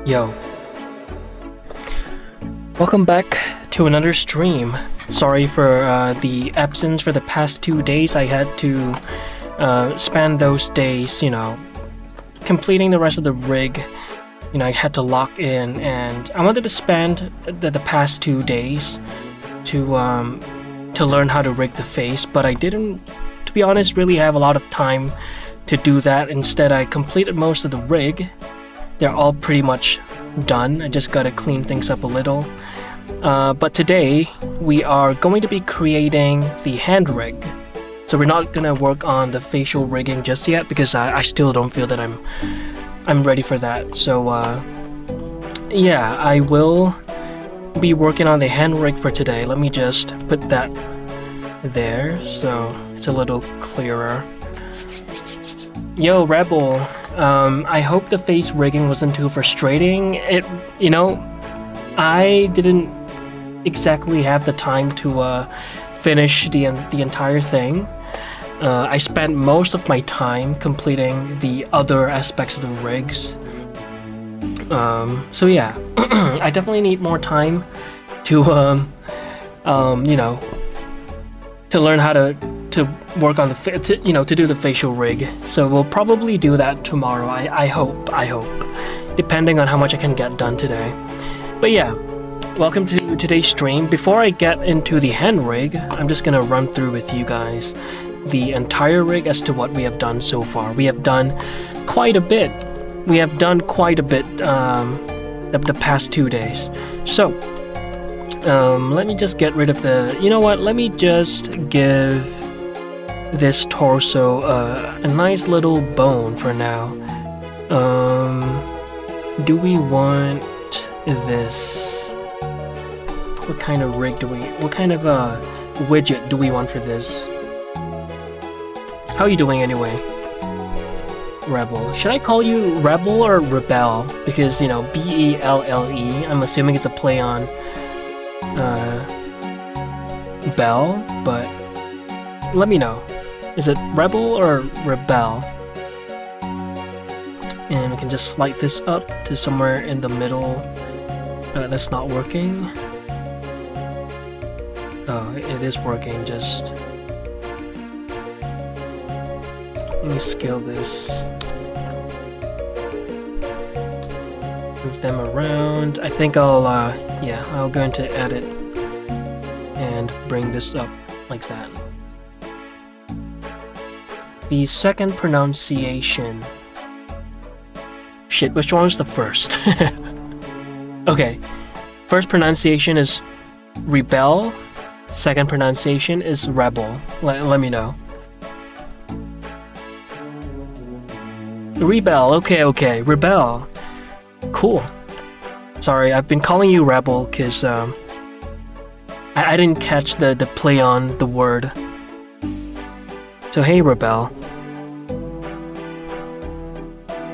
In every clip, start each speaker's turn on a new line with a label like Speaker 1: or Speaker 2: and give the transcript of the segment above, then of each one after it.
Speaker 1: Yo, welcome back to another stream. Sorry for the absence for the past 2 days. I had to spend those days, completing the rest of the rig. I had to lock in, and I wanted to spend the past 2 days to learn how to rig the face, but I didn't, to be honest, really have a lot of time to do that. Instead, I completed most of the rig. They're all pretty much done. I just gotta clean things up a little. But today, we are going to be creating the hand rig. So we're not gonna work on the facial rigging just yet because I still don't feel that I'm ready for that. So yeah, I will be working on the hand rig for today. Let me just put that there so it's a little clearer. Yo, Rebel. I hope the face rigging wasn't too frustrating. I didn't exactly have the time to finish the entire thing. I spent most of my time completing the other aspects of the rigs. So yeah, I definitely need more time to to learn how to work on to do the facial rig. So we'll probably do that tomorrow. I hope, depending on how much I can get done today. But yeah, welcome to today's stream. Before I get into the hand rig, I'm just gonna run through with you guys the entire rig as to what we have done so far. We have done quite a bit. The past 2 days. So let me just get rid of the. You know what? Let me just give this torso a nice little bone for now. Do we want this? What kind of rig what kind of widget do we want for this? How are you doing anyway? Rebel. Should I call you Rebel or Rebel? Because, B-E-L-L-E, I'm assuming it's a play on Bell, but let me know. Is it Rebel or Rebel? And we can just slide this up to somewhere in the middle. That's not working. Oh, it is working, just... Let me scale this. Move them around. I think I'll go into edit and bring this up like that. The second pronunciation. Shit, which one was the first? Okay. First pronunciation is rebel. Second pronunciation is rebel. Let me know. Rebel, okay, Rebel. Cool. Sorry, I've been calling you Rebel because I didn't catch the play on the word. So hey, Rebel.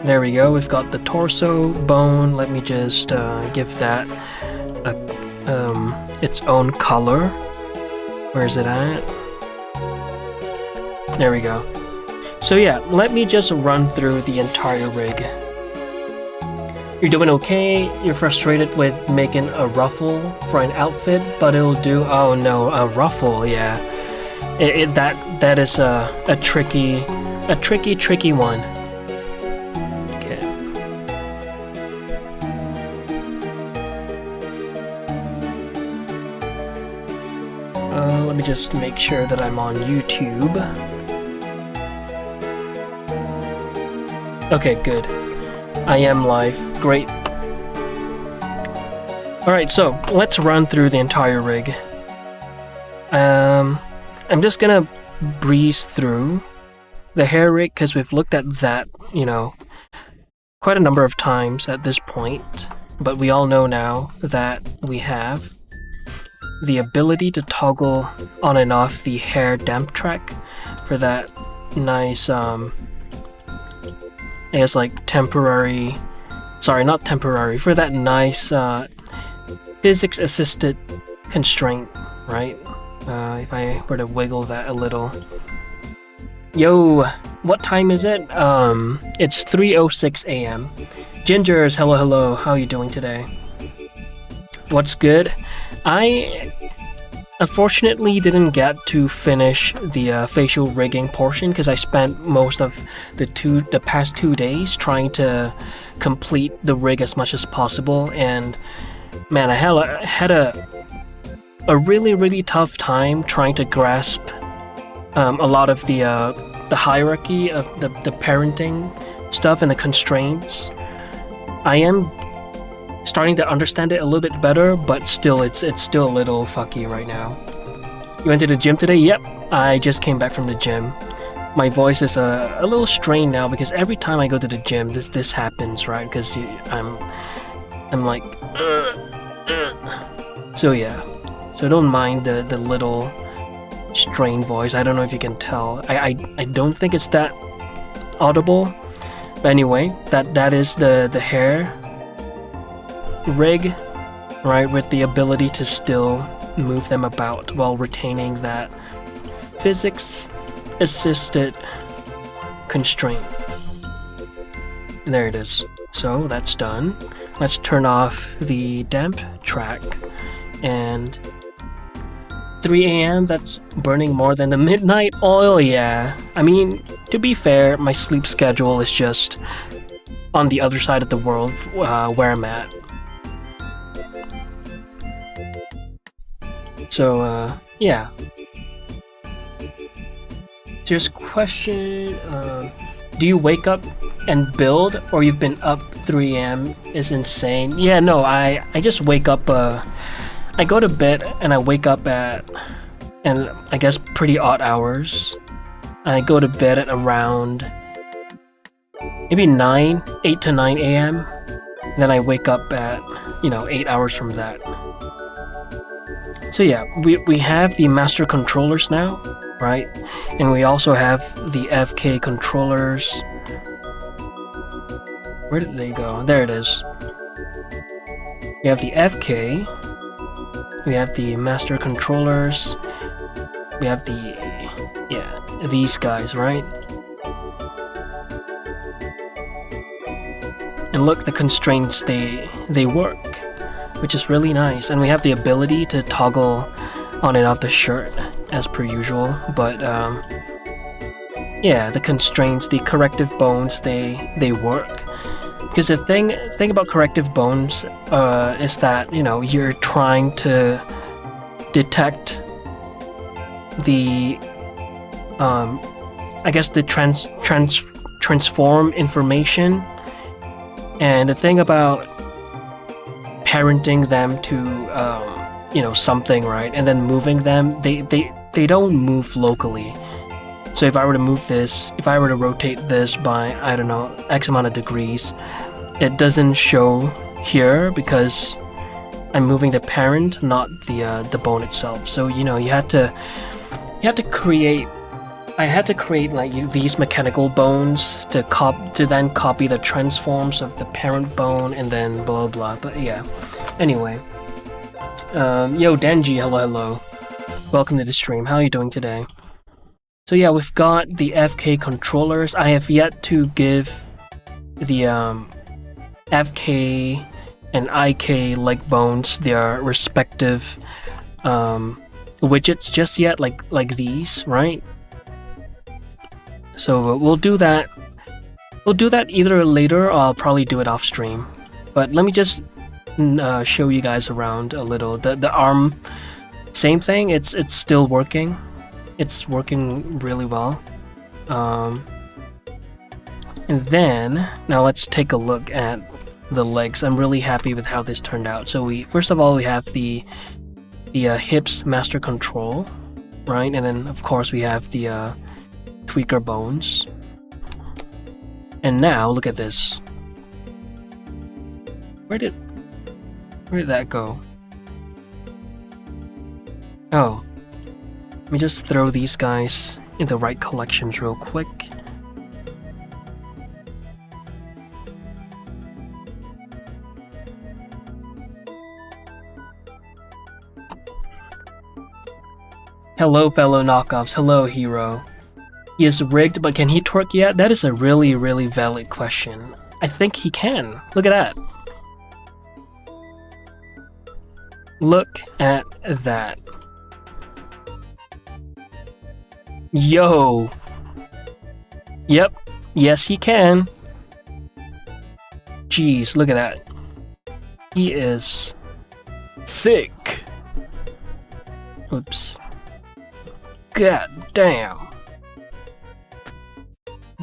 Speaker 1: There we go, we've got the torso bone. Let me just give that its own color. Where is it at? There we go. So yeah, let me just run through the entire rig. You're doing okay, you're frustrated with making a ruffle for an outfit, but it'll do. Oh no, a ruffle, yeah. That is a tricky one. Okay. Let me just make sure that I'm on YouTube. Okay, good. I am live. Great. Alright, so let's run through the entire rig. I'm just gonna breeze through the hair rig because we've looked at that, quite a number of times at this point. But we all know now that we have the ability to toggle on and off the hair damp track for that nice, I guess temporary, sorry, not temporary, for that nice physics-assisted constraint, right? If I were to wiggle that a little. Yo, what time is it? It's 3:06 a.m. Gingers, hello, hello. How are you doing today? What's good? I unfortunately didn't get to finish the facial rigging portion because I spent most of the past 2 days trying to complete the rig as much as possible, and man, I had a really tough time trying to grasp a lot of the hierarchy of the parenting stuff and the constraints. I am starting to understand it a little bit better, but still, it's still a little fucky right now. You went to the gym today? Yep, I just came back from the gym. My voice is a little strained now because every time I go to the gym, this happens, right? Because I'm like, so yeah. So don't mind the little strained voice. I don't know if you can tell. I don't think it's that audible. But anyway, that is the hair rig, right, with the ability to still move them about while retaining that physics assisted constraint. There it is. So that's done. Let's turn off the damp track, and 3 a.m. that's burning more than the midnight oil. Yeah, I mean, to be fair, my sleep schedule is just on the other side of the world where I'm at. So yeah. Just question, do you wake up and build, or you've been up 3 a.m. is insane? Yeah, no, I just wake up, I go to bed and I wake up at, and I guess pretty odd hours. I go to bed at around maybe 8 to 9 a.m. Then I wake up at, 8 hours from that. So yeah, we have the master controllers now, right? And we also have the FK controllers. Where did they go? There it is. We have the FK. We have the master controllers. We have these guys, right? And look, the constraints, they work, which is really nice. And we have the ability to toggle on and off the shirt as per usual, but yeah, the constraints, the corrective bones, they work. Because the thing about corrective bones is that, you're trying to detect the I guess the transform information. And the thing about parenting them to something, right, and then moving them, they don't move locally. So if I were to move this, if I were to rotate this by, I don't know, X amount of degrees, it doesn't show here because I'm moving the parent, not the bone itself. So you had to create. I had to create like these mechanical bones to then copy the transforms of the parent bone, and then blah blah. But yeah, anyway, yo Denji, hello, welcome to the stream. How are you doing today? So yeah, we've got the FK controllers. I have yet to give the FK and IK leg bones their respective widgets just yet, like these, right? So we'll do that. We'll do that either later, or I'll probably do it off stream. But let me just show you guys around a little. The arm, same thing. It's still working. It's working really well. And then now let's take a look at the legs. I'm really happy with how this turned out. So first of all we have the hips master control, right? And then of course we have the tweaker bones. And now look at this. Where did that go? Oh, let me just throw these guys in the right collections real quick. Hello, fellow knockoffs. Hello, hero. He is rigged, but can he twerk yet? That is a really valid question. I think he can. Look at that. Look at that. Yo. Yep. Yes, he can. Jeez, look at that. He is thick. Oops. God damn.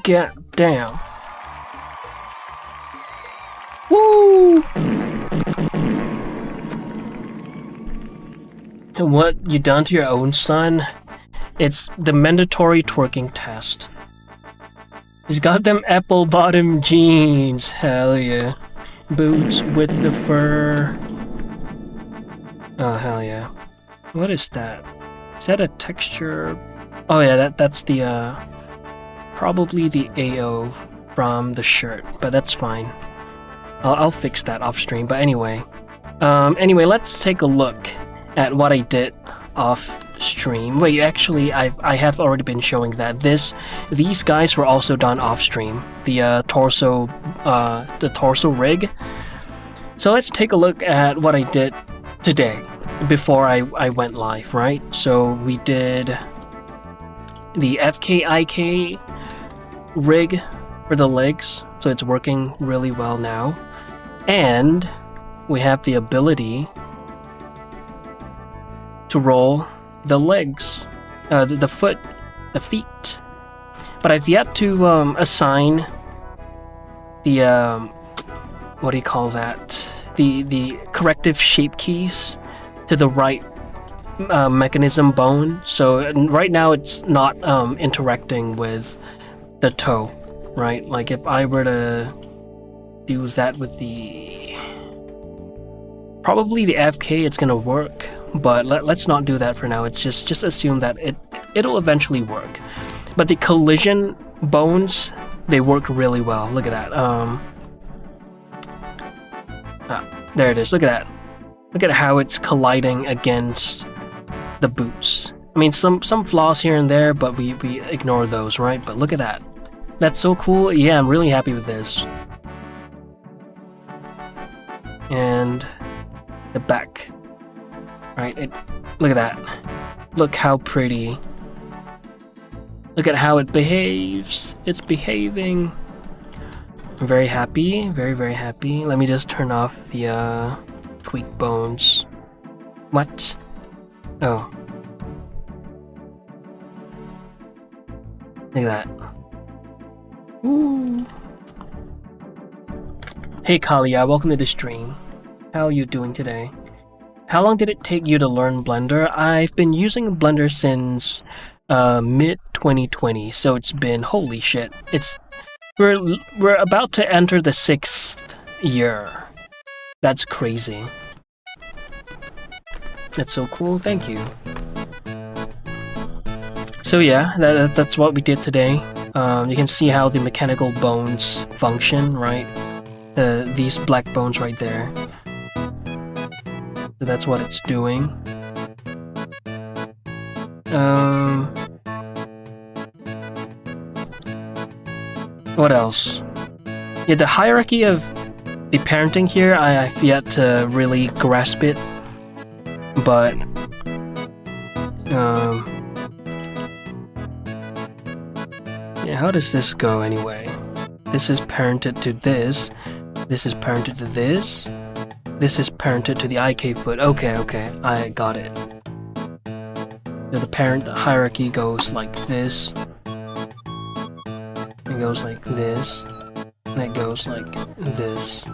Speaker 1: God damn. Woo! And what you done to your own son? It's the mandatory twerking test. He's got them apple bottom jeans. Hell yeah. Boots with the fur. Oh hell yeah. What is that? Is that a texture? Oh yeah, that's the probably the AO from the shirt, but that's fine. I'll fix that off stream. But anyway, let's take a look at what I did off stream. Wait, actually, I have already been showing that these guys were also done off stream. The torso rig. So let's take a look at what I did today before I went live, right? So we did the FKIK rig for the legs, so it's working really well now. And we have the ability to roll the legs, the feet. But I've yet to assign the what do you call that? The corrective shape keys to the right mechanism bone. So right now it's not interacting with the toe, right? Like if I were to do that with probably the FK, it's gonna work, but let's not do that for now. It's just assume that it'll eventually work. But the collision bones, they work really well. Look at that. There it is. Look at that. Look at how it's colliding against the boots. I mean, some flaws here and there, but we ignore those, right? But look at that. That's so cool. Yeah, I'm really happy with this. And the back. Right, look at that. Look how pretty. Look at how it behaves. It's behaving. I'm very happy. Very, very happy. Let me just turn off the tweak bones. What? Oh. Look at that. Ooh. Hey Kalia, welcome to the stream. How are you doing today? How long did it take you to learn Blender? I've been using Blender since mid-2020, so it's been, holy shit. We're about to enter the 6th year. That's crazy. That's so cool, thank you. So yeah, that's what we did today. You can see how the mechanical bones function, right? These black bones right there. So that's what it's doing. What else? Yeah, the hierarchy of the parenting here, I've yet to really grasp it. But yeah, how does this go anyway? This is parented to this. This is parented to this. This is parented to the IK foot. Okay, I got it. So the parent hierarchy goes like this. It goes like this. And it goes like this.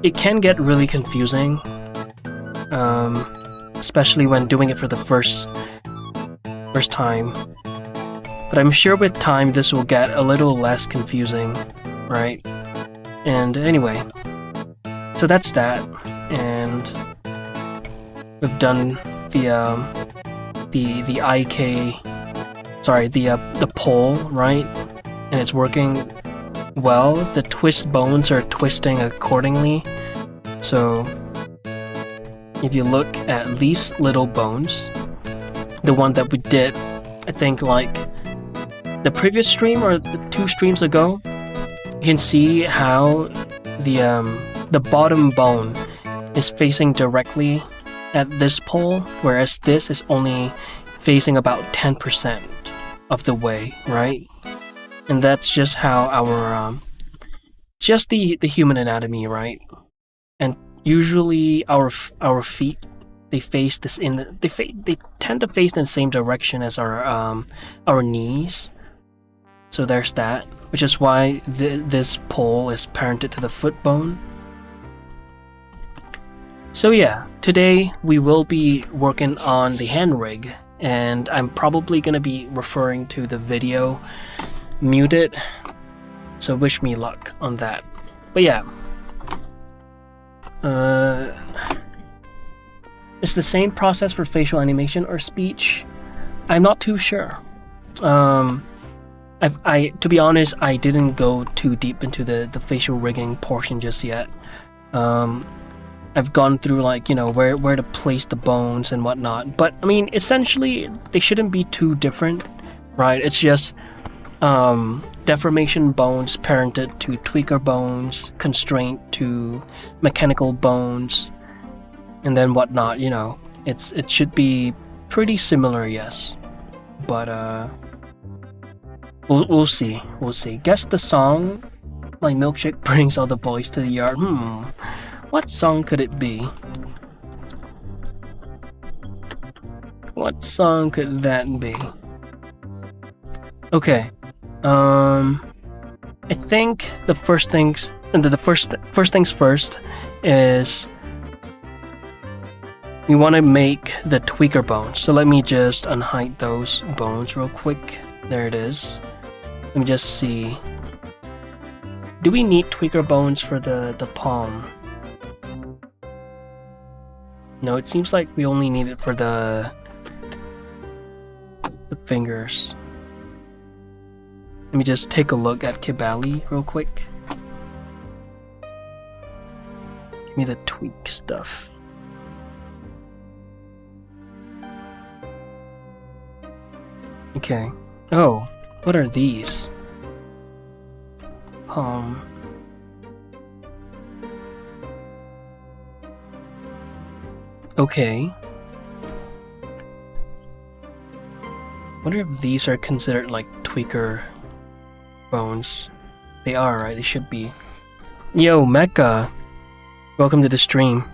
Speaker 1: It can get really confusing. Especially when doing it for the first time. But I'm sure with time this will get a little less confusing, right? And anyway, so that's that, and we've done the IK, sorry, the pole, right? And it's working well. The twist bones are twisting accordingly. So if you look at these little bones, the one that we did, I think like the previous stream or the 2 streams ago, you can see how the bottom bone is facing directly at this pole, whereas this is only facing about 10% of the way, right? And that's just how our just the human anatomy, right? And usually our feet, they face this they tend to face in the same direction as our knees. So there's that, which is why this pole is parented to the foot bone. So yeah, today we will be working on the hand rig, and I'm probably gonna be referring to the video muted, so wish me luck on that. But yeah, it's the same process for facial animation or speech. I'm not too sure. To be honest, I didn't go too deep into the facial rigging portion just yet. I've gone through, like, you know, where to place the bones and whatnot. But I mean, essentially, they shouldn't be too different, right? It's just deformation bones parented to tweaker bones, constraint to mechanical bones, and then whatnot. You know, it should be pretty similar, yes. But we'll see. We'll see. Guess the song. My milkshake brings all the boys to the yard. What song could it be? What song could that be? Okay. I think the first things first is we want to make the tweaker bones. So let me just unhide those bones real quick. There it is. Let me just see. Do we need tweaker bones for the palm? No, it seems like we only need it for the fingers. Let me just take a look at Kibali real quick. Give me the tweak stuff. Okay. Oh, what are these? Okay. Wonder if these are considered like tweaker bones. They are, right? They should be. Yo, Mecha! Welcome to the stream.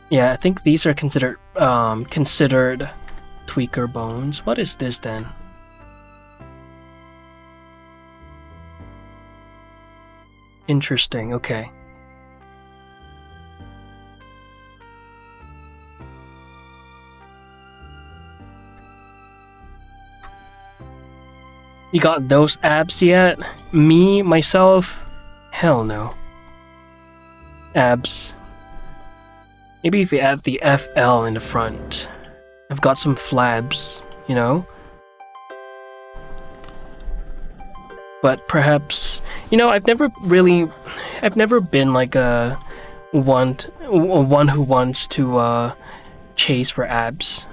Speaker 1: Yeah, I think these are considered tweaker bones. What is this then? Interesting, okay. You got those abs yet? Me, myself? Hell no. Abs. Maybe if you add the FL in the front. I've got some flabs, you know? But perhaps, you know, I've never been like one who wants to chase for abs.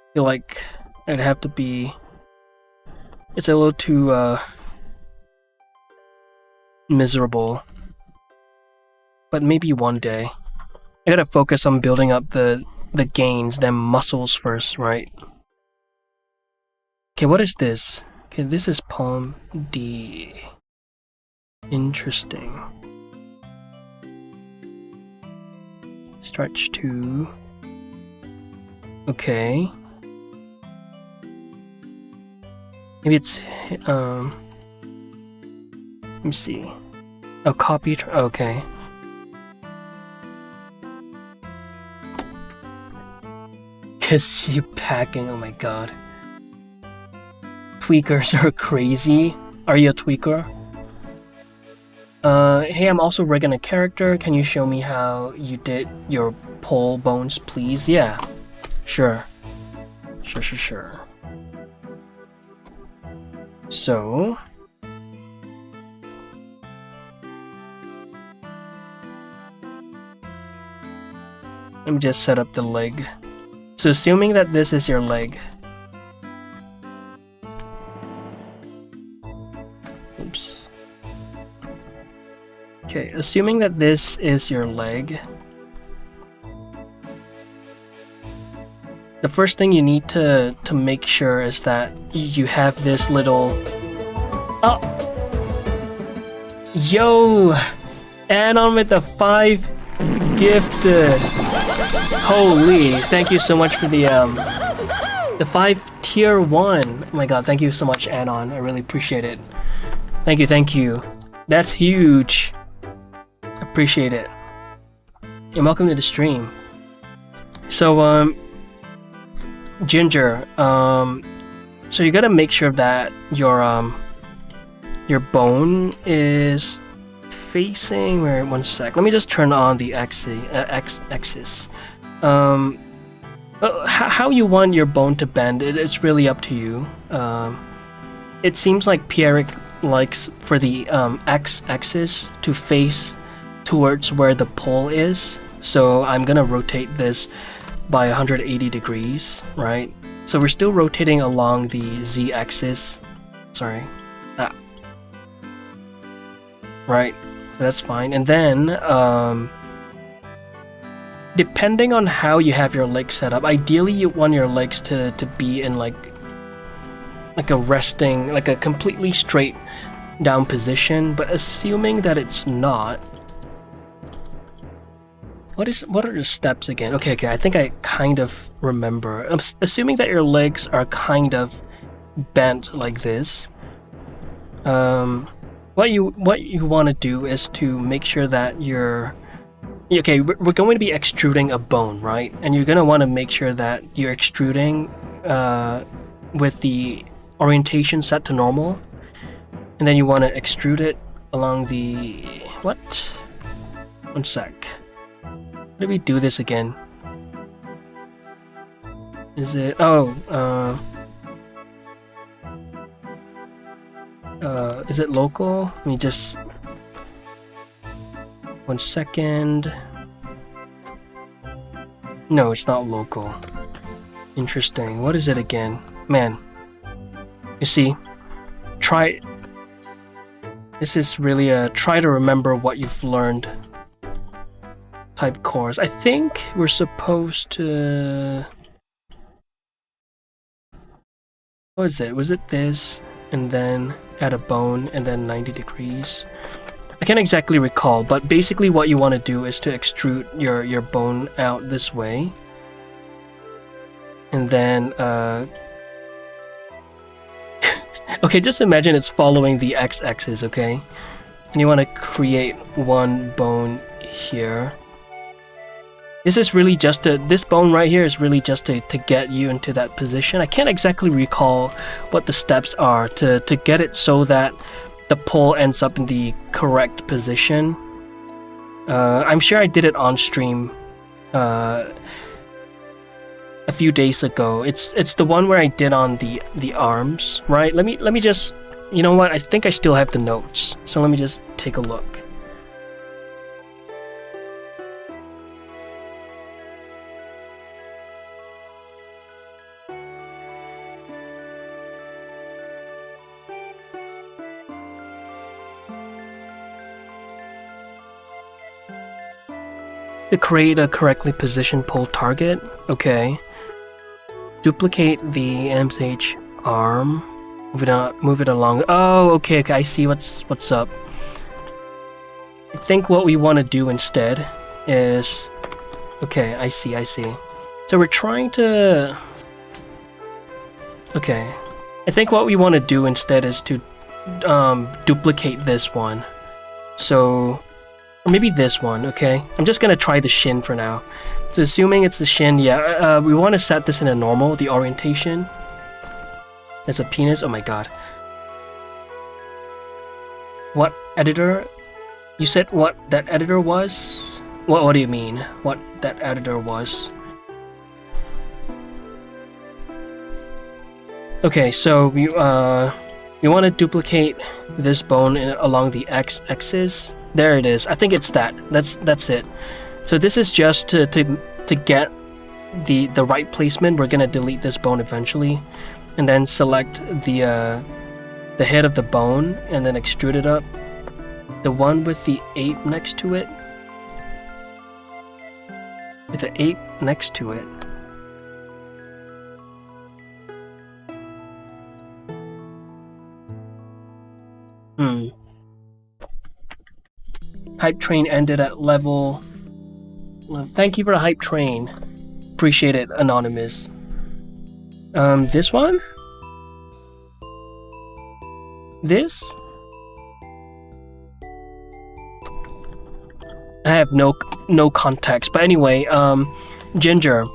Speaker 1: I feel like I'd have to be. It's a little too miserable. But maybe one day. I gotta focus on building up the gains, them muscles first, right? Okay, what is this? Okay, this is palm D. Interesting. Stretch 2. Okay. Maybe it's let me see. Oh, copy. Okay. Cause you packing. Oh my god. Tweakers are crazy. Are you a tweaker? Hey, I'm also rigging a character. Can you show me how you did your pole bones, please? Yeah. Sure. Sure. So... let me just set up the leg. So assuming that this is your leg. Oops. Okay, assuming that this is your leg. The first thing you need to make sure is that you have this little... Oh! Yo! Anon with the 5 gifted. Holy, thank you so much for the 5 tier 1. Oh my god, thank you so much, Anon. I really appreciate it. Thank you, thank you. That's huge. Appreciate it. And welcome to the stream. So, Ginger, so you gotta make sure that your bone is facing... Wait, one sec. Let me just turn on the axis. How you want your bone to bend, it's really up to you. It seems like Pierrick likes for the x-axis to face towards where the pole is. So I'm gonna rotate this by 180 degrees, right? So we're still rotating along the z-axis. Sorry. Right, so that's fine. And then, depending on how you have your legs set up, ideally you want your legs to be in like a resting, like a completely straight down position, but assuming that it's not, what are the steps again? Okay, I think I kind of remember. Assuming that your legs are kind of bent like this, what you want to do is to make sure that you're... Okay, we're going to be extruding a bone, right? And you're going to want to make sure that you're extruding with the orientation set to normal. And then you want to extrude it along the... What? One sec. How do we do this again? Is it... Oh, is it local? Let me just... One second. No, it's not local. Interesting. What is it again? Man. You see? Try... This is really a try to remember what you've learned type course. I think we're supposed to... What is it? Was it this? And then add a bone and then 90 degrees. I can't exactly recall, but basically what you want to do is to extrude your bone out this way. And then, okay, just imagine it's following the x-axis, okay? And you want to create one bone here. This is really just this bone right here is really just to get you into that position. I can't exactly recall what the steps are to get it so that the pole ends up in the correct position. I'm sure I did it on stream a few days ago. It's the one where I did on the arms, right? Let me just, you know what? I think I still have the notes, so let me just take a look. To create a correctly positioned pole target, okay. Duplicate the MSH arm, move it along. Oh, okay, I see what's up. I think what we want to do instead is, okay, I see. So we're trying to, okay. I think what we want to do instead is to duplicate this one. So. Or maybe this one, okay? I'm just gonna try the shin for now. So assuming it's the shin, yeah, we want to set this in a normal, the orientation. There's a penis, oh my god. What editor? You said what that editor was? What do you mean? What that editor was? Okay, so we want to duplicate this bone along the x-axis. There it is. I think it's that. That's it. So this is just to get the right placement, we're gonna delete this bone eventually, and then select the head of the bone and then extrude it up. The one with the 8 next to it. It's an 8 next to it. Hype train ended at level... Thank you for the hype train. Appreciate it, Anonymous. This one? This? I have no context. But anyway, Ginger,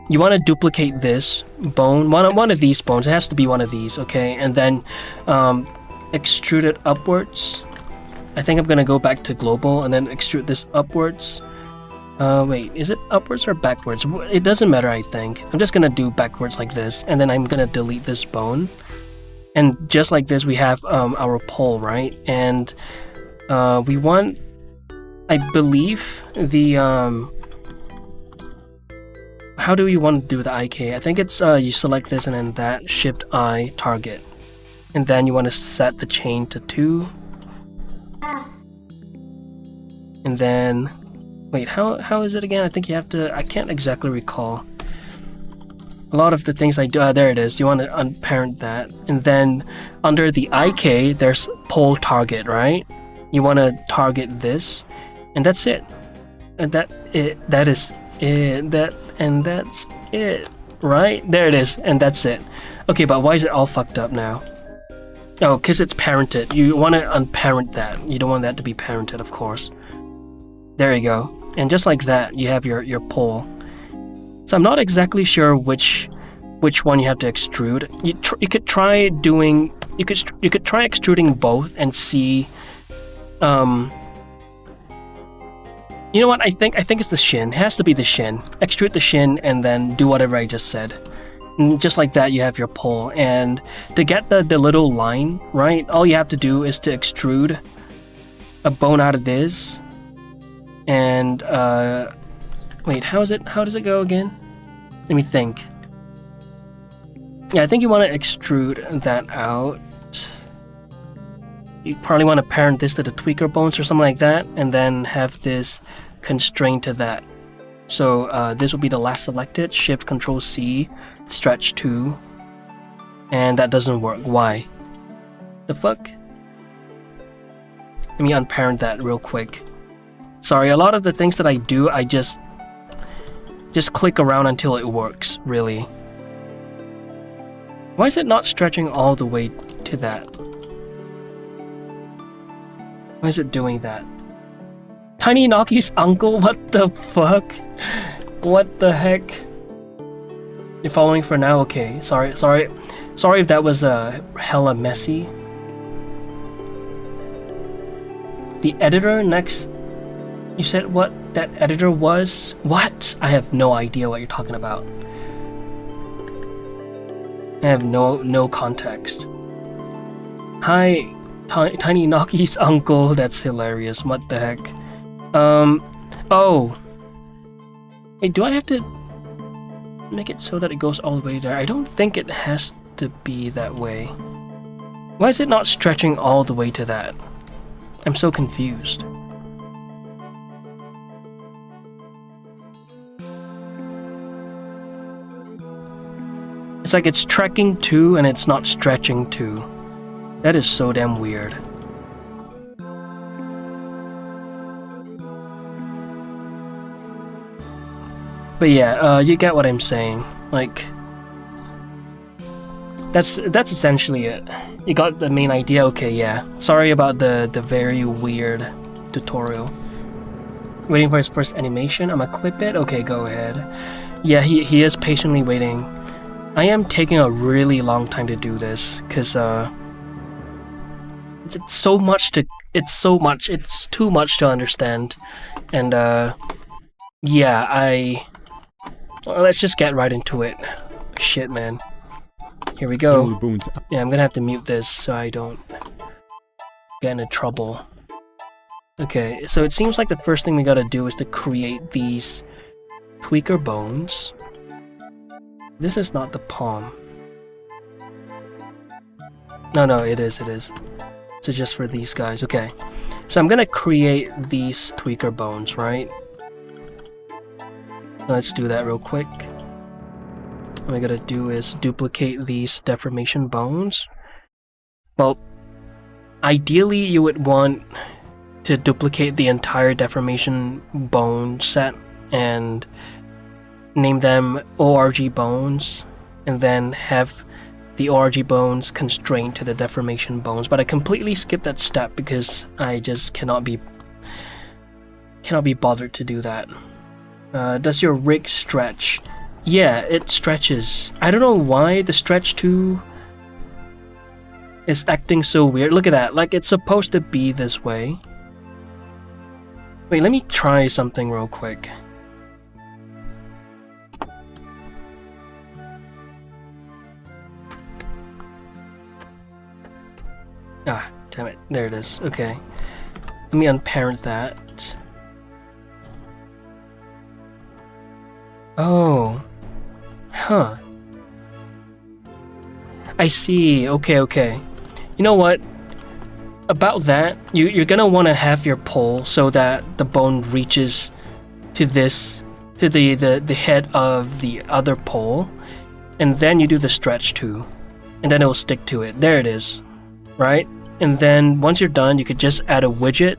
Speaker 1: you want to duplicate this bone, one of these bones. It has to be one of these, okay? And then extrude it upwards. I think I'm gonna go back to global and then extrude this upwards. Wait, is it upwards or backwards? It doesn't matter, I think. I'm just gonna do backwards like this, and then I'm gonna delete this bone. And just like this, we have our pole, right? And we want, I believe, the how do you want to do the IK? I think it's you select this and then that, Shift I, target, and then you want to set the chain to 2. And then, wait, how is it again? I think you have to, I can't exactly recall. A lot of the things I do, there it is. You want to unparent that. And then under the IK, there's pole target, right? You want to target this, and that's it. And that is it. That's it, right? There it is, and that's it. Okay, but why is it all fucked up now? Oh, because it's parented. You want to unparent that. You don't want that to be parented, of course. There you go. And just like that, you have your pole. So I'm not exactly sure which one you have to extrude. You could try doing, you could try extruding both and see. You know what? I think it's the shin. It has to be the shin. Extrude the shin and then do whatever I just said. And just like that, you have your pole. And to get the little line, right? All you have to do is to extrude a bone out of this. And wait, how does it go again? Let me think. Yeah, I think you want to extrude that out. You probably want to parent this to the tweaker bones or something like that, and then have this constrained to that. So this will be the last selected. Shift Control C, stretch 2, and that doesn't work. Why? The fuck? Let me unparent that real quick. Sorry, a lot of the things that I do, I just click around until it works, really. Why is it not stretching all the way to that? Why is it doing that? Tiny Noki's uncle? What the fuck? What the heck? You're following for now? Okay, sorry if that was hella messy. The editor next... You said what that editor was? What? I have no idea what you're talking about. I have no context. Hi, Tiny Noki's uncle. That's hilarious. What the heck? Oh. Hey, do I have to make it so that it goes all the way there? I don't think it has to be that way. Why is it not stretching all the way to that? I'm so confused. It's like it's trekking 2 and it's not stretching 2. That is so damn weird. But yeah, you get what I'm saying. Like, that's essentially it. You got the main idea. Okay, yeah. Sorry about the very weird tutorial. Waiting for his first animation. I'm gonna clip it. Okay, go ahead. Yeah, he is patiently waiting. I am taking a really long time to do this because it's too much to understand, and yeah, well, let's just get right into it. Shit, man. Here we go. Yeah, I'm gonna have to mute this so I don't get into trouble. Okay, so it seems like the first thing we gotta do is to create these tweaker bones. This is not the palm. No, it is. So just for these guys, okay. So I'm gonna create these tweaker bones, right? Let's do that real quick. What I gotta do is duplicate these deformation bones. Well, ideally you would want to duplicate the entire deformation bone set and name them ORG bones, and then have the ORG bones constrained to the deformation bones. But I completely skipped that step because I just cannot be bothered to do that. Does your rig stretch? Yeah, it stretches. I don't know why the stretch 2 is acting so weird. Look at that. Like, it's supposed to be this way. Wait, let me try something real quick. Ah, damn it. There it is. Okay. Let me unparent that. Oh. Huh. I see. Okay. You know what? About that, you're gonna want to have your pole so that the bone reaches to the head of the other pole, and then you do the stretch too, and then it will stick to it. There it is, right? And then once you're done, you could just add a widget,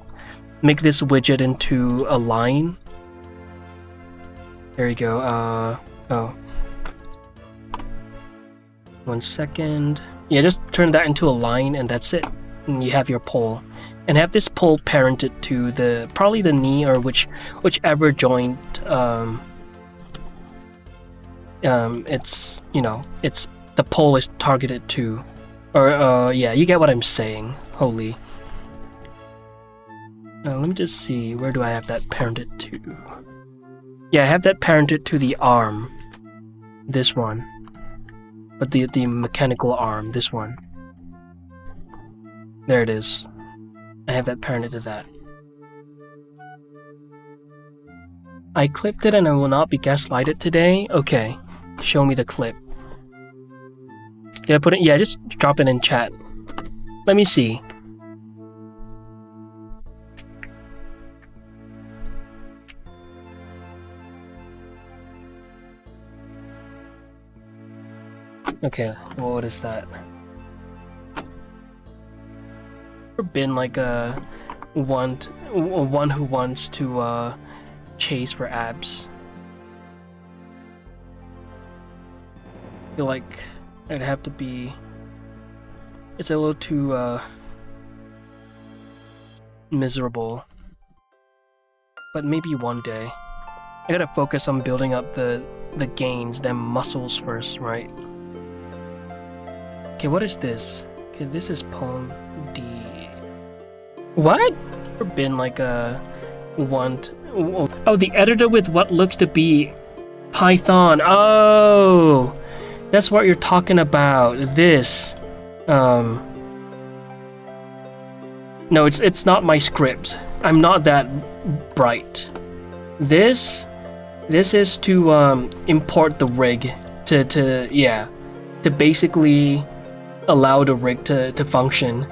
Speaker 1: make this widget into a line. There you go. Oh. 1 second. Yeah, just turn that into a line, and that's it. And you have your pole, and have this pole parented to probably the knee or whichever joint it's the pole is targeted to, or yeah, you get what I'm saying. Holy. Let me just see, where do I have that parented to? Yeah, I have that parented to the arm, this one, but the mechanical arm, this one. There it is. I have that parented to that. I clipped it and I will not be gaslighted today. Okay, show me the clip. Did I put it? Yeah, just drop it in chat. Let me see. Okay, well, what is that? Been like a one who wants to chase for abs. I feel like I'd have to be. It's a little too miserable, but maybe one day. I gotta focus on building up the gains, them muscles first, right? Okay, what is this? Okay, this is poem D. What? Been like a oh, the editor with what looks to be Python. Oh, that's what you're talking about. This. No, it's not my script. I'm not that bright. This is to import the rig to basically allow the rig to function.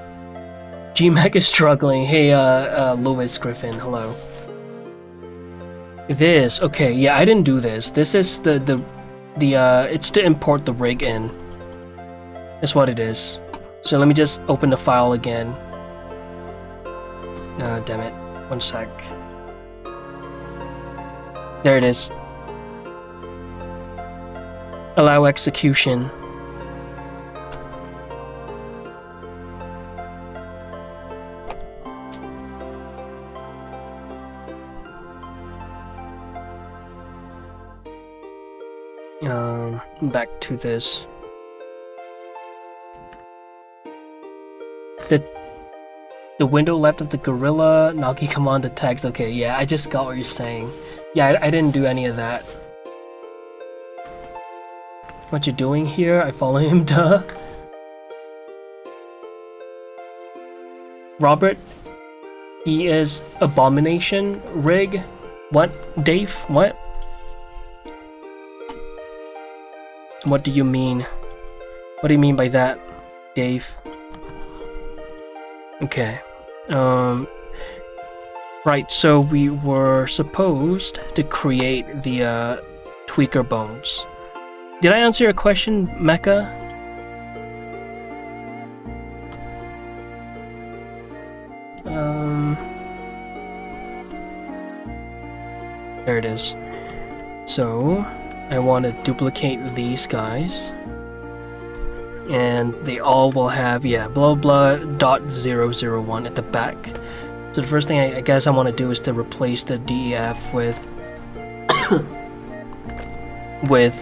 Speaker 1: GMAC is struggling. Hey, Louis Griffin, hello. This, okay, yeah, I didn't do this. This is the it's to import the rig in. That's what it is. So let me just open the file again. Damn it. 1 sec. There it is. Allow execution. Back to this. The window left of the gorilla, Nagi command the text. Okay, yeah, I just got what you're saying. Yeah, I didn't do any of that. What you doing here? I follow him, duh. Robert, he is abomination rig. What? Dave? What? What do you mean? What do you mean by that, Dave? Okay. Right, so we were supposed to create the tweaker bones. Did I answer your question, Mecha? There it is. So I want to duplicate these guys, and they all will have blah blah .001 at the back. So the first thing I guess I want to do is to replace the DEF with with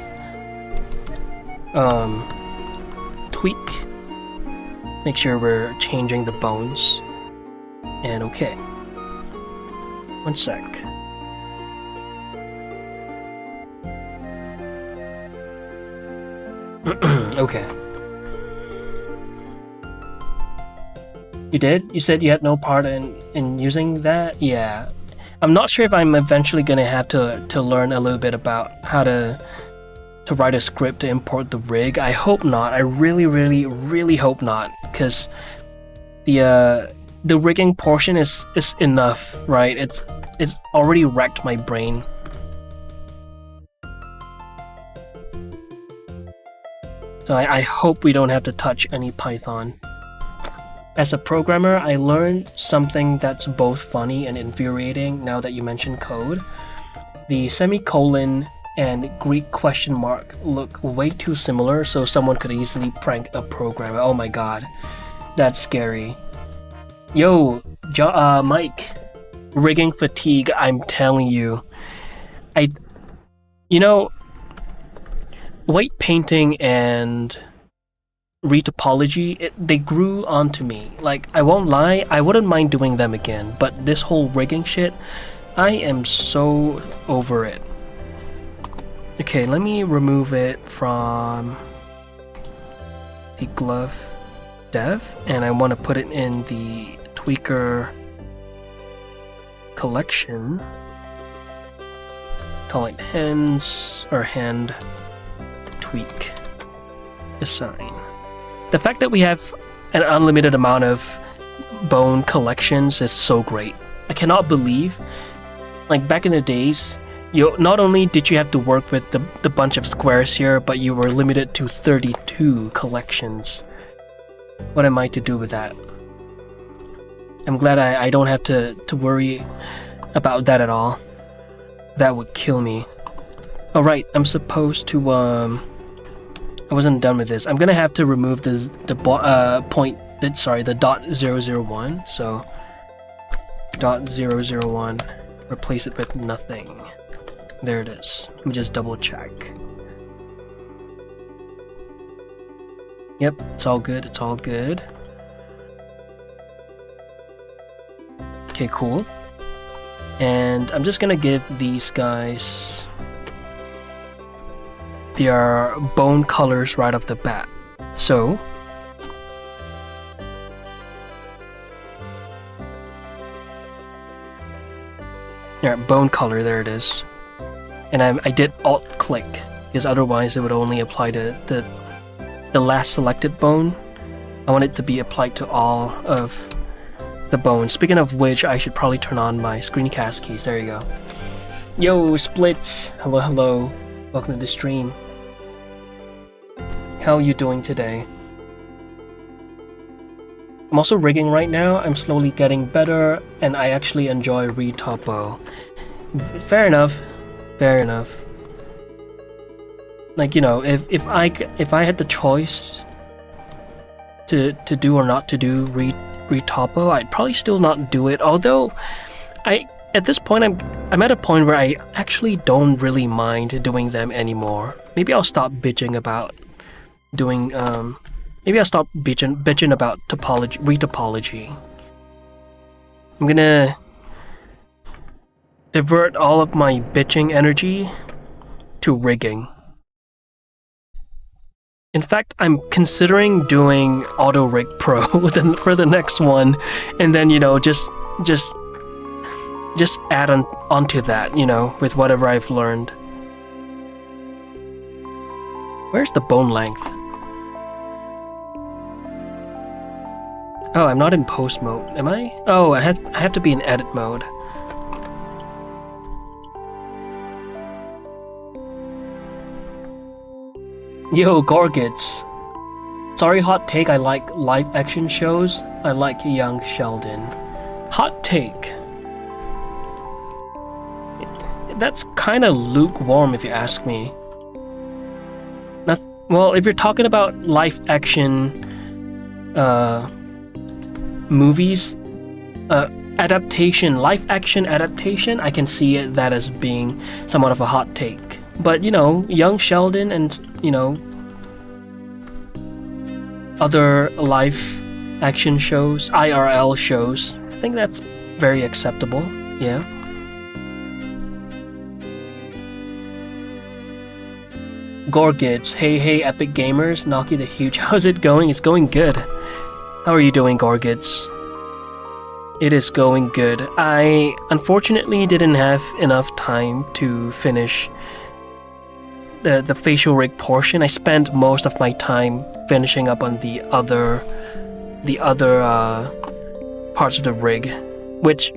Speaker 1: tweak. Make sure we're changing the bones. And okay. One sec. Okay. You did? You said you had no part in using that? Yeah. I'm not sure if I'm eventually gonna have to learn a little bit about how to write a script to import the rig. I hope not. I really hope not, because the rigging portion is enough, right? It's already wrecked my brain. So I hope we don't have to touch any Python. As a programmer, I learned something that's both funny and infuriating now that you mention code. The semicolon and Greek question mark look way too similar, so someone could easily prank a programmer. Oh my god, that's scary. Yo, Mike, rigging fatigue, I'm telling you. You know, white painting and retopology, they grew onto me. Like, I won't lie, I wouldn't mind doing them again, but this whole rigging shit, I am so over it. Okay, let me remove it from the glove dev, and I want to put it in the tweaker collection. Call it hands or hand tweak assign. The fact that we have an unlimited amount of bone collections is so great. I cannot believe, like back in the days, not only did you have to work with the bunch of squares here, but you were limited to 32 collections. What am I to do with that? I'm glad I don't have to worry about that at all. That would kill me. Alright, I'm supposed to I wasn't done with this. I'm gonna have to remove the .001. So .001, replace it with nothing. There it is. Let me just double check. Yep, it's all good. It's all good. Okay, cool. And I'm just gonna give these guys their bone colors right off the bat. So yeah, bone color, there it is. And I did alt click because otherwise it would only apply to the last selected bone. I want it to be applied to all of the bones. Speaking of which, I should probably turn on my screencast keys. There you go. Yo, Splits. Hello, hello. Welcome to the stream. How are you doing today? I'm also rigging right now. I'm slowly getting better, and I actually enjoy retopo. Fair enough. Fair enough. Like, you know, if I had the choice to do or not to do retopo, I'd probably still not do it. Although at this point I'm at a point where I actually don't really mind doing them anymore. Maybe I'll stop bitching about doing maybe I'll stop bitching about retopology. I'm gonna divert all of my bitching energy to rigging. In fact, I'm considering doing Auto Rig Pro for the next one, and then, you know, just add onto that, you know, with whatever I've learned. Where's the bone length? Oh, I'm not in post mode, am I? Oh, I have to be in edit mode. Yo, Gorgits. Sorry, hot take, I like live action shows. I like young Sheldon. Hot take. That's kind of lukewarm if you ask me. Not, well, if you're talking about live action movies, adaptation, live action adaptation, I can see that as being somewhat of a hot take. But, you know, young Sheldon and, you know, other live action shows, IRL shows, I think that's very acceptable, yeah. Gorgits, hey epic gamers, Naki the Huge, how's it going? It's going good. How are you doing, Gorgits? It is going good. I unfortunately didn't have enough time to finish the facial rig portion. I spent most of my time finishing up on the other parts of the rig, which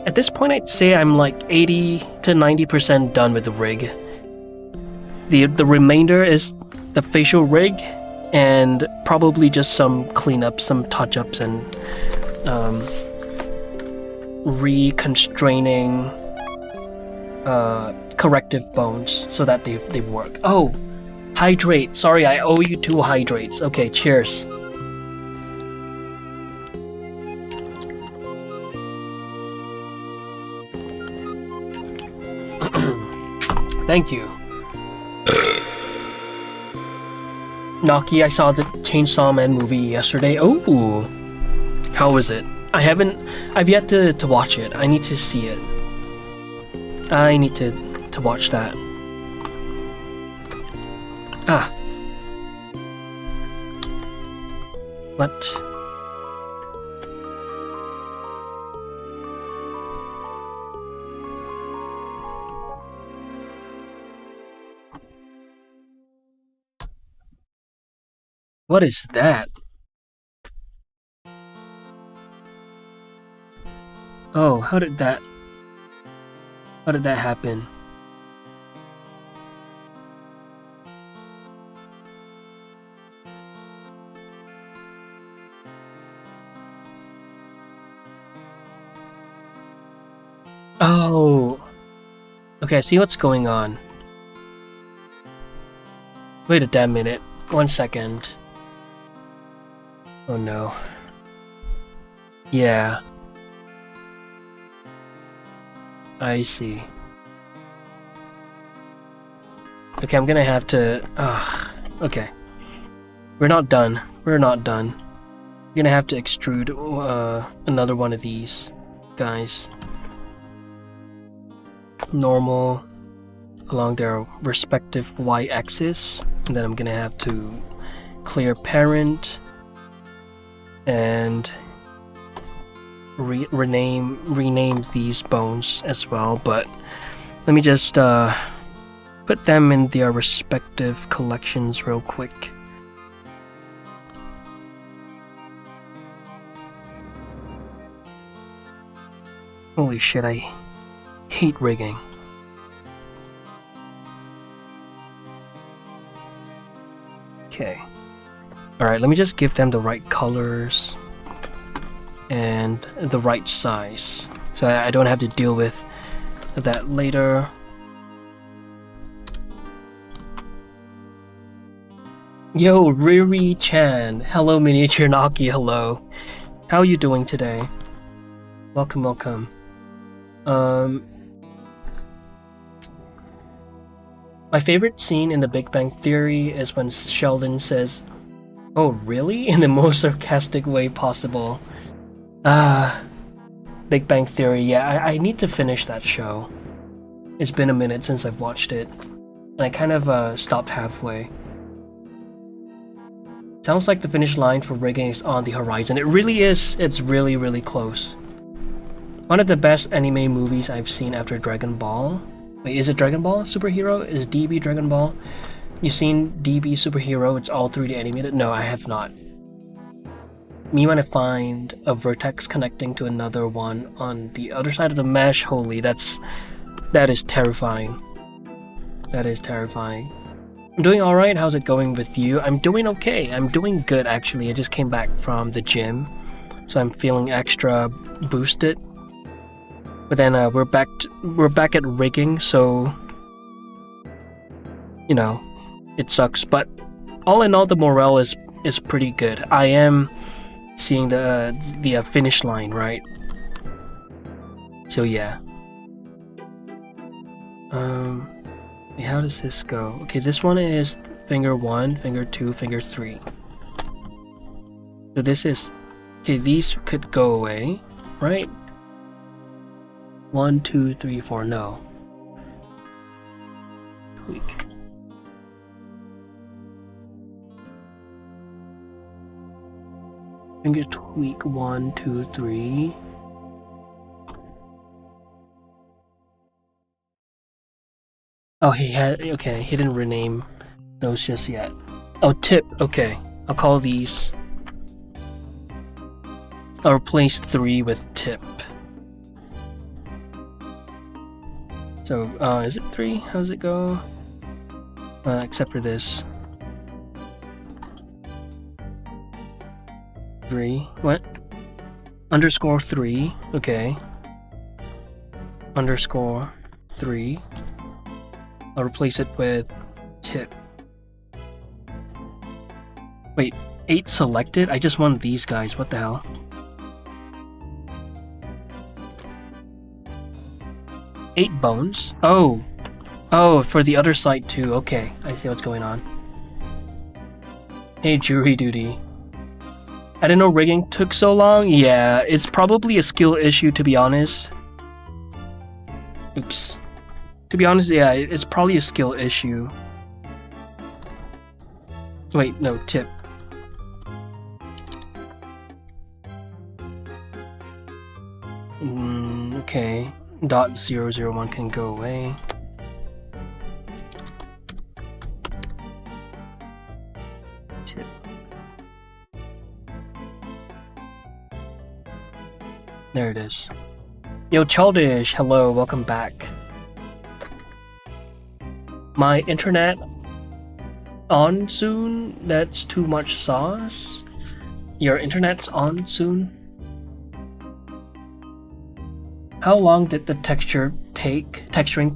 Speaker 1: at this point I'd say I'm like 80 to 90% done with the rig. The remainder is the facial rig and probably just some cleanups, some touch-ups, and reconstraining corrective bones so that they work. Oh, hydrate. Sorry, I owe you 2 hydrates. Okay, cheers. Thank you. Naki, I saw the Chainsaw Man movie yesterday. Oh, how was it? I've yet to watch it. I need to see it. I need to watch that. Ah. What? What is that? Oh, how did that happen? Oh. Okay, I see what's going on. Wait a damn minute. 1 second. Oh no. Yeah. I see. Okay, I'm gonna have to... okay. We're not done. We're not done. I'm gonna have to extrude another one of these guys. Normal along their respective y-axis. And then I'm gonna have to clear parent and rename these bones as well, but let me just put them in their respective collections real quick. Holy shit, I hate rigging. Okay. Alright, let me just give them the right colors and the right size, so I don't have to deal with that later. Yo, Riri-chan. Hello, Miniature Naki, hello. How are you doing today? Welcome, welcome. My favorite scene in The Big Bang Theory is when Sheldon says, "Oh, really?" in the most sarcastic way possible. Big Bang Theory, yeah, I need to finish that show. It's been a minute since I've watched it, and I kind of stopped halfway. Sounds like the finish line for rigging is on the horizon. It really is. It's really, really close. One of the best anime movies I've seen after Dragon Ball. Wait, is it Dragon Ball Superhero? Is DB Dragon Ball? You seen DB Superhero? It's all 3D animated? No, I have not. Me when I find a vertex connecting to another one on the other side of the mesh, holy, that is terrifying. That is terrifying. I'm doing alright, how's it going with you? I'm doing okay, I'm doing good actually. I just came back from the gym, so I'm feeling extra boosted. But then we're back at rigging, so you know, it sucks. But all in all, the morale is pretty good. I am seeing the finish line, right? So yeah. How does this go? Okay, this one is finger 1, finger 2, finger 3. So this is... Okay, these could go away, right? 1, 2, 3, 4, no. Tweak. Finger tweak 1, 2, 3. Oh, he didn't rename those just yet. Oh, tip, okay. I'll call these... I'll replace 3 with tip. So, is it 3? How does it go? Except for this. 3. What? Underscore 3. Okay. Underscore 3. I'll replace it with tip. Wait, 8 selected? I just want these guys, what the hell? Eight bones? Oh! Oh, for the other side too. Okay, I see what's going on. Hey, jury duty. I didn't know rigging took so long. Yeah, it's probably a skill issue to be honest. Oops. To be honest, yeah, it's probably a skill issue. Wait, no, tip. Okay. .001 can go away. Tip. There it is. Yo, Childish, hello, welcome back. My internet on soon? That's too much sauce? Your internet's on soon? How long did the texturing take?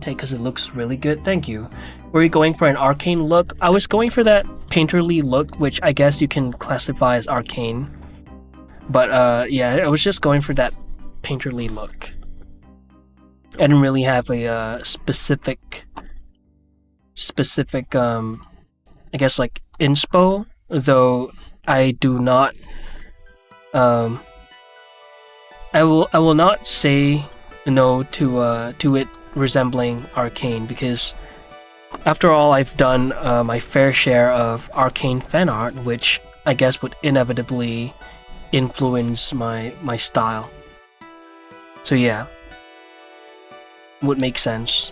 Speaker 1: Because it looks really good. Thank you. Were you going for an arcane look? I was going for that painterly look, which I guess you can classify as arcane. But yeah, I was just going for that painterly look. I didn't really have a specific I guess like inspo, though I do not I will not say no to it resembling arcane, because after all I've done my fair share of arcane fan art, which I guess would inevitably influence my style. So yeah, would make sense.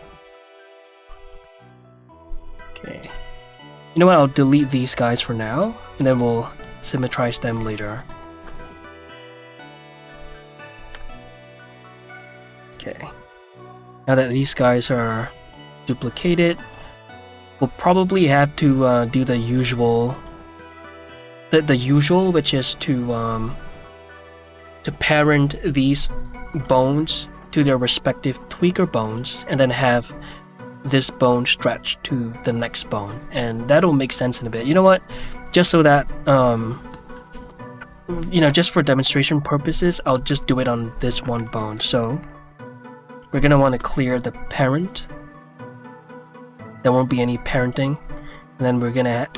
Speaker 1: Okay. You know what, I'll delete these guys for now, and then we'll symmetrize them later. Okay. Now that these guys are duplicated, we'll probably have to do the usual, which is to parent these bones to their respective tweaker bones, and then have this bone stretch to the next bone, and that'll make sense in a bit. You know what? Just so that you know, just for demonstration purposes, I'll just do it on this one bone. So we're gonna want to clear the parent. There won't be any parenting, and then we're gonna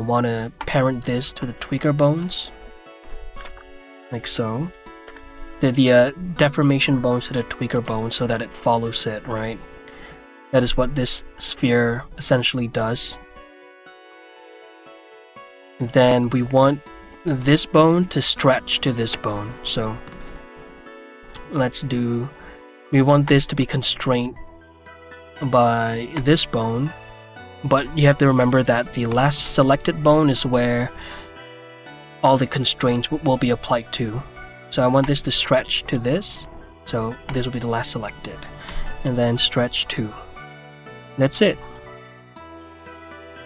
Speaker 1: want to parent this to the tweaker bones, like so. The deformation bones to the tweaker bones, so that it follows it, right? That is what this sphere essentially does. Then we want this bone to stretch to this bone. So we want this to be constrained by this bone, but you have to remember that the last selected bone is where all the constraints will be applied to. So I want this to stretch to this, so this will be the last selected, and then stretch to. That's it.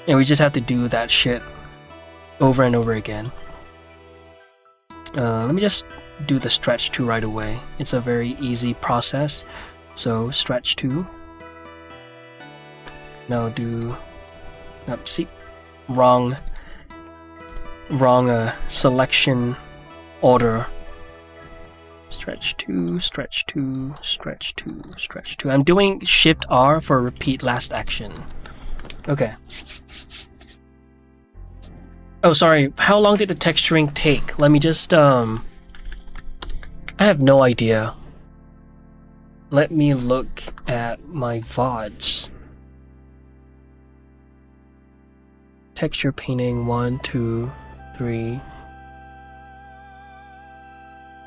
Speaker 1: And we just have to do that shit over and over again. Let me just do the stretch to right away. It's a very easy process. So stretch to. Now do. See, wrong selection order. Stretch to, stretch to, stretch to, stretch to. I'm doing Shift R for repeat last action. Okay. Oh, sorry. How long did the texturing take? Let me just, I have no idea. Let me look at my VODs. Texture painting, 1, 2, 3.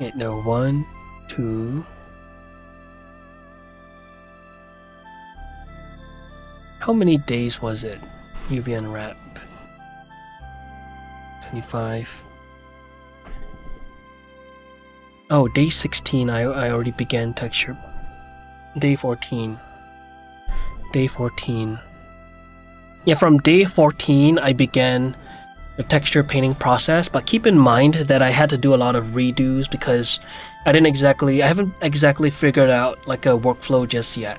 Speaker 1: Wait, no, 1, 2. How many days was it? UV unwrap. 25. Oh, day 16, I already began texture. Day 14. Day 14. Yeah, from day 14, I began the texture painting process, but keep in mind that I had to do a lot of redos because I haven't exactly figured out like a workflow just yet.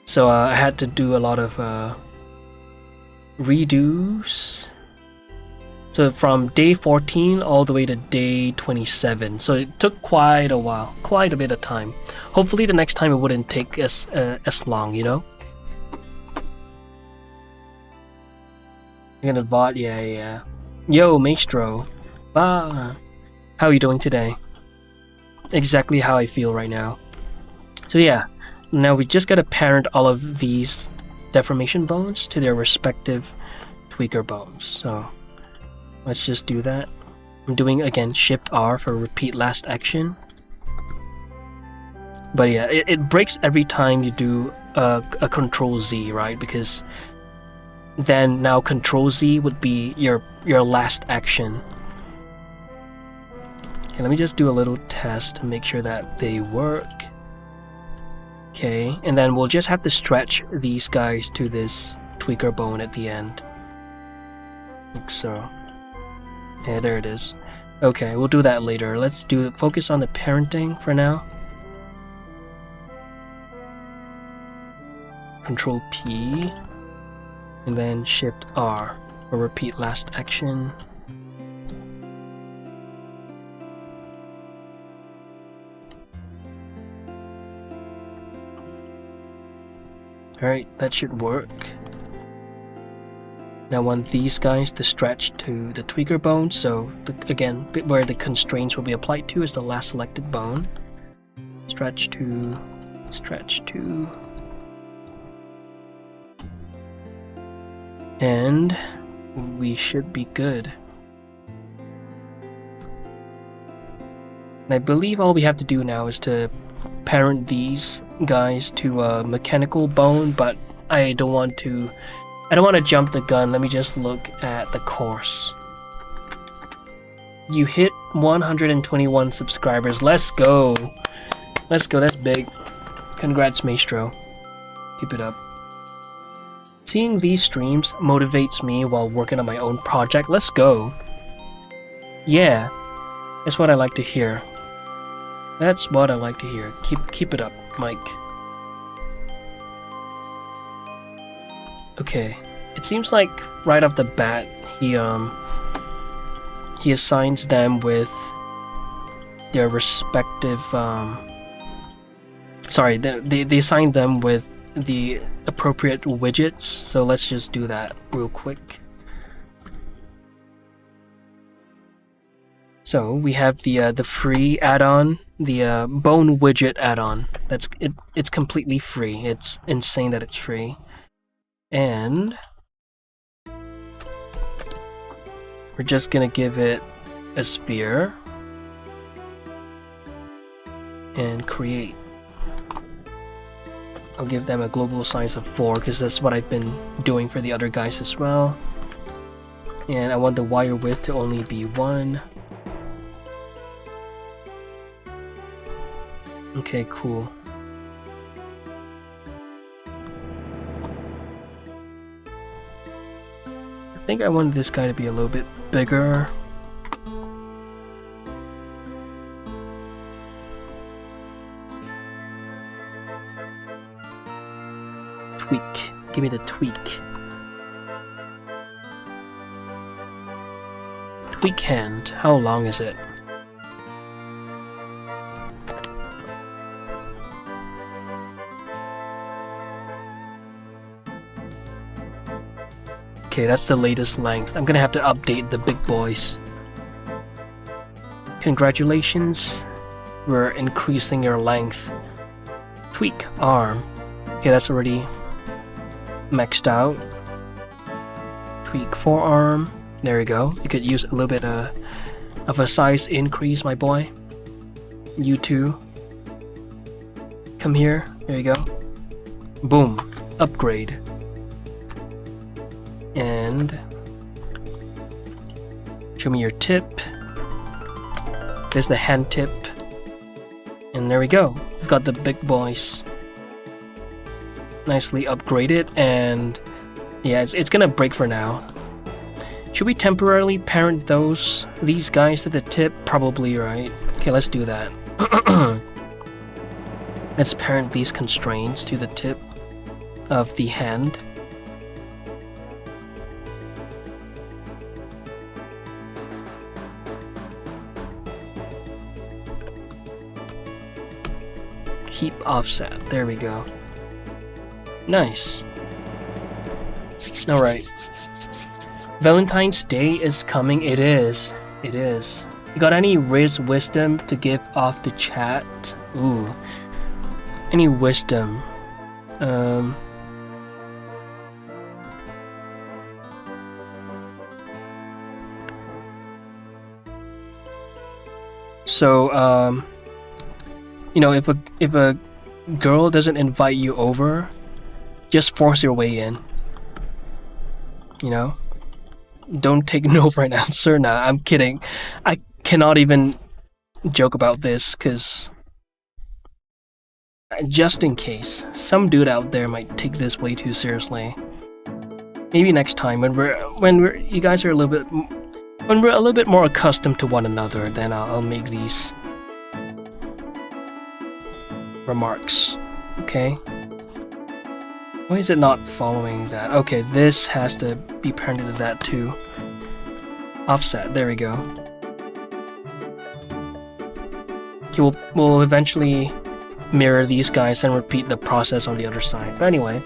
Speaker 1: So I had to do a lot of redos. So from day 14 all the way to day 27. So it took quite a while, quite a bit of time. Hopefully the next time it wouldn't take as long, you know? You're gonna VOD? Yeah. Yo, Maestro. Bah. How are you doing today? Exactly how I feel right now. So yeah, now we just gotta parent all of these deformation bones to their respective tweaker bones. So let's just do that. I'm doing, again, Shift R for repeat last action. But yeah, it breaks every time you do a Control Z, right? Because then now Control Z would be your last action. Okay, let me just do a little test to make sure that they work. Okay, and then we'll just have to stretch these guys to this tweaker bone at the end. Like so. Yeah, there it is. Okay, we'll do that later. Let's focus on the parenting for now. Control P. And then Shift R for repeat last action. Alright, that should work. Now I want these guys to stretch to the tweaker bone, so again, where the constraints will be applied to is the last selected bone. Stretch to, stretch to. And we should be good. And I believe all we have to do now is to parent these guys to a mechanical bone, but I don't want to jump the gun. Let me just look at the course. You hit 121 subscribers. Let's go. Let's go. That's big. Congrats, Maestro. Keep it up. Seeing these streams motivates me while working on my own project. Let's go. Yeah. That's what I like to hear. That's what I like to hear. Keep it up, Mike. Okay. It seems like right off the bat he assigns them with their respective they assign them with the appropriate widgets, so let's just do that real quick. So we have the free add-on, the bone widget add-on. It's completely free. It's insane that it's free. And we're just gonna give it a sphere and create. I'll give them a global size of 4 because that's what I've been doing for the other guys as well. And I want the wire width to only be 1. Okay, cool. I think I want this guy to be a little bit bigger. Tweak. Give me the tweak. Tweak hand. How long is it? Okay, that's the latest length. I'm gonna have to update the big boys. Congratulations. We're increasing your length. Tweak arm. Okay, that's already maxed out. Tweak forearm. There we go. You could use a little bit of a size increase, my boy. You too. Come here. There you go. Boom. Upgrade. And show me your tip. There's the hand tip. And there we go. We've got the big boys. Nicely upgraded, and yeah, it's gonna break for now. Should we temporarily parent these guys to the tip? Probably, right? Okay, let's do that. Let's parent these constraints to the tip of the hand. Keep offset. There we go. Nice. Alright. Valentine's Day is coming. It is. It is. You got any wisdom to give off the chat? Ooh. Any wisdom? So, you know, if a girl doesn't invite you over, just force your way in. You know? Don't take no for an answer. Nah, I'm kidding. I cannot even joke about this because just in case some dude out there might take this way too seriously. Maybe next time when you guys are a little bit more accustomed to one another, then I'll make these remarks. Okay? Why is it not following that? Okay, this has to be parented to that too. Offset, there we go. Okay, we'll eventually mirror these guys and repeat the process on the other side. But anyway,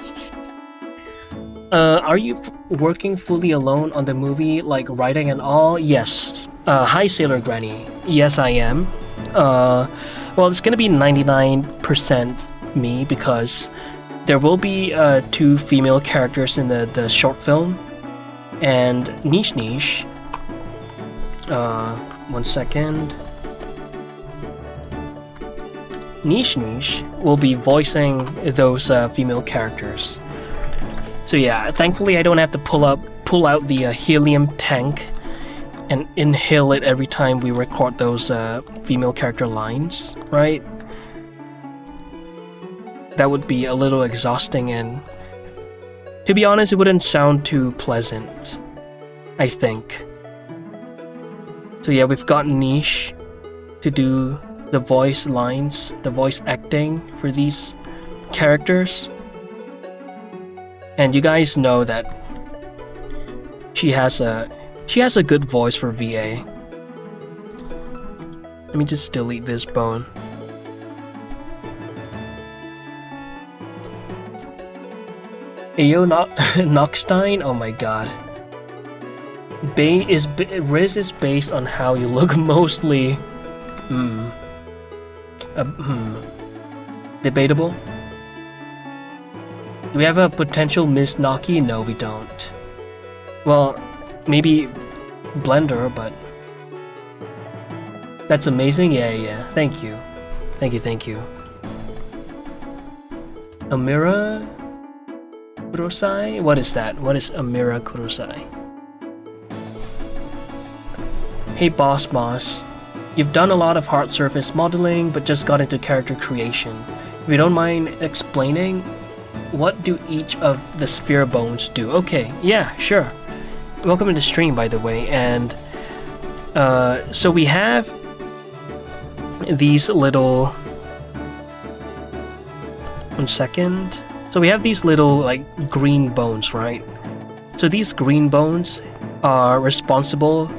Speaker 1: are you working fully alone on the movie, like writing and all? Yes. Hi, Sailor Granny. Yes, I am. Well, it's gonna be 99% me because there will be 2 female characters in the short film, and Niche. One second. Niche will be voicing those female characters. So yeah, thankfully I don't have to pull out the helium tank and inhale it every time we record those female character lines, right? That would be a little exhausting, and to be honest, it wouldn't sound too pleasant, I think. So yeah, we've got Niche to do the voice lines, the voice acting for these characters. And you guys know that she has a good voice for VA. Let me just delete this bone. Ayo Nockstein? Oh my god. Riz is based on how you look mostly. Debatable. Do we have a potential Miss Naki? No, we don't. Well, maybe Blender, but that's amazing. Yeah. Thank you. Amira Kurosai? What is that? What is Amira Kurosai? Hey boss. You've done a lot of hard surface modeling, but just got into character creation. If you don't mind explaining, what do each of the sphere bones do? Okay, yeah, sure. Welcome to the stream, by the way. And so we have these little... One second. So we have these little, like, green bones, right? So these green bones are responsible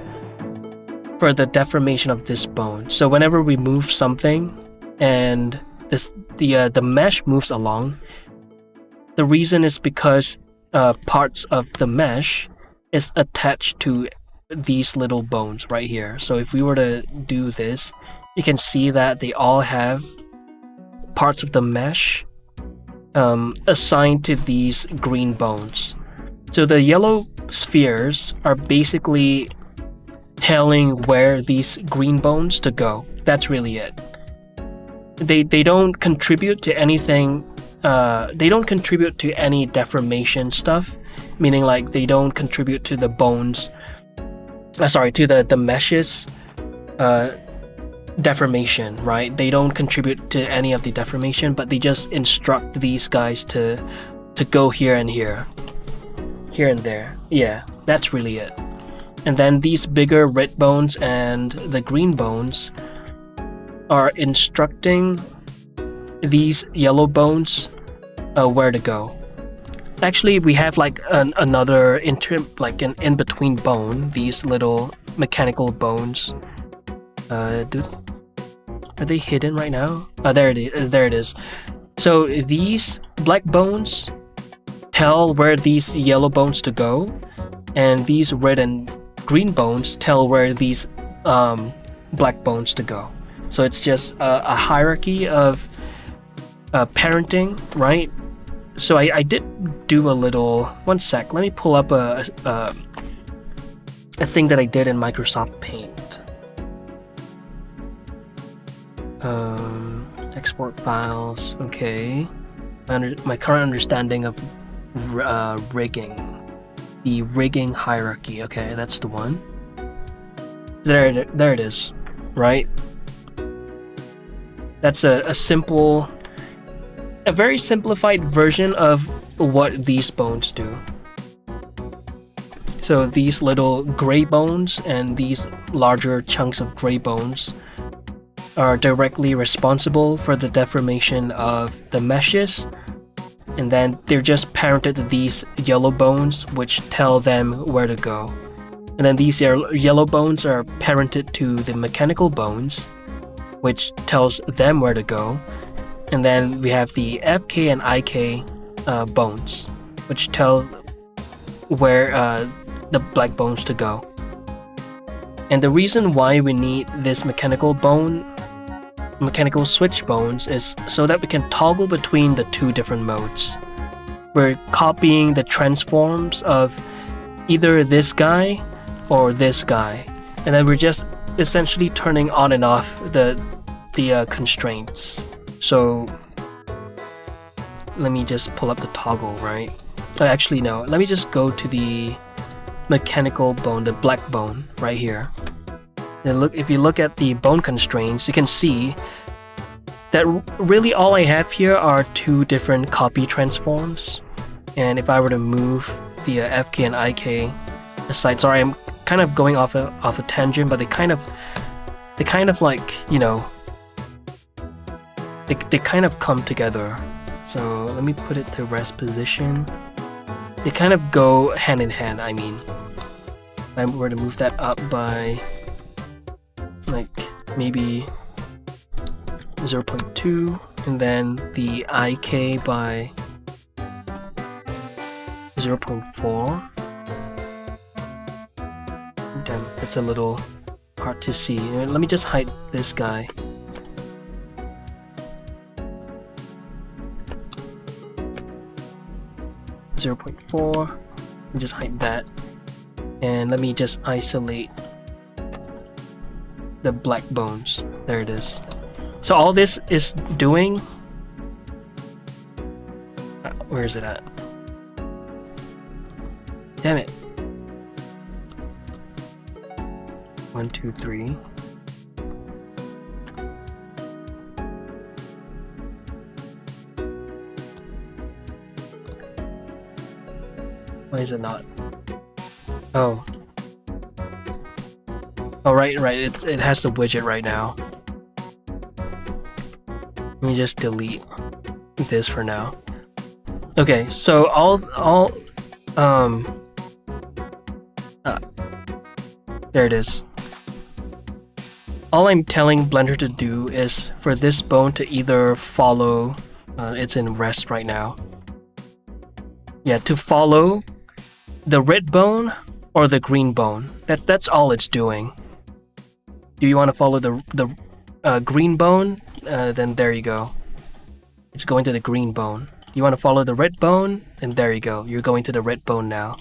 Speaker 1: for the deformation of this bone. So whenever we move something and the mesh moves along, the reason is because parts of the mesh is attached to these little bones right here. So if we were to do this, you can see that they all have parts of the mesh assigned to these green bones. So the yellow spheres are basically telling where these green bones to go. That's really it. They don't contribute to anything. They don't contribute to any deformation stuff, meaning like they don't contribute to the bones. To the meshes deformation, right? They don't contribute to any of the deformation, but they just instruct these guys to go here and here and there. Yeah, that's really it. And then these bigger red bones and the green bones are instructing these yellow bones where to go. Actually, we have like another an in-between bone, these little mechanical bones. Are they hidden right now? Oh, there it is. So these black bones tell where these yellow bones to go, and these red and green bones tell where these black bones to go. So it's just a hierarchy of parenting, right? So I did do a little... One sec, let me pull up a thing that I did in Microsoft Paint. Export files, okay. My current understanding of rigging. The rigging hierarchy, okay, that's the one. There it is, right? That's a very simplified version of what these bones do. So these little gray bones and these larger chunks of gray bones are directly responsible for the deformation of the meshes, and then they're just parented to these yellow bones, which tell them where to go. And then these yellow bones are parented to the mechanical bones, which tells them where to go. And then we have the FK and IK bones, which tell where the black bones to go. And the reason why we need this mechanical switch bones is so that we can toggle between the two different modes. We're copying the transforms of either this guy or this guy, and then we're just essentially turning on and off the constraints. So let me just pull up the toggle, right? Oh, actually no, let me just go to the mechanical bone, the black bone right here. And if you look at the bone constraints, you can see that really all I have here are two different copy transforms. And if I were to move the FK and IK aside, sorry, I'm kind of going off a tangent, but they kind of like, you know, they kind of come together. So let me put it to rest position. They kind of go hand in hand, I mean. If I were to move that up by like maybe 0.2, and then the IK by 0.4. Damn, it's a little hard to see. Let me just hide this guy. .4, just hide that, and let me just isolate the black bones. There it is. So all this is doing Where is it at? Damn it. 1, 2, 3. Why is it not? Oh. Oh, right. It has the widget right now. Let me just delete this for now. Okay, so there it is. All I'm telling Blender to do is for this bone to either follow, it's in rest right now. Yeah, to follow the red bone or the green bone. That's all it's doing. Do you want to follow the green bone? Then there you go. It's going to the green bone. You want to follow the red bone? And there you go. You're going to the red bone now.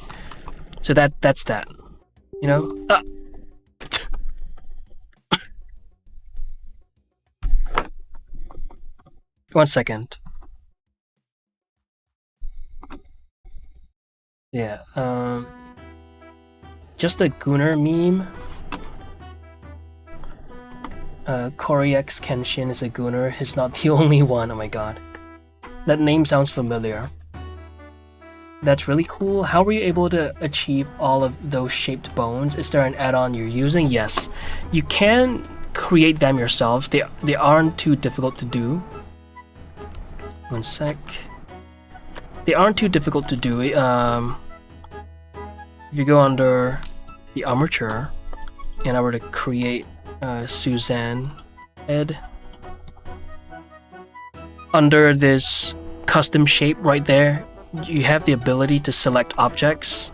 Speaker 1: So that's that. You know? Ah. 1 second. Yeah, just a Gunnar meme. Koryax Kenshin is a Gunnar. He's not the only one. Oh my god. That name sounds familiar. That's really cool. How were you able to achieve all of those shaped bones? Is there an add-on you're using? Yes. You can create them yourselves. They aren't too difficult to do. 1 sec. They aren't too difficult to do. If you go under the armature, and I were to create Suzanne head, under this custom shape right there, you have the ability to select objects,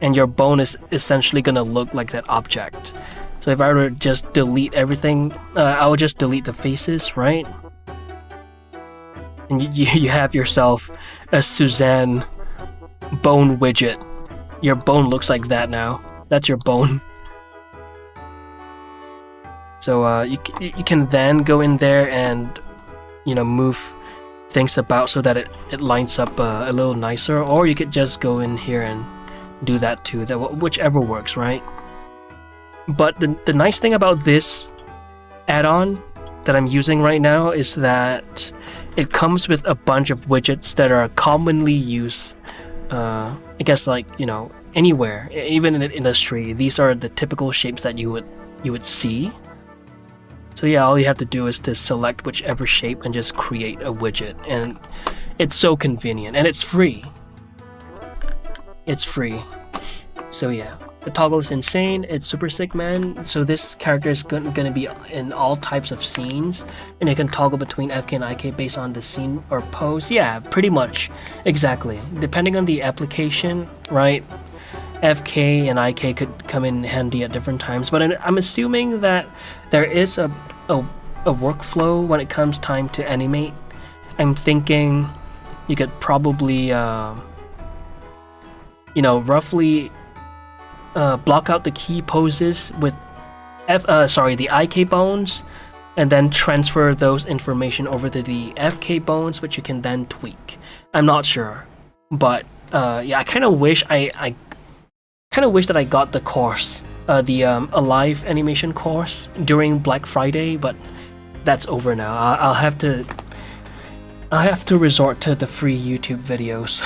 Speaker 1: and your bone is essentially gonna look like that object. So if I were to just delete everything, I would just delete the faces, right? And you have yourself a Suzanne bone widget. Your bone looks like that now. That's your bone. So you can then go in there and, you know, move things about so that it lines up a little nicer, or you could just go in here and do that too. Whichever works, right? But the nice thing about this add-on that I'm using right now is that it comes with a bunch of widgets that are commonly used, I guess, like, you know, anywhere, even in the industry. These are the typical shapes that you would see. So yeah, all you have to do is to select whichever shape and just create a widget, and it's so convenient, and it's free. It's free. So yeah. The toggle is insane. It's super sick, man. So this character is gonna be in all types of scenes, and you can toggle between FK and IK based on the scene or pose. Yeah, pretty much. Exactly. Depending on the application, right? FK and IK could come in handy at different times, but I'm assuming that there is a workflow when it comes time to animate. I'm thinking you could probably, you know, roughly block out the key poses with the IK bones, and then transfer those information over to the FK bones, which you can then tweak. I'm not sure, but yeah, I kind of wish I kind of wish that I got the course, the Alive animation course during Black Friday, but that's over now. I'll have to resort to the free YouTube videos.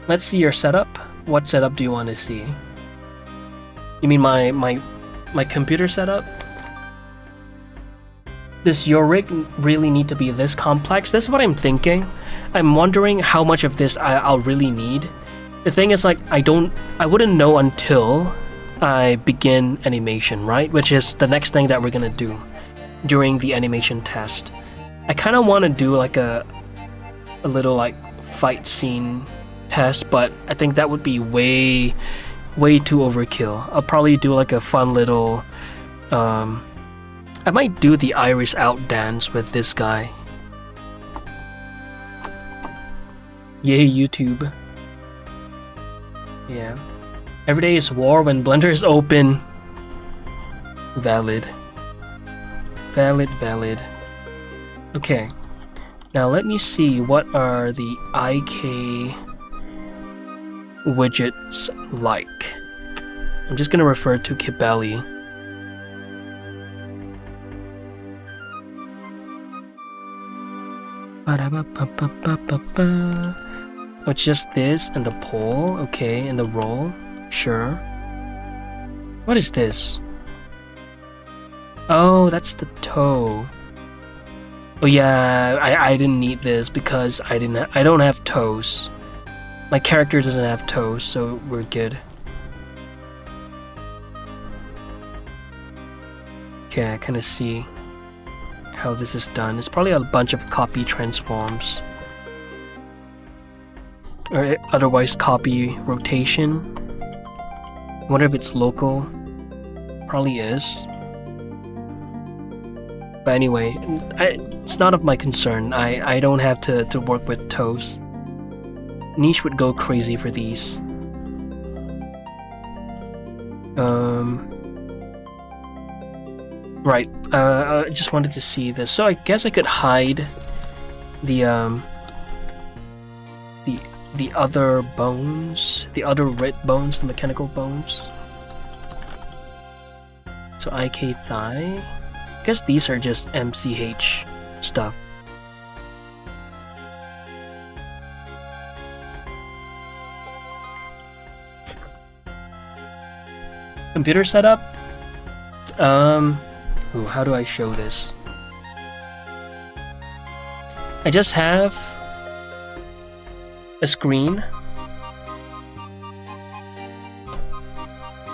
Speaker 1: Let's see your setup. What setup do you want to see? You mean my computer setup? Does your rig really need to be this complex? That's what I'm thinking. I'm wondering how much of this I'll really need. The thing is, like, I wouldn't know until I begin animation, right? Which is the next thing that we're gonna do during the animation test. I kind of want to do like a little like fight scene test, but I think that would be way too overkill. I'll probably do like a fun little I might do the iris out dance with this guy. Yay, YouTube. Yeah. Every day is war when Blender is open. Valid. Valid. Okay. Now let me see, what are the IK widgets like? I'm just gonna refer to Kibeli. Oh, it's just this and the pole, okay, and the roll, sure. What is this? Oh, that's the toe. Oh yeah, I didn't need this because I don't have toes. My character doesn't have toes, so we're good. Okay, I kind of see how this is done. It's probably a bunch of copy transforms. Or otherwise copy rotation. I wonder if it's local. Probably is. But anyway, it's not of my concern. I don't have to work with toes. Niche would go crazy for these. Right. I just wanted to see this. So I guess I could hide the other bones, the other red bones, the mechanical bones. So IK thigh. I guess these are just MCH stuff. Computer setup. Ooh, how do I show this? I just have a screen,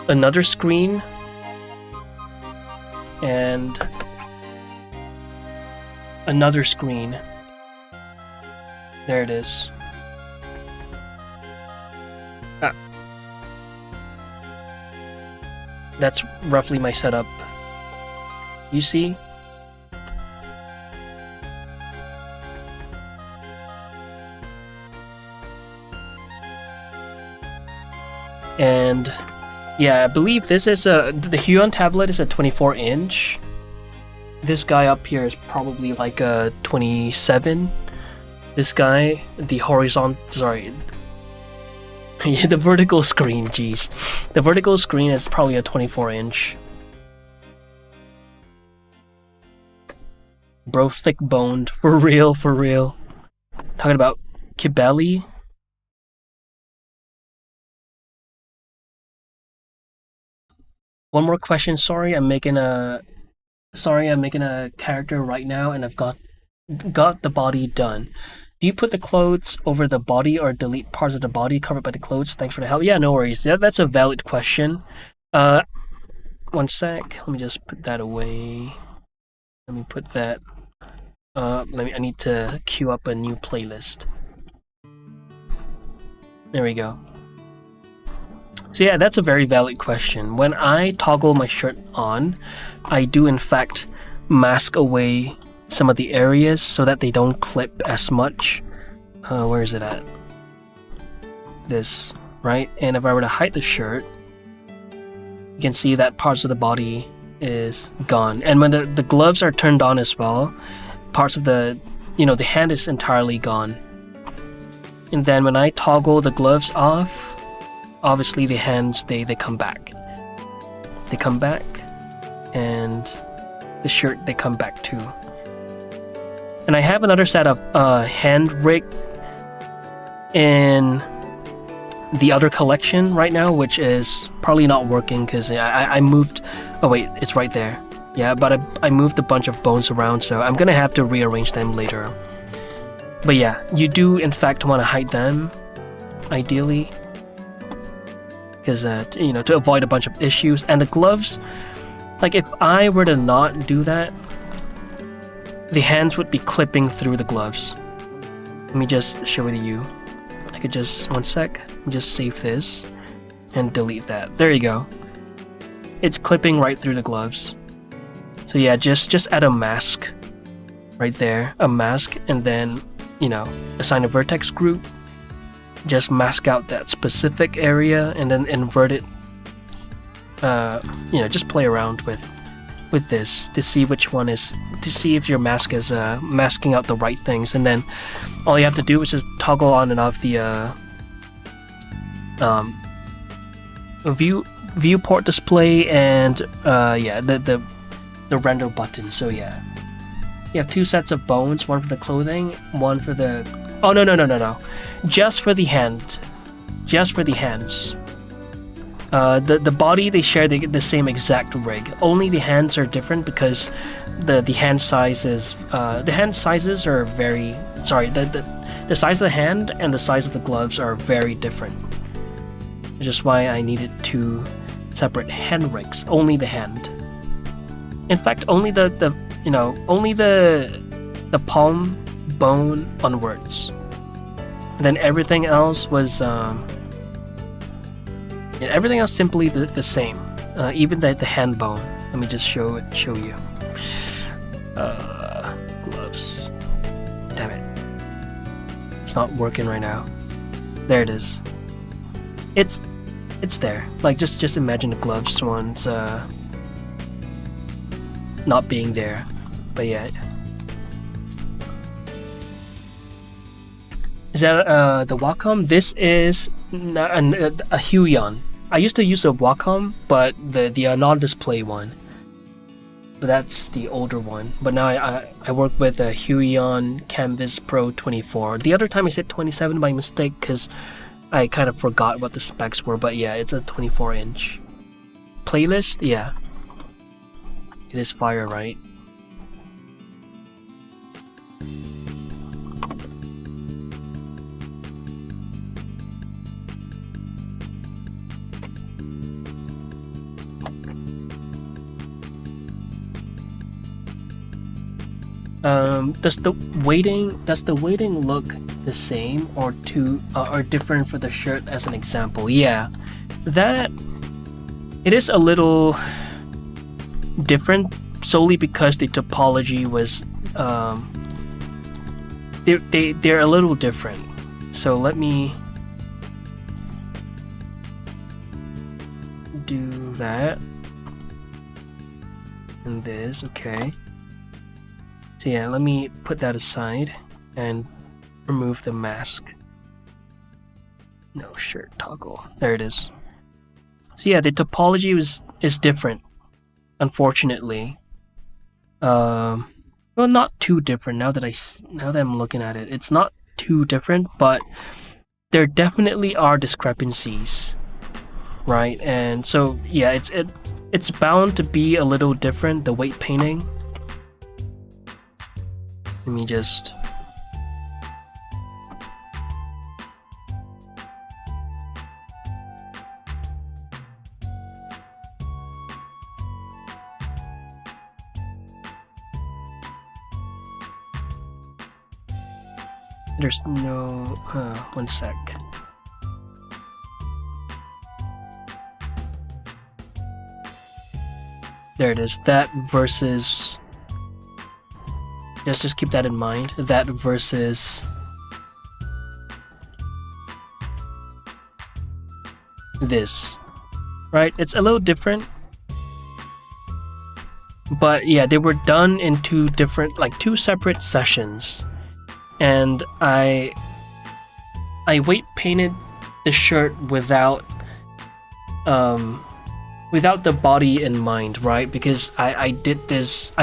Speaker 1: another screen, and another screen. There it is. That's roughly my setup. You see? And yeah, I believe this is the Huon tablet is a 24-inch. This guy up here is probably like a 27. This guy, the vertical screen, geez. The vertical screen is probably a 24-inch. Bro, thick boned. For real, for real. Talking about Kibeli. One more question. Sorry, I'm making a character right now, and I've got the body done. Do you put the clothes over the body or delete parts of the body covered by the clothes? Thanks for the help. Yeah, no worries. Yeah, that's a valid question. One sec. Let me just put that away. Let me put that. I need to queue up a new playlist. There we go. So yeah, that's a very valid question. When I toggle my shirt on, I do in fact mask away some of the areas so that they don't clip as much. Where is it at? This, right? And if I were to hide the shirt, you can see that parts of the body is gone. And when the gloves are turned on as well, parts of the hand is entirely gone. And then when I toggle the gloves off, obviously the hands, they come back. They come back, and the shirt, they come back too. And I have another set of hand rig in the other collection right now, which is probably not working because I moved. Oh wait, it's right there. Yeah, but I moved a bunch of bones around, so I'm gonna have to rearrange them later. But yeah, you do in fact want to hide them, ideally, because to avoid a bunch of issues. And the gloves, like if I were to not do that, the hands would be clipping through the gloves. Let me just show it to you. I could just, one sec, just save this and delete that. There you go. It's clipping right through the gloves. So yeah, just add a mask right there, a mask, and then, assign a vertex group. Just mask out that specific area and then invert it. Just play around with with this to see which one is, to see if your mask is masking out the right things, and then all you have to do is just toggle on and off the viewport display and yeah, the render button. So yeah, you have 2 sets of bones, one for the clothing, one for the, oh no, just for the hand, just for the hands. The body, they share the same exact rig, only the hands are different because the hand sizes are very, sorry, the size of the hand and the size of the gloves are very different, which is why I needed 2 separate hand rigs, only the hand. In fact, only only the palm bone onwards, and then everything else was everything else simply the same, even the hand bone. Let me just show you. Gloves. Damn it, it's not working right now. There it is. It's there. Like just imagine the gloves ones not being there, but yeah. Is that the Wacom? This is a Huion. I used to use a Wacom, but the non-display one. But that's the older one. But now I work with a Huion Canvas Pro 24. The other time I said 27 by mistake because I kind of forgot what the specs were. But yeah, it's a 24-inch. Playlist? Yeah. It is fire, right? Does the weighting look the same or different for the shirt as an example? Yeah, that it is a little different solely because the topology was they're a little different. So let me do that and this. Okay. So yeah, let me put that aside and remove the mask. No, shirt toggle. There it is. So yeah, the topology is different, unfortunately. Well, not too different now that I'm looking at it. It's not too different, but there definitely are discrepancies, right? And so yeah, it's bound to be a little different, the weight painting. Let me just there's no one sec. There it is. That versus, just keep that in mind. That versus this, right? It's a little different, but yeah, they were done in two separate sessions, and I weight painted the shirt without the body in mind, right? Because I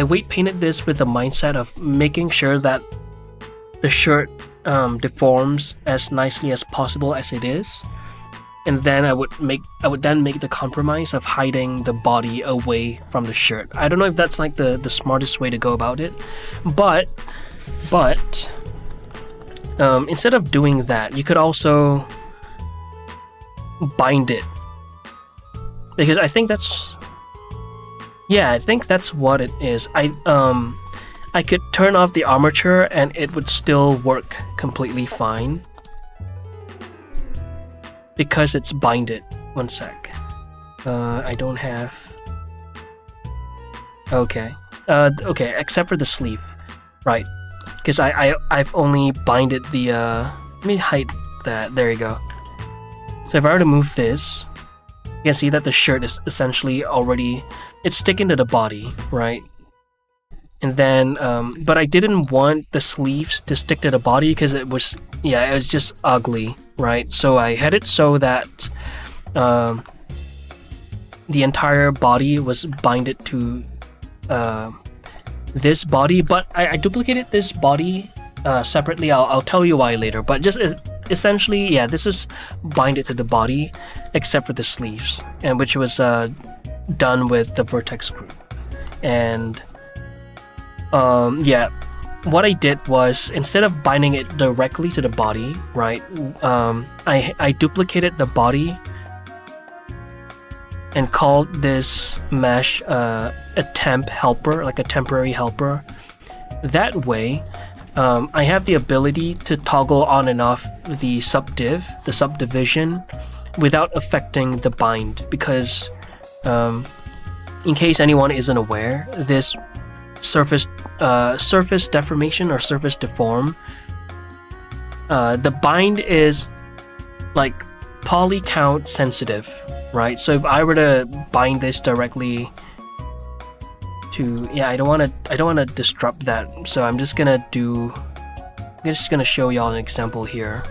Speaker 1: weight painted this with the mindset of making sure that the shirt deforms as nicely as possible as it is, and then I would then make the compromise of hiding the body away from the shirt. I don't know if that's like the smartest way to go about it, but instead of doing that, you could also bind it. Because I think that's what it is. I could turn off the armature and it would still work completely fine because it's binded. One sec. I don't have. Okay. Okay. Except for the sleeve, right? Because I've only binded the. Let me hide that. There you go. So if I were to move this, you can see that the shirt is essentially already it's sticking to the body, right? And then, but I didn't want the sleeves to stick to the body because it was just ugly, right? So I had it so that the entire body was binded to this body, but I duplicated this body separately. I'll tell you why later, but just essentially, yeah, this is binded to the body except for the sleeves, and which was done with the Vertex group. And yeah, what I did was, instead of binding it directly to the body, right, I duplicated the body and called this mesh a temp helper, like a temporary helper. That way, I have the ability to toggle on and off the subdivision, without affecting the bind, because in case anyone isn't aware, this surface deformation or surface deform, the bind is like poly count sensitive, right? So if I were to bind this directly to, I don't want to disrupt that, so I'm just gonna show y'all an example here.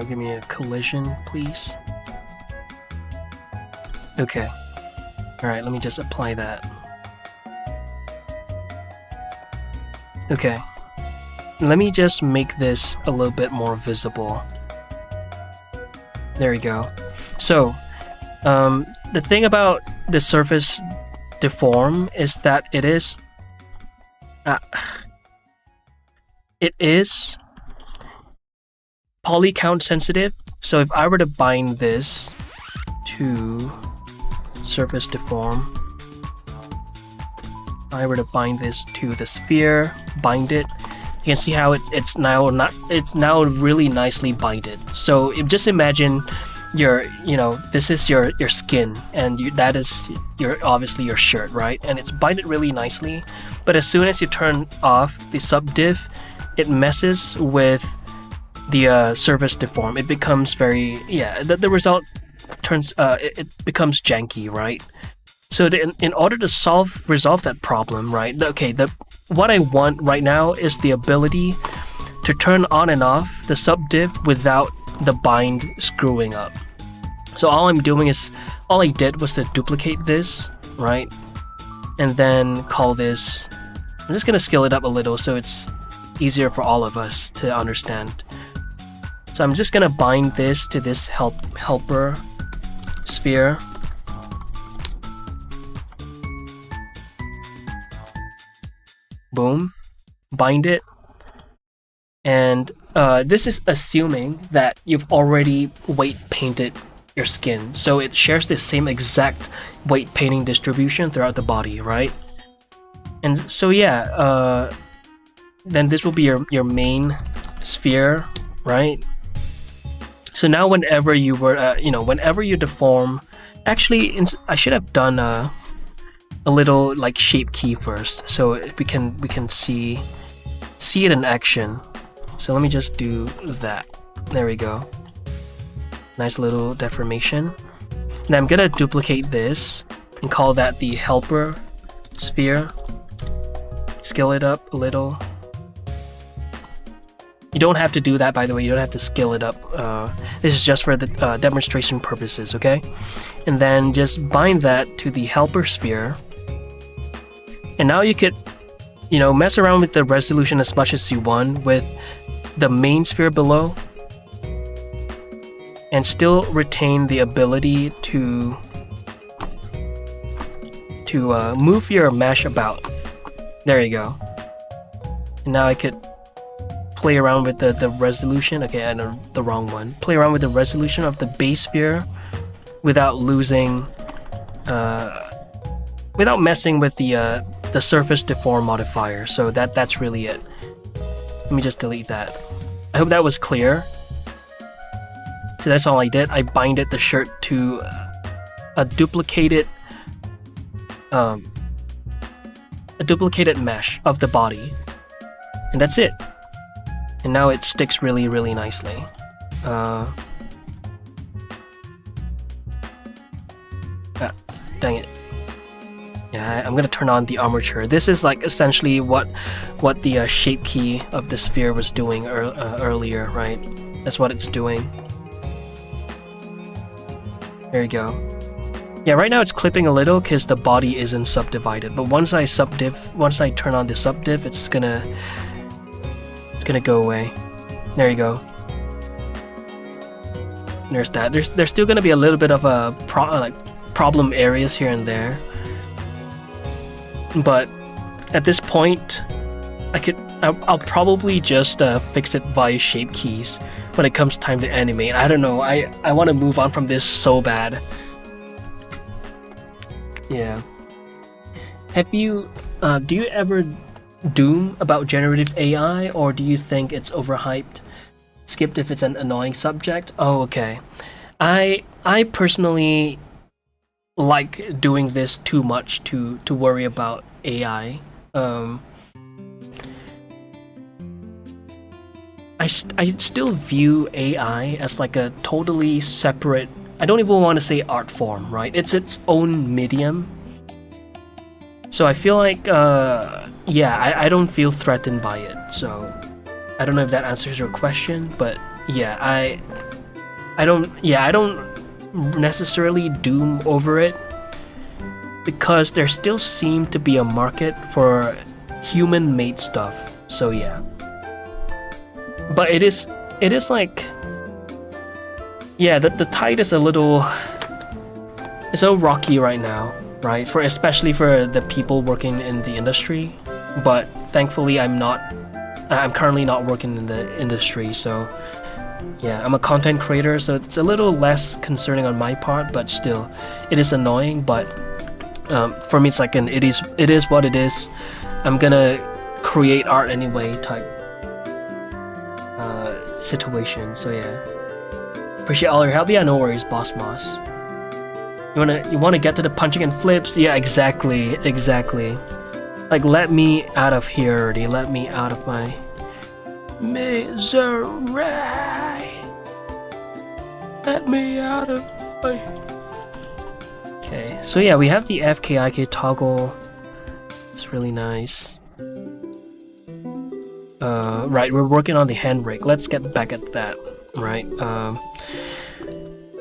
Speaker 1: Give me a collision, please. Okay. Alright, let me just apply that. Okay. Let me just make this a little bit more visible. There we go. So, the thing about the surface deform is that it is poly count sensitive. So if I were to bind this to surface deform, I were to bind this to the sphere, bind it, you can see how it's now really nicely binded. So just imagine this is your skin, and that is obviously your shirt, right? And it's binded really nicely, but as soon as you turn off the subdiv, it messes with the surface deform. It becomes very, the result turns it becomes janky, right? So in order to resolve that problem, right? Okay, what I want right now is the ability to turn on and off the subdiv without the bind screwing up. So all I did was to duplicate this, right? And then call this, I'm just gonna scale it up a little so it's easier for all of us to understand. So I'm just gonna bind this to this helper sphere. Boom. Bind it. And this is assuming that you've already weight painted your skin. So it shares the same exact weight painting distribution throughout the body, right? And so then this will be your main sphere, right? So now whenever you whenever you deform, actually I should have done a little like shape key first, so we can see it in action. So let me just do that. There we go. Nice little deformation. Now I'm gonna duplicate this and call that the helper sphere. Scale it up a little. You don't have to do that, by the way. You don't have to scale it up. This is just for the demonstration purposes, okay? And then just bind that to the helper sphere. And now you could, mess around with the resolution as much as you want with the main sphere below, and still retain the ability to move your mesh about. There you go. And now I could play around with the resolution. Okay, I know the wrong one. Play around with the resolution of the base sphere without losing without messing with the surface deform modifier. So that's really it. Let me just delete that. I hope that was clear. So that's all I did. I binded the shirt to a duplicated mesh of the body, and that's it. And now it sticks really, really nicely. Dang it. Yeah, I'm gonna turn on the armature. This is like essentially what the shape key of the sphere was doing earlier, right? That's what it's doing. There you go. Yeah, right now it's clipping a little because the body isn't subdivided. But once I turn on the subdiv, it's gonna go away. There you go. There's that. There's still gonna be a little bit of a problem areas here and there. But at this point, I'll probably just fix it via shape keys when it comes time to animate. I don't know. I want to move on from this so bad. Yeah. Have you do you ever doom about generative AI, or do you think it's overhyped? Skipped if it's an annoying subject? Oh, okay. I personally like doing this too much to worry about AI. I still view AI as like a totally separate, I don't even want to say art form, right? It's its own medium. So I feel like, yeah, I don't feel threatened by it. So I don't know if that answers your question, but yeah, I don't necessarily doom over it, because there still seems to be a market for human-made stuff. So yeah. But it is like, yeah, the tide is a little, it's so rocky right now, right? Especially for the people working in the industry. But thankfully I'm currently not working in the industry, so yeah, I'm a content creator, so it's a little less concerning on my part, but still, it is annoying. But for me, it's like it is what it is. I'm gonna create art anyway type situation. So yeah, appreciate all your help. Yeah, no worries, Boss Moss. You wanna get to the punching and flips? Yeah, exactly. Like, let me out of here already. Let me out of my misery. Let me out of my... Okay, so yeah, we have the FKIK toggle. It's really nice. Right, we're working on the hand rig. Let's get back at that, right?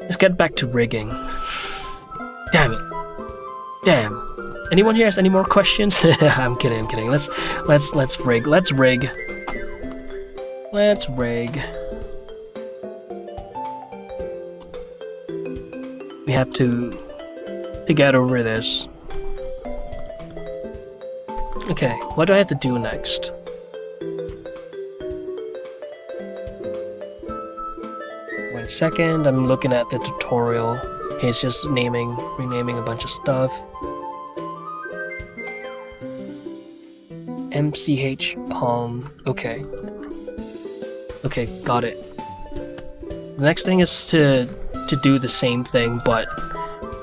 Speaker 1: Let's get back to rigging. Damn it. Damn. Anyone here has any more questions? I'm kidding. Let's rig. Let's rig. We have to get over this. Okay, what do I have to do next? One second, I'm looking at the tutorial. Okay, it's just renaming a bunch of stuff. MCH palm. Okay, got it. The next thing is to do the same thing, but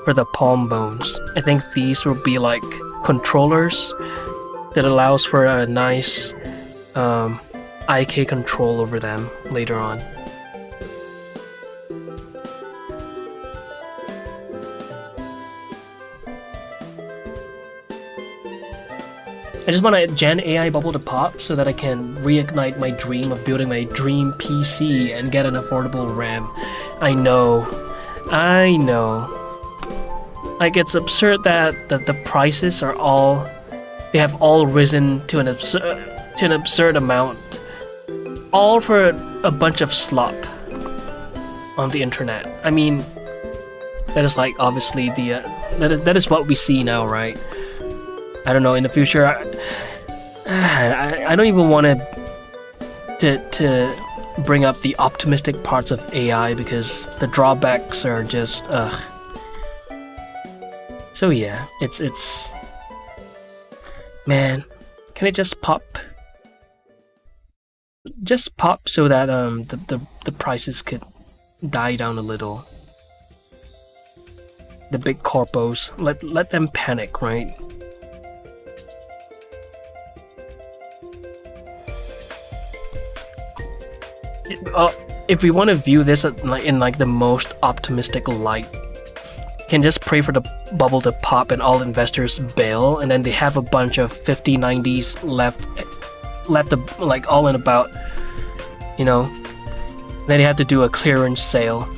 Speaker 1: for the palm bones. I think these will be like controllers that allows for a nice IK control over them later on. I just want a Gen AI bubble to pop so that I can reignite my dream of building my dream PC and get an affordable RAM. I know. Like, it's absurd that the prices are all... They have all risen to an absurd amount. All for a bunch of slop on the internet. I mean, that is like obviously the... that is what we see now, right? I don't know, in the future, I don't even want to bring up the optimistic parts of AI because the drawbacks are just, So yeah, it's Man, can it just pop? Just pop so that the prices could die down a little. The big corpos, let them panic, right? If we want to view this in like the most optimistic light, you can just pray for the bubble to pop and all investors bail, and then they have a bunch of 50/90s left like all in about, you know. Then they have to do a clearance sale.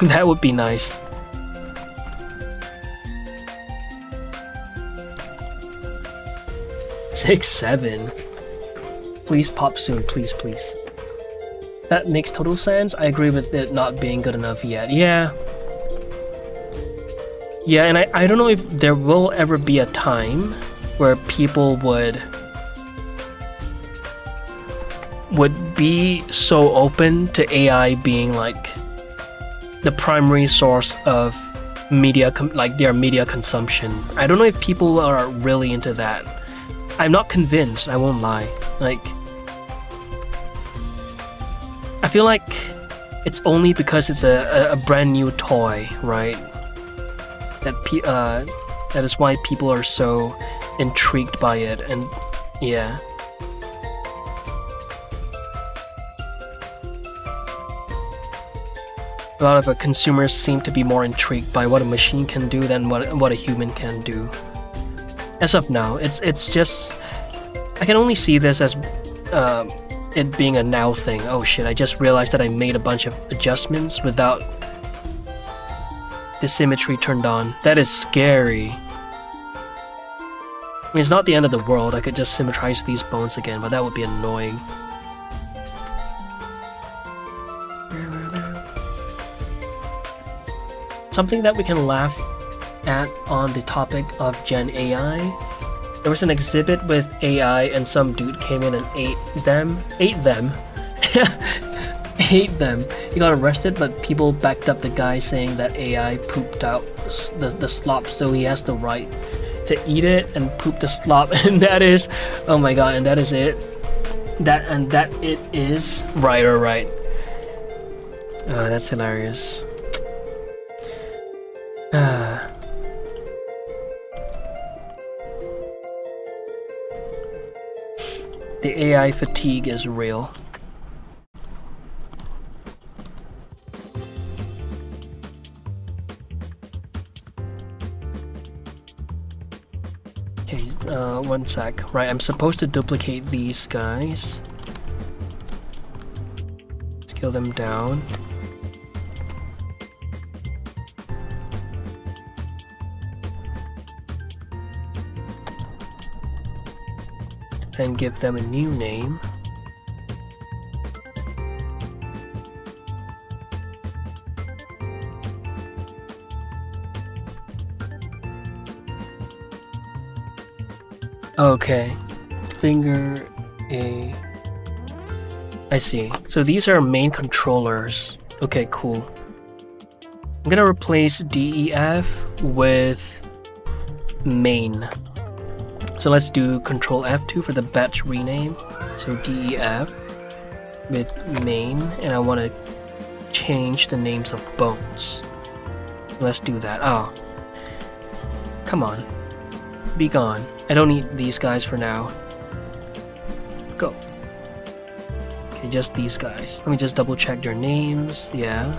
Speaker 1: That would be nice. Six, 7. Please pop soon, please, please. That makes total sense. I agree with it not being good enough yet. Yeah. Yeah, and I don't know if there will ever be a time where people would be so open to AI being like the primary source of media, like their media consumption. I don't know if people are really into that. I'm not convinced, I won't lie. Like, I feel like it's only because it's a brand new toy, right? That is why people are so intrigued by it, and yeah. A lot of consumers seem to be more intrigued by what a machine can do than what a human can do. As of now, it's just, I can only see this as it being a now thing. Oh shit, I just realized that I made a bunch of adjustments without the symmetry turned on. That is scary. I mean, it's not the end of the world. I could just symmetrize these bones again, but that would be annoying. Something that we can laugh at on the topic of Gen AI. There was an exhibit with AI and some dude came in and ate them. Ate them. He got arrested, but people backed up the guy saying that AI pooped out the slop, so he has the right to eat it and poop the slop. And that is, oh my god, and that is it. That it is right. That's hilarious. The AI fatigue is real. Okay, one sec. Right, I'm supposed to duplicate these guys. Scale them down. And give them a new name. Okay, finger A. I see. So these are main controllers. Okay, cool. I'm gonna replace DEF with main. So let's do Control F2 for the batch rename. So DEF with main, and I want to change the names of bones. Let's do that. Oh, come on, be gone. I don't need these guys for now. Go. Okay, just these guys. Let me just double check their names. Yeah.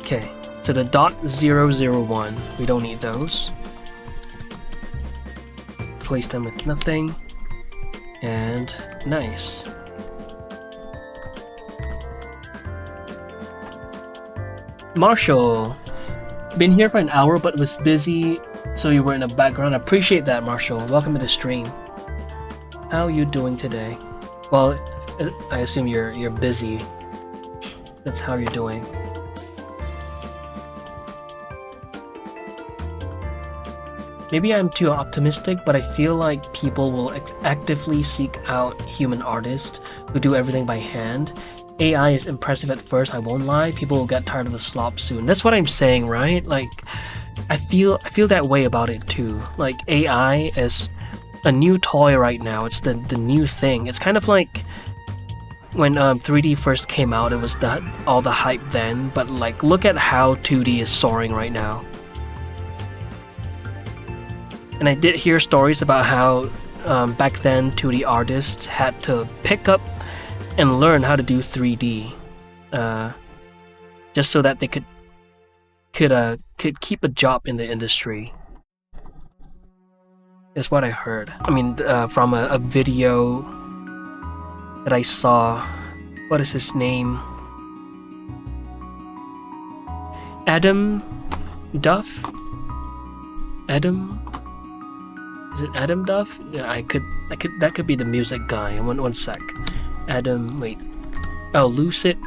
Speaker 1: Okay. So the .001, we don't need those. Place them with nothing. And nice. Marshall, been here for an hour but was busy, so you were in the background. I appreciate that, Marshall. Welcome to the stream. How are you doing today? Well, I assume you're busy. That's how you're doing. Maybe I'm too optimistic, but I feel like people will actively seek out human artists who do everything by hand. AI is impressive at first, I won't lie. People will get tired of the slop soon. That's what I'm saying, right? Like, I feel that way about it too. Like AI is a new toy right now. It's the new thing. It's kind of like when 3D first came out, it was all the hype then, but like look at how 2D is soaring right now. And I did hear stories about how back then 2D artists had to pick up and learn how to do 3D, just so that they could keep a job in the industry. Is what I heard. I mean, from a video that I saw. What is his name? Adam Duff? Adam? Is it Adam Duff? Yeah, that could be the music guy. One sec. Adam, wait. Oh, Lucid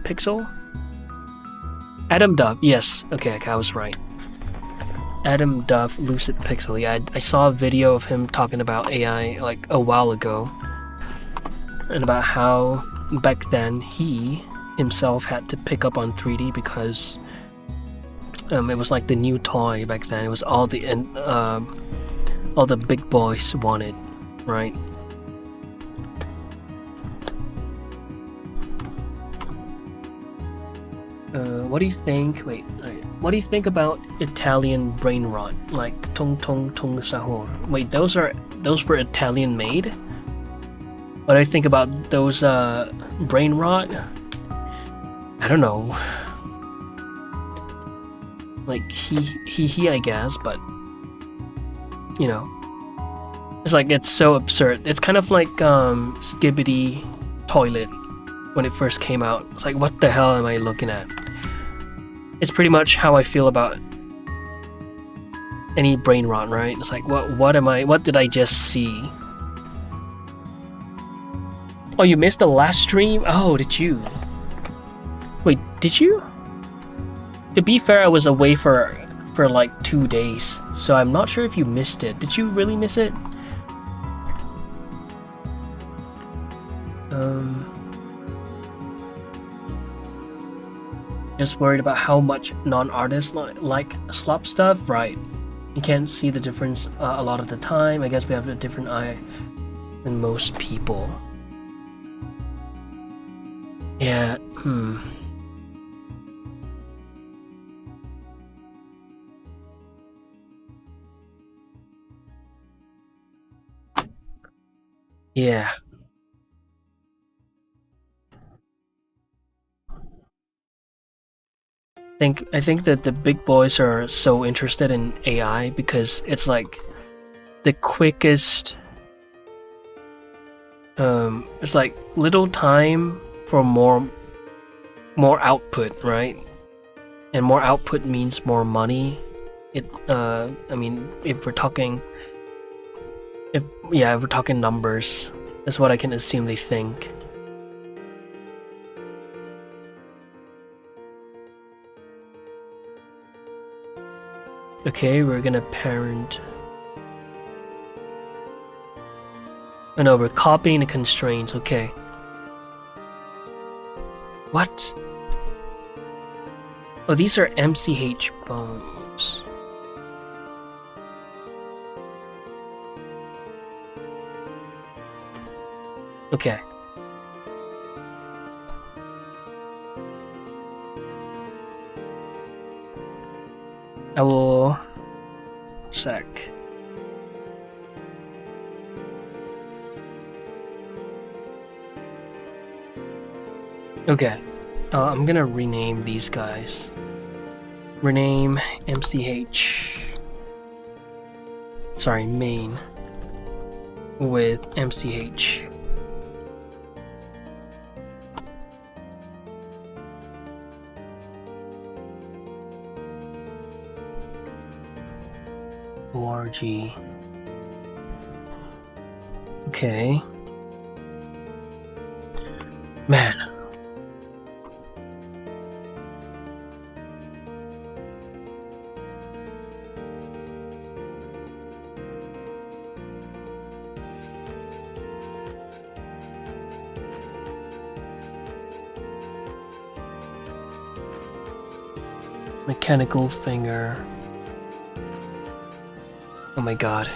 Speaker 1: Pixel? Adam Duff, yes. Okay, I was right. Adam Duff, Lucid Pixel. Yeah, I saw a video of him talking about AI like a while ago, and about how back then he himself had to pick up on 3D because it was like the new toy back then. It was all the big boys wanted, right? What do you think? Wait, what do you think about Italian brain rot, like tong tong tong sahur? Wait, those were Italian made? What do I think about those brain rot? I don't know. Like he I guess, but you know, it's so absurd. It's kind of like Skibbity Toilet when it first came out. It's like, what the hell am I looking at? It's pretty much how I feel about any brain rot, right? It's like, what did I just see? Oh, you missed the last stream? Oh, did you? Wait, did you? To be fair, I was away for like 2 days, so I'm not sure if you missed it. Did you really miss it? Just worried about how much non-artists like slop stuff, right? You can't see the difference a lot of the time. I guess we have a different eye than most people. Yeah, Yeah. I think that the big boys are so interested in AI because it's like the quickest. It's like little time for more output, right? And more output means more money. I mean, if we're talking numbers, that's what I can assume they think. Okay, we're gonna parent. Oh no, we're copying the constraints, okay. What? Oh, these are MCH bones. Okay. I will sec. Okay. I'm gonna rename these guys. Rename MCH. Sorry, main with MCH. ORG. Okay. Man. Mechanical finger. Oh my god.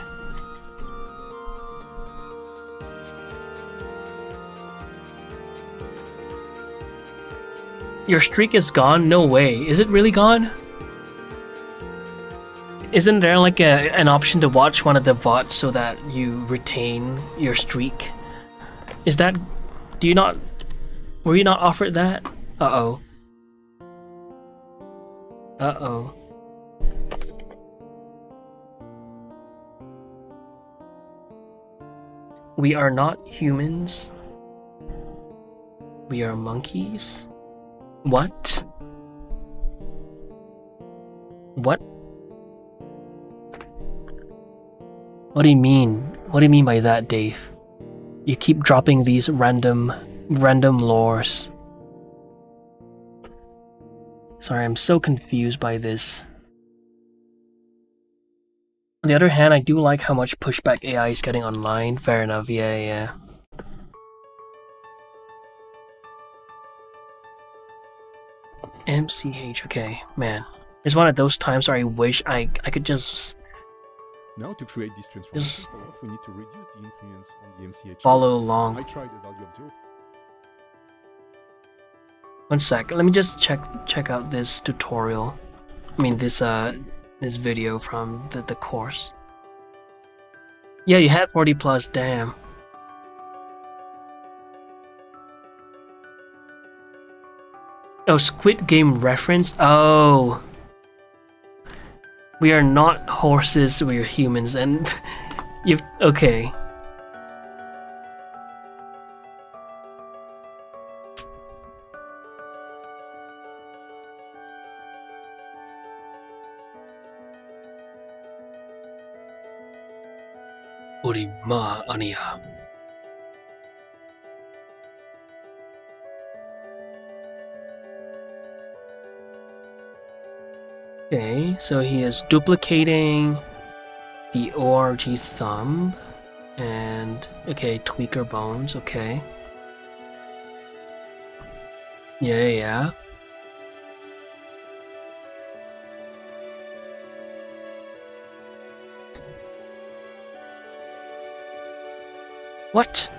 Speaker 1: Your streak is gone? No way. Is it really gone? Isn't there like an option to watch one of the VODs so that you retain your streak? Is that... Do you not... Were you not offered that? Uh-oh. Uh-oh. We are not humans. We are monkeys. What? What? What do you mean? What do you mean by that, Dave? You keep dropping these random lores. Sorry, I'm so confused by this. On the other hand, I do like how much pushback AI is getting online. Fair enough, yeah. MCH, okay, man. It's one of those times where I wish I could just...
Speaker 2: Now to create this transformation we need to reduce the influence on the MCH.
Speaker 1: Follow along.
Speaker 2: I tried the value of 0.
Speaker 1: One sec, let me just check out this tutorial. I mean this video from the course. Yeah, you had 40 plus, damn. Oh, Squid Game reference? Oh. We are not horses, we are humans, and you've... Okay. Urima Ania. Okay, so he is duplicating the ORG thumb and okay, tweaker bones, okay. Yeah. What?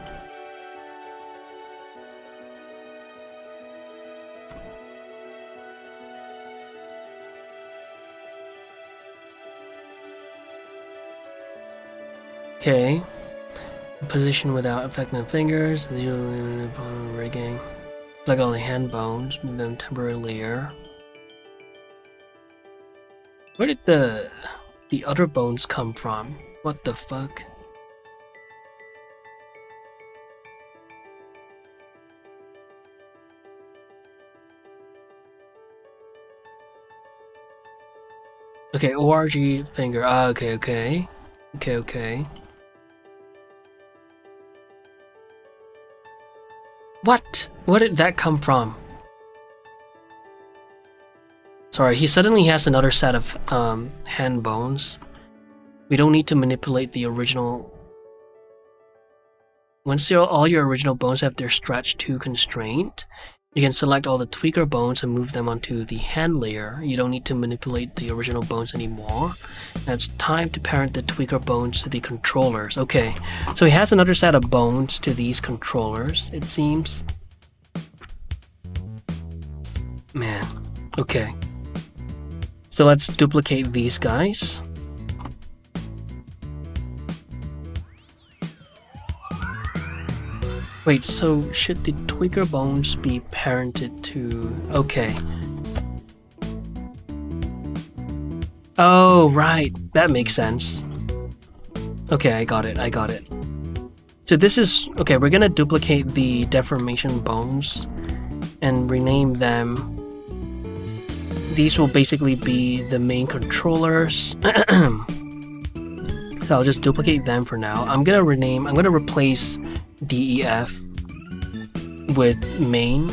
Speaker 1: Okay. Position without affecting fingers. Rigging. Like only hand bones. Move them temporarily here. Where did the other bones come from? What the fuck? Okay, ORG finger. Ah, okay. What? Where did that come from? Sorry, he suddenly has another set of hand bones. We don't need to manipulate the original. Once all your original bones have their stretch to constraint, you can select all the tweaker bones and move them onto the hand layer. You don't need to manipulate the original bones anymore. Now it's time to parent the tweaker bones to the controllers. Okay, so he has another set of bones to these controllers, it seems. Man, okay. So let's duplicate these guys. Wait, so should the tweaker bones be parented to... Okay. Oh, right. That makes sense. Okay, I got it. So this is... Okay, we're gonna duplicate the deformation bones and rename them. These will basically be the main controllers. So I'll just duplicate them for now. I'm gonna replace DEF with main.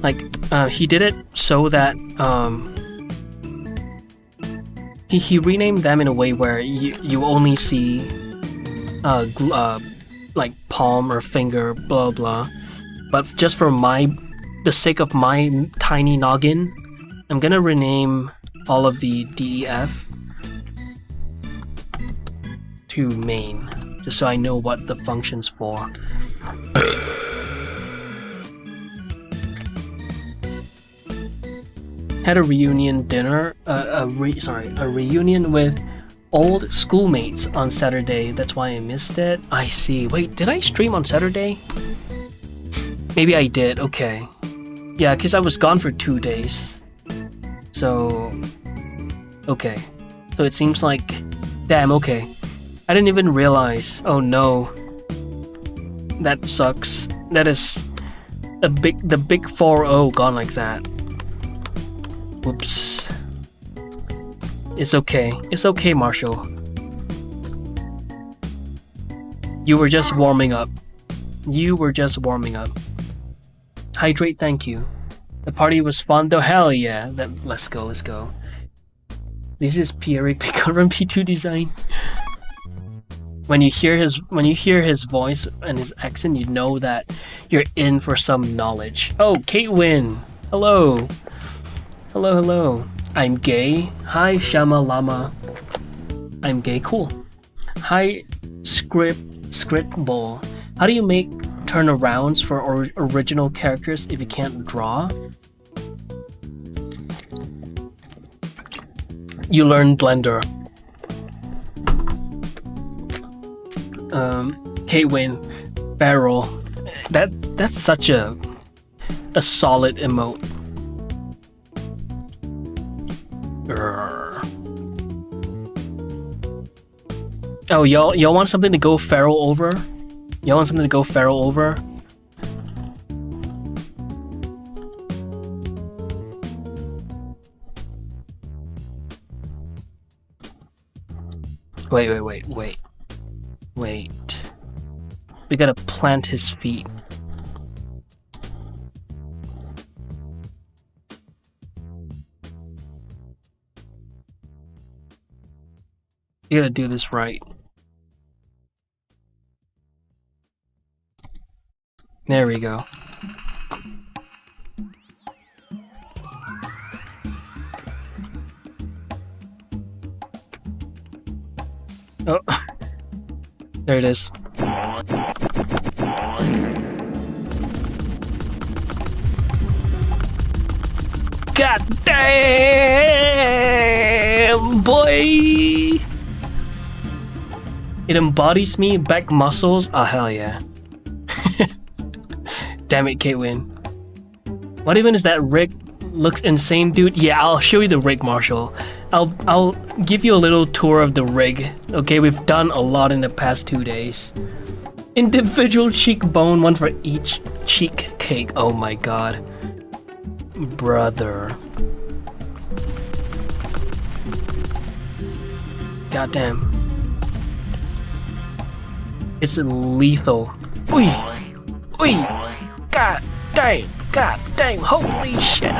Speaker 1: Like, he did it so that he renamed them in a way where you only see like palm or finger, blah blah. But just for the sake of my tiny noggin, I'm gonna rename all of the DEF to main, just so I know what the function's for. Had a reunion dinner, a reunion with old schoolmates on Saturday. That's why I missed it. I see. Wait, did I stream on Saturday? Maybe I did. Okay. Yeah, because I was gone for 2 days. So, okay. So it seems like, damn, okay. I didn't even realize. Oh no. That sucks. That is the big 4-0 gone like that. Whoops. It's okay. It's okay, Marshall. You were just warming up. You were just warming up. Hydrate, thank you. The party was fun though. Hell yeah. Let's go, let's go. This is Pierre Picard from P2 Design. When you hear his voice and his accent, you know that you're in for some knowledge. Oh, Kate Wynn. Hello. Hello, hello. I'm gay. Hi, Shama Lama. I'm gay. Cool. Hi, Scriptable. How do you make turnarounds for original characters if you can't draw? You learn Blender. Kate Wynn. Barrel. That's such a solid emote. Oh, y'all want something to go feral over? Y'all want something to go feral over? Wait. We gotta plant his feet. You gotta do this right. There we go. Oh, there it is. God damn, boy! It embodies me, back muscles. Oh hell yeah! Damn it, Kate Wynn. What even is that rig? Looks insane, dude. Yeah, I'll show you the rig, Marshall. I'll give you a little tour of the rig. Okay, we've done a lot in the past 2 days. Individual cheekbone, one for each cheek cake. Oh my god. Brother. Goddamn. It's lethal. Oi! Oi! God dang, holy shit.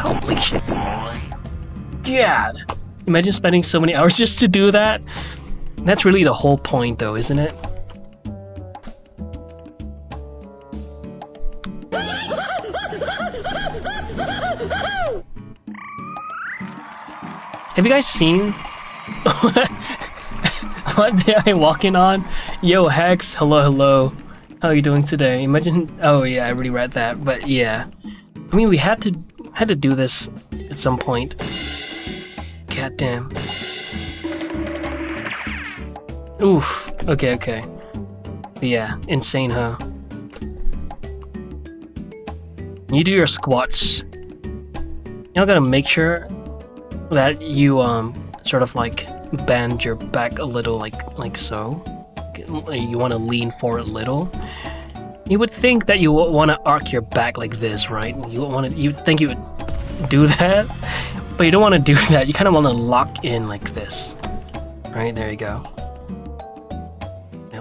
Speaker 1: God. Imagine spending so many hours just to do that. That's really the whole point though, isn't it? Have you guys seen what day I walking on? Yo, Hex, hello. How are you doing today? Imagine. Oh yeah, I already read that, but yeah. I mean, we had to do this at some point. God damn. Oof. Okay. But yeah, insane, huh? You do your squats. You gotta make sure that you sort of like bend your back a little, like so. You want to lean forward a little. You would think that you want to arc your back like this, right? You think you would do that, but you don't want to do that. You kind of want to lock in like this, right? There you go.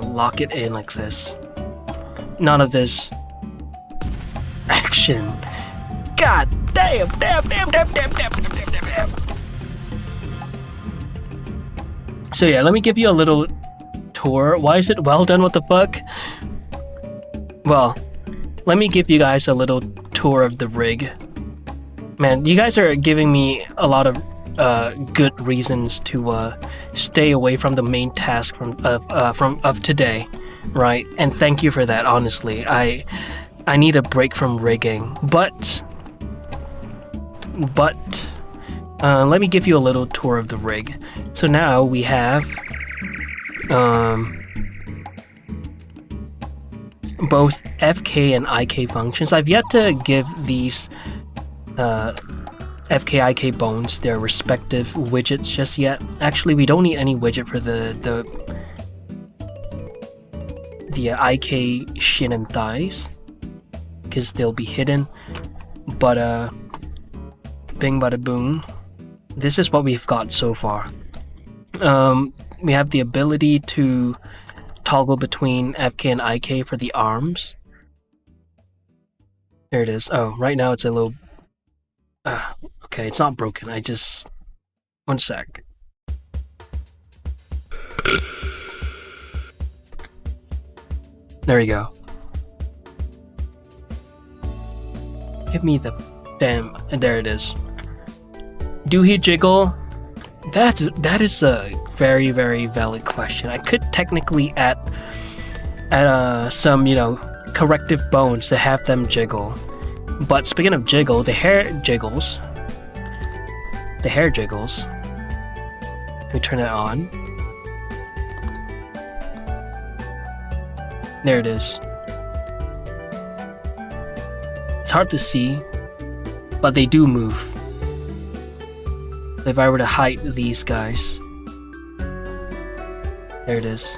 Speaker 1: Lock it in like this. None of this action. God damn. So yeah, let me give you a little tour. Why is it well done? What the fuck? Well, let me give you guys a little tour of the rig. Man, you guys are giving me a lot of good reasons to stay away from the main task from today, right? And thank you for that. Honestly, I need a break from rigging, but let me give you a little tour of the rig. So now we have both FK and IK functions. I've yet to give these FK, IK bones their respective widgets just yet. Actually, we don't need any widget for the IK shin and thighs, because they'll be hidden. But bing bada boom. This is what we've got so far. We have the ability to toggle between FK and IK for the arms. There it is. Oh, right now it's a little... okay, it's not broken. I just... One sec. There we go. Give me the... Damn, and there it is. Do he jiggle? That is a very, very valid question. I could technically add some, corrective bones to have them jiggle. But speaking of jiggle, the hair jiggles. The hair jiggles. Let me turn it on. There it is. It's hard to see, but they do move. If I were to hide these guys. There it is.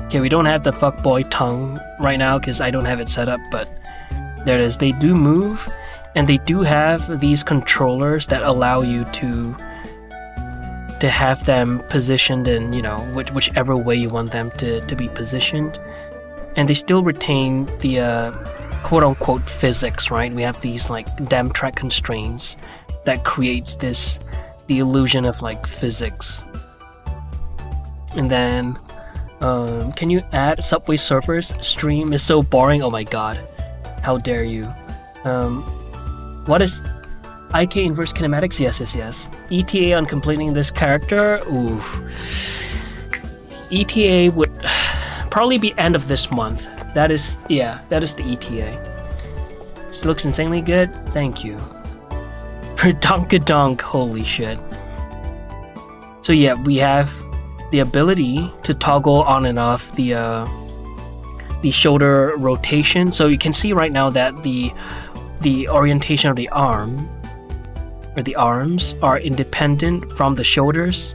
Speaker 1: Okay, we don't have the fuckboy tongue right now because I don't have it set up, but there it is. They do move, and they do have these controllers that allow you to have them positioned in, whichever way you want them to be positioned. And they still retain the quote-unquote physics, right? We have these damn track constraints that creates the illusion of physics. And then can you add Subway Surfers? Stream is so boring. Oh my god, how dare you. What is IK inverse kinematics? Yes. ETA on completing this character? Oof. ETA would probably be end of this month. That is the ETA. This looks insanely good. Thank you. For Donkadonk, holy shit. So yeah, we have the ability to toggle on and off the shoulder rotation. So you can see right now that the orientation of the arm or the arms are independent from the shoulders,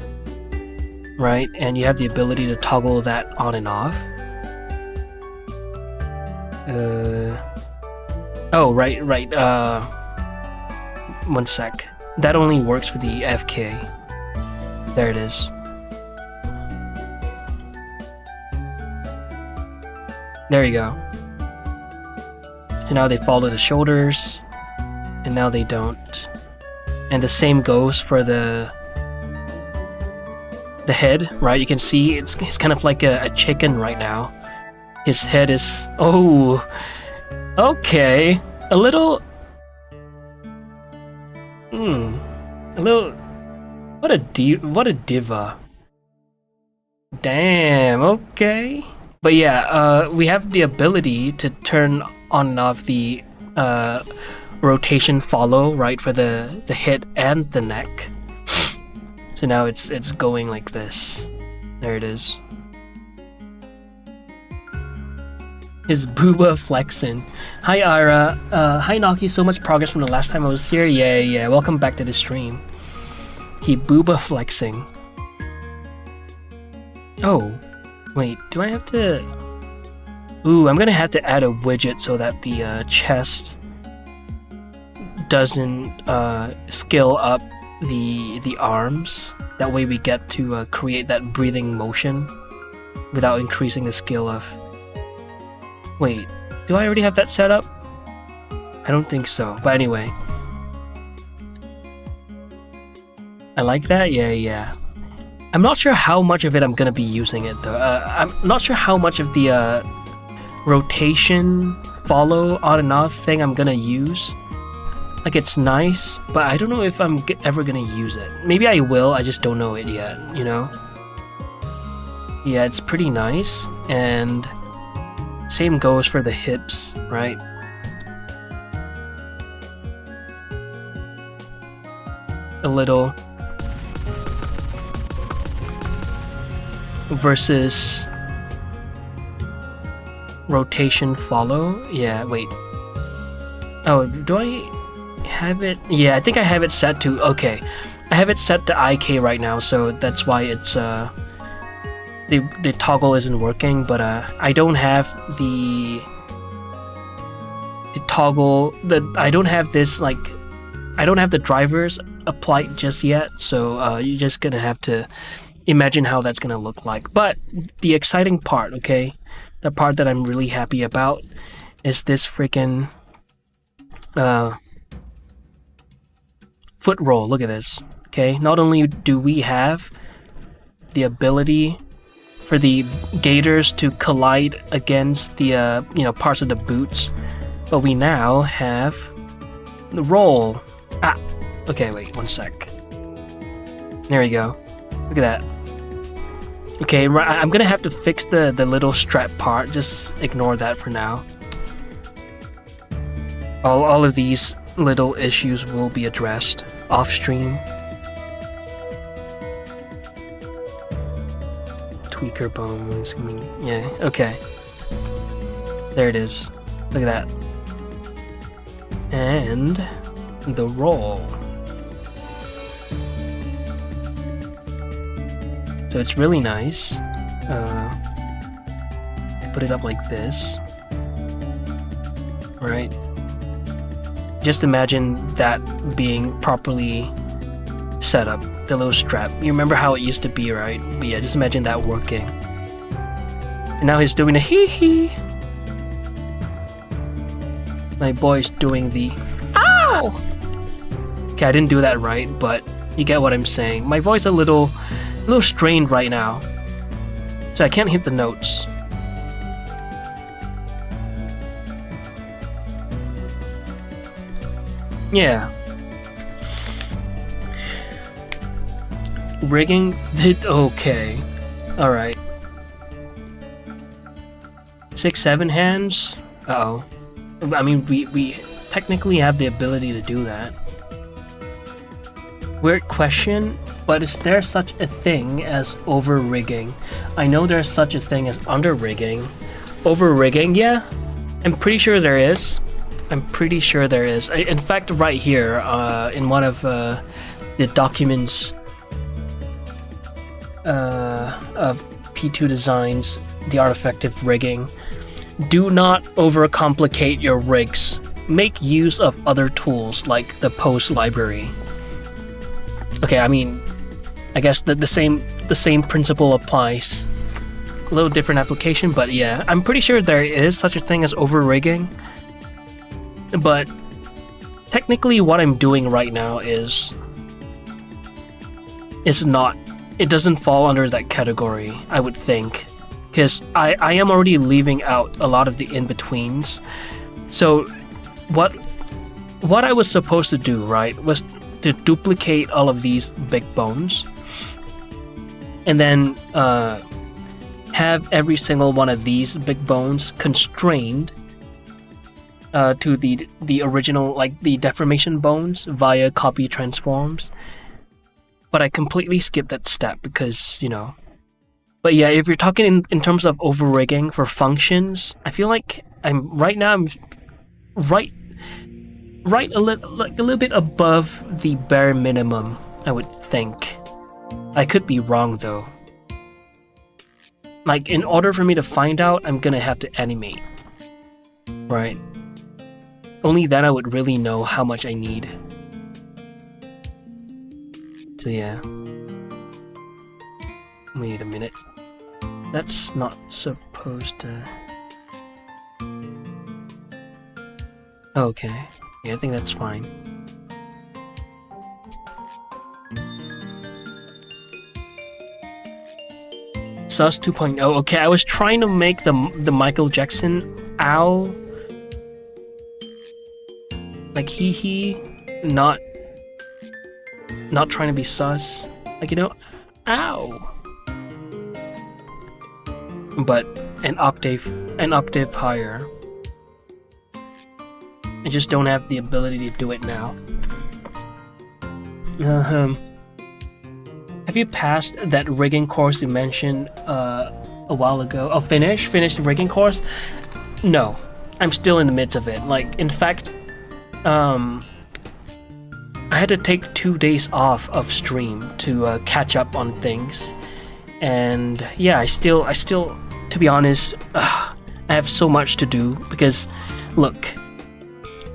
Speaker 1: right? And you have the ability to toggle that on and off. Oh, right. One sec. That only works for the FK. There it is. There you go. So now they follow the shoulders, and now they don't. And the same goes for the head, right? You can see it's kind of like a chicken right now. His head is... Oh! Okay. A little... A little... What a diva. Damn, okay. But yeah, we have the ability to turn on and off the rotation follow, right, for the head and the neck. So now it's going like this. There it is. His booba flexing. Hi Ira. Hi Naki, so much progress from the last time I was here. Yeah. Welcome back to the stream. He booba flexing. Oh, wait, do I have to... Ooh, I'm gonna have to add a widget so that the chest doesn't scale up the arms. That way we get to create that breathing motion without increasing the scale of... Wait, do I already have that set up? I don't think so, but anyway. I like that, yeah. I'm not sure how much of it I'm gonna be using it though. I'm not sure how much of the rotation follow on and off thing I'm gonna use. Like, it's nice, but I don't know if I'm ever gonna use it. Maybe I will, I just don't know it yet, you know? Yeah, it's pretty nice, and same goes for the hips, right? A little versus rotation follow. Yeah, wait. Oh, do I have it? Yeah, I think I have it set to, okay. I have it set to IK right now, so that's why it's the toggle isn't working, but I don't have the toggle, I don't have this, like, I don't have the drivers applied just yet, so you're just gonna have to imagine how that's gonna look like. But the exciting part, okay, the part that I'm really happy about is this freaking foot roll. Look at this. Okay, not only do we have the ability for the gaiters to collide against the parts of the boots, but we now have the roll. Ah, okay, wait, one sec. There you go. Look at that. Okay, I'm gonna have to fix the little strap part. Just ignore that for now. All of these little issues will be addressed off stream. Tweaker bones. Yeah, okay. There it is. Look at that. And the roll. So it's really nice. Put it up like this. Alright. Just imagine that being properly set up. The little strap. You remember how it used to be, right? But yeah, just imagine that working. And now he's doing a hee-hee. My boy's doing the ow! Okay, I didn't do that right, but you get what I'm saying. My voice a little strained right now, so I can't hit the notes. Yeah. Rigging did okay. Alright. 6-7 hands? Uh-oh. I mean, we technically have the ability to do that. Weird question, but is there such a thing as over-rigging? I know there's such a thing as under-rigging. Over-rigging, yeah. I'm pretty sure there is. I'm pretty sure there is. In fact, right here, in one of the documents of P2 Designs, the artifact of rigging, do not overcomplicate your rigs. Make use of other tools like the post library. Okay, I mean, I guess the same principle applies. A little different application, but yeah, I'm pretty sure there is such a thing as over-rigging. But technically what I'm doing right now is not, it doesn't fall under that category, I would think. Because I am already leaving out a lot of the in-betweens. So what I was supposed to do, right, was to duplicate all of these big bones and then have every single one of these big bones constrained to the original, like the deformation bones via copy transforms. But I completely skipped that step because, you know. But yeah, if you're talking in terms of over-rigging for functions, I feel like I'm right right a little bit above the bare minimum, I would think. I could be wrong though. Like, in order for me to find out, I'm gonna have to animate. Right. Only then I would really know how much I need. So yeah. Wait a minute. That's not supposed to... Okay. Yeah, I think that's fine. Sus 2.0. Okay, I was trying to make the Michael Jackson ow. Like he not trying to be sus. Like, you know, ow. But an octave higher. I just don't have the ability to do it now. Have you passed that rigging course you mentioned a while ago? Oh, finished the rigging course? No, I'm still in the midst of it. Like, in fact, I had to take 2 days off of stream to catch up on things, and yeah, I still, to be honest, I have so much to do because, look,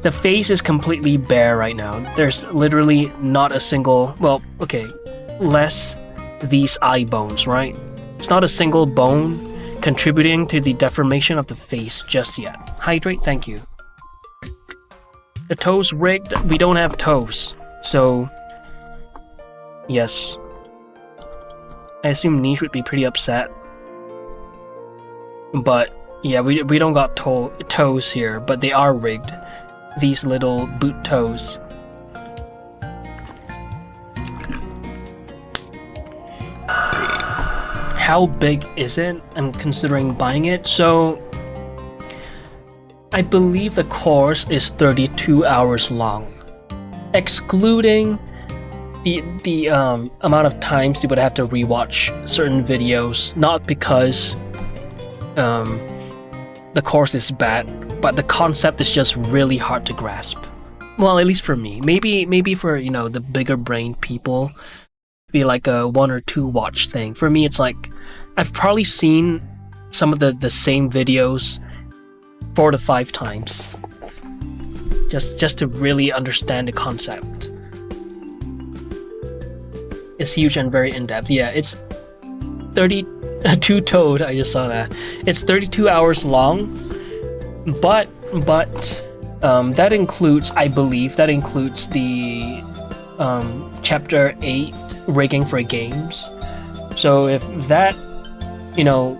Speaker 1: the face is completely bare right now. There's literally not a single, well, okay, less these eye bones, right? It's not a single bone contributing to the deformation of the face just yet. Hydrate, thank you. The toes rigged, we don't have toes, so yes. I assume Niche would be pretty upset. But yeah, we don't got toes here, but they are rigged. These little boot toes. How big is it? I'm considering buying it. So I believe the course is 32 hours long, excluding the amount of times you would have to rewatch certain videos. Not because the course is bad, but the concept is just really hard to grasp. Well, at least for me. Maybe for, you know, the bigger brain people, be like a 1 or 2 watch thing. For me, it's like I've probably seen some of the same videos 4 to 5 times, just to really understand the concept. It's huge and very in-depth. Yeah, it's 32 toed. I just saw that. It's 32 hours long, but that includes, I believe, that includes the chapter 8 rigging for games. So if that, you know,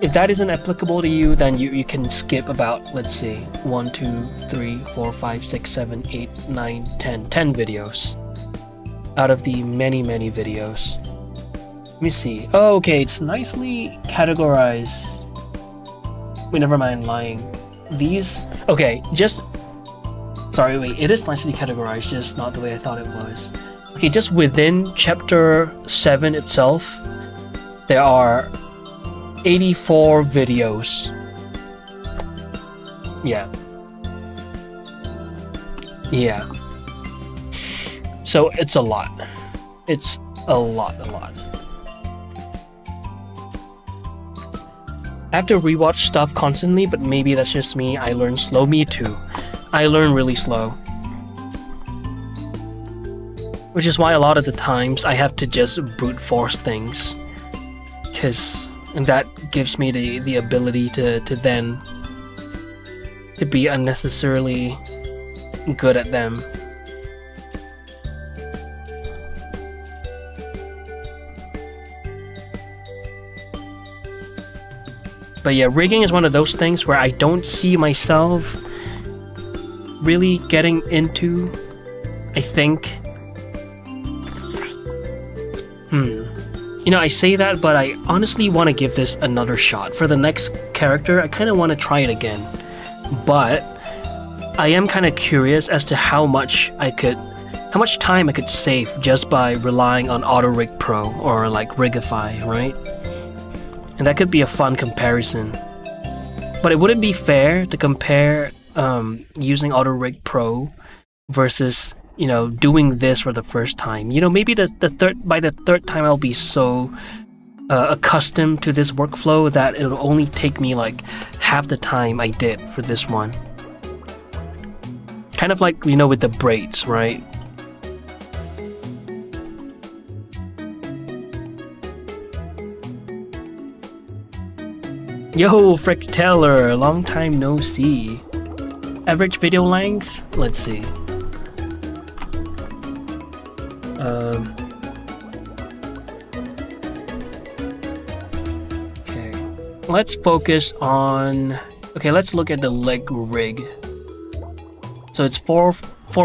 Speaker 1: if that isn't applicable to you, then you can skip about, let's see, 1, 2, 3, 4, 5, 6, 7, 8, 9, 10 videos out of the many videos. Let me see. Oh, okay, it's nicely categorized. Wait, never mind, lying. These, okay, just, sorry, wait, it is nicely categorized, just not the way I thought it was. Okay, just within chapter 7 itself, there are 84 videos. Yeah. So it's a lot. It's a lot. I have to rewatch stuff constantly, but maybe that's just me. I learn slow. Me too. I learn really slow. Which is why a lot of the times I have to just brute force things. Because that gives me the ability to then to be unnecessarily good at them. But yeah, rigging is one of those things where I don't see myself really getting into, I think. You know, I say that, but I honestly want to give this another shot. For the next character, I kind of want to try it again. But I am kind of curious as to how much time I could save just by relying on Auto Rig Pro or like Rigify, right? And that could be a fun comparison. But it wouldn't be fair to compare using Auto Rig Pro versus, you know, doing this for the first time. You know, maybe by the third time I'll be so accustomed to this workflow that it'll only take me like half the time I did for this one. Kind of like, you know, with the braids, right? Yo, Frick Taylor, long time no see. Average video length? Let's see. let's focus on... Okay, let's look at the leg rig. So it's 4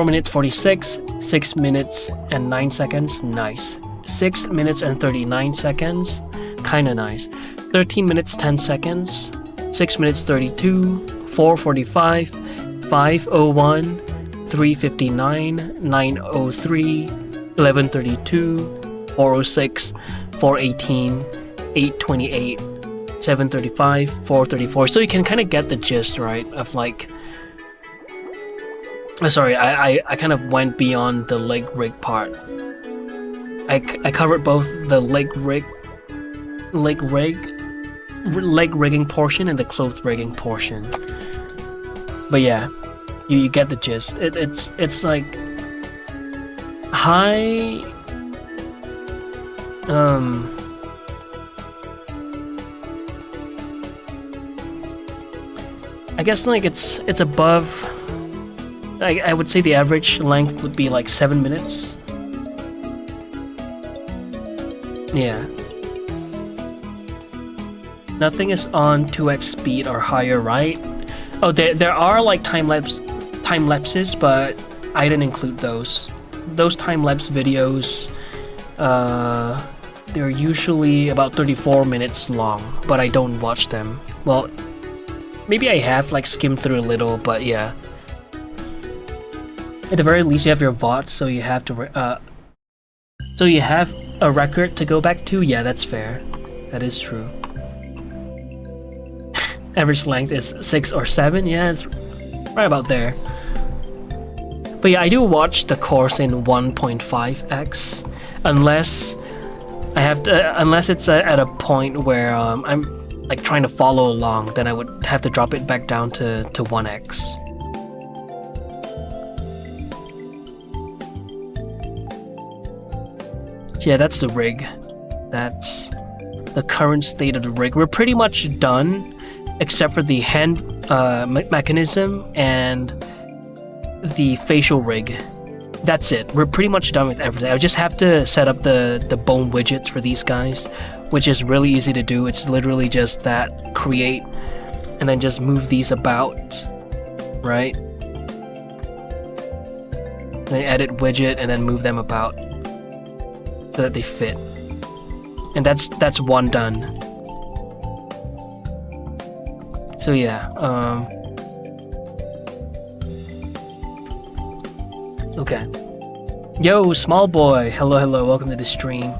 Speaker 1: minutes 46, 6 minutes and 9 seconds. Nice. 6 minutes and 39 seconds. Kinda nice. 13 minutes 10 seconds. 6 minutes 32, 4:45, 5:01, 3:59, 9:03, 11:32, 4:06, 4:18, 8:28, 7:35, 4:34. So you can kind of get the gist, right? Of like, sorry, I kind of went beyond the leg rig part. I covered both the leg rigging portion and the clothes rigging portion. But yeah, you get the gist. It's like high. I guess like it's above. I would say the average length would be like 7 minutes. Yeah. Nothing is on 2x speed or higher, right? Oh, there are like time lapses, but I didn't include those. Those time lapse videos, they're usually about 34 minutes long, but I don't watch them. Well, maybe I have like skimmed through a little, but yeah. At the very least, you have your VOD, so you have to so you have a record to go back to. Yeah, that's fair. That is true. Average length is 6 or 7. Yeah, it's right about there. But yeah, I do watch the course in 1.5x, unless I have to, unless it's at a point where I'm like trying to follow along, then I would have to drop it back down to 1x. Yeah, that's the rig. That's the current state of the rig. We're pretty much done, except for the hand mechanism and the facial rig. That's it. We're pretty much done with everything. I just have to set up the bone widgets for these guys, which is really easy to do. It's literally just that, create, and then just move these about, right? Then edit widget and then move them about so that they fit. And that's one done. So yeah, okay. Yo, small boy, hello, welcome to the stream.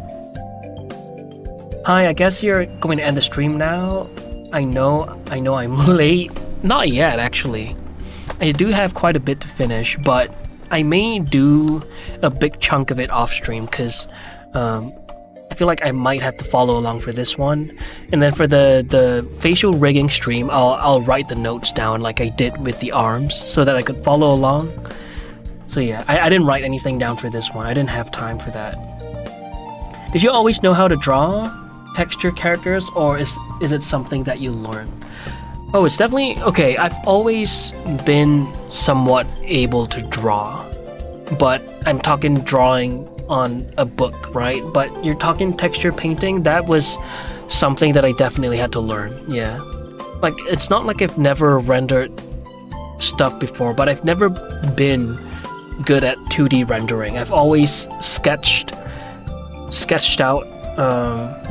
Speaker 1: Hi, I guess you're going to end the stream now. I know I'm late. Not yet, actually. I do have quite a bit to finish, but I may do a big chunk of it off stream, because I feel like I might have to follow along for this one, and then for the facial rigging stream, I'll write the notes down like I did with the arms, so that I could follow along. So yeah, I didn't write anything down for this one. I didn't have time for that. Did you always know how to draw texture characters, or is it something that you learn? Oh, it's definitely okay. I've always been somewhat able to draw, but I'm talking drawing on a book, right? But you're talking texture painting, that was something that I definitely had to learn. Yeah, like it's not like I've never rendered stuff before, but I've never been good at 2D rendering. I've always sketched out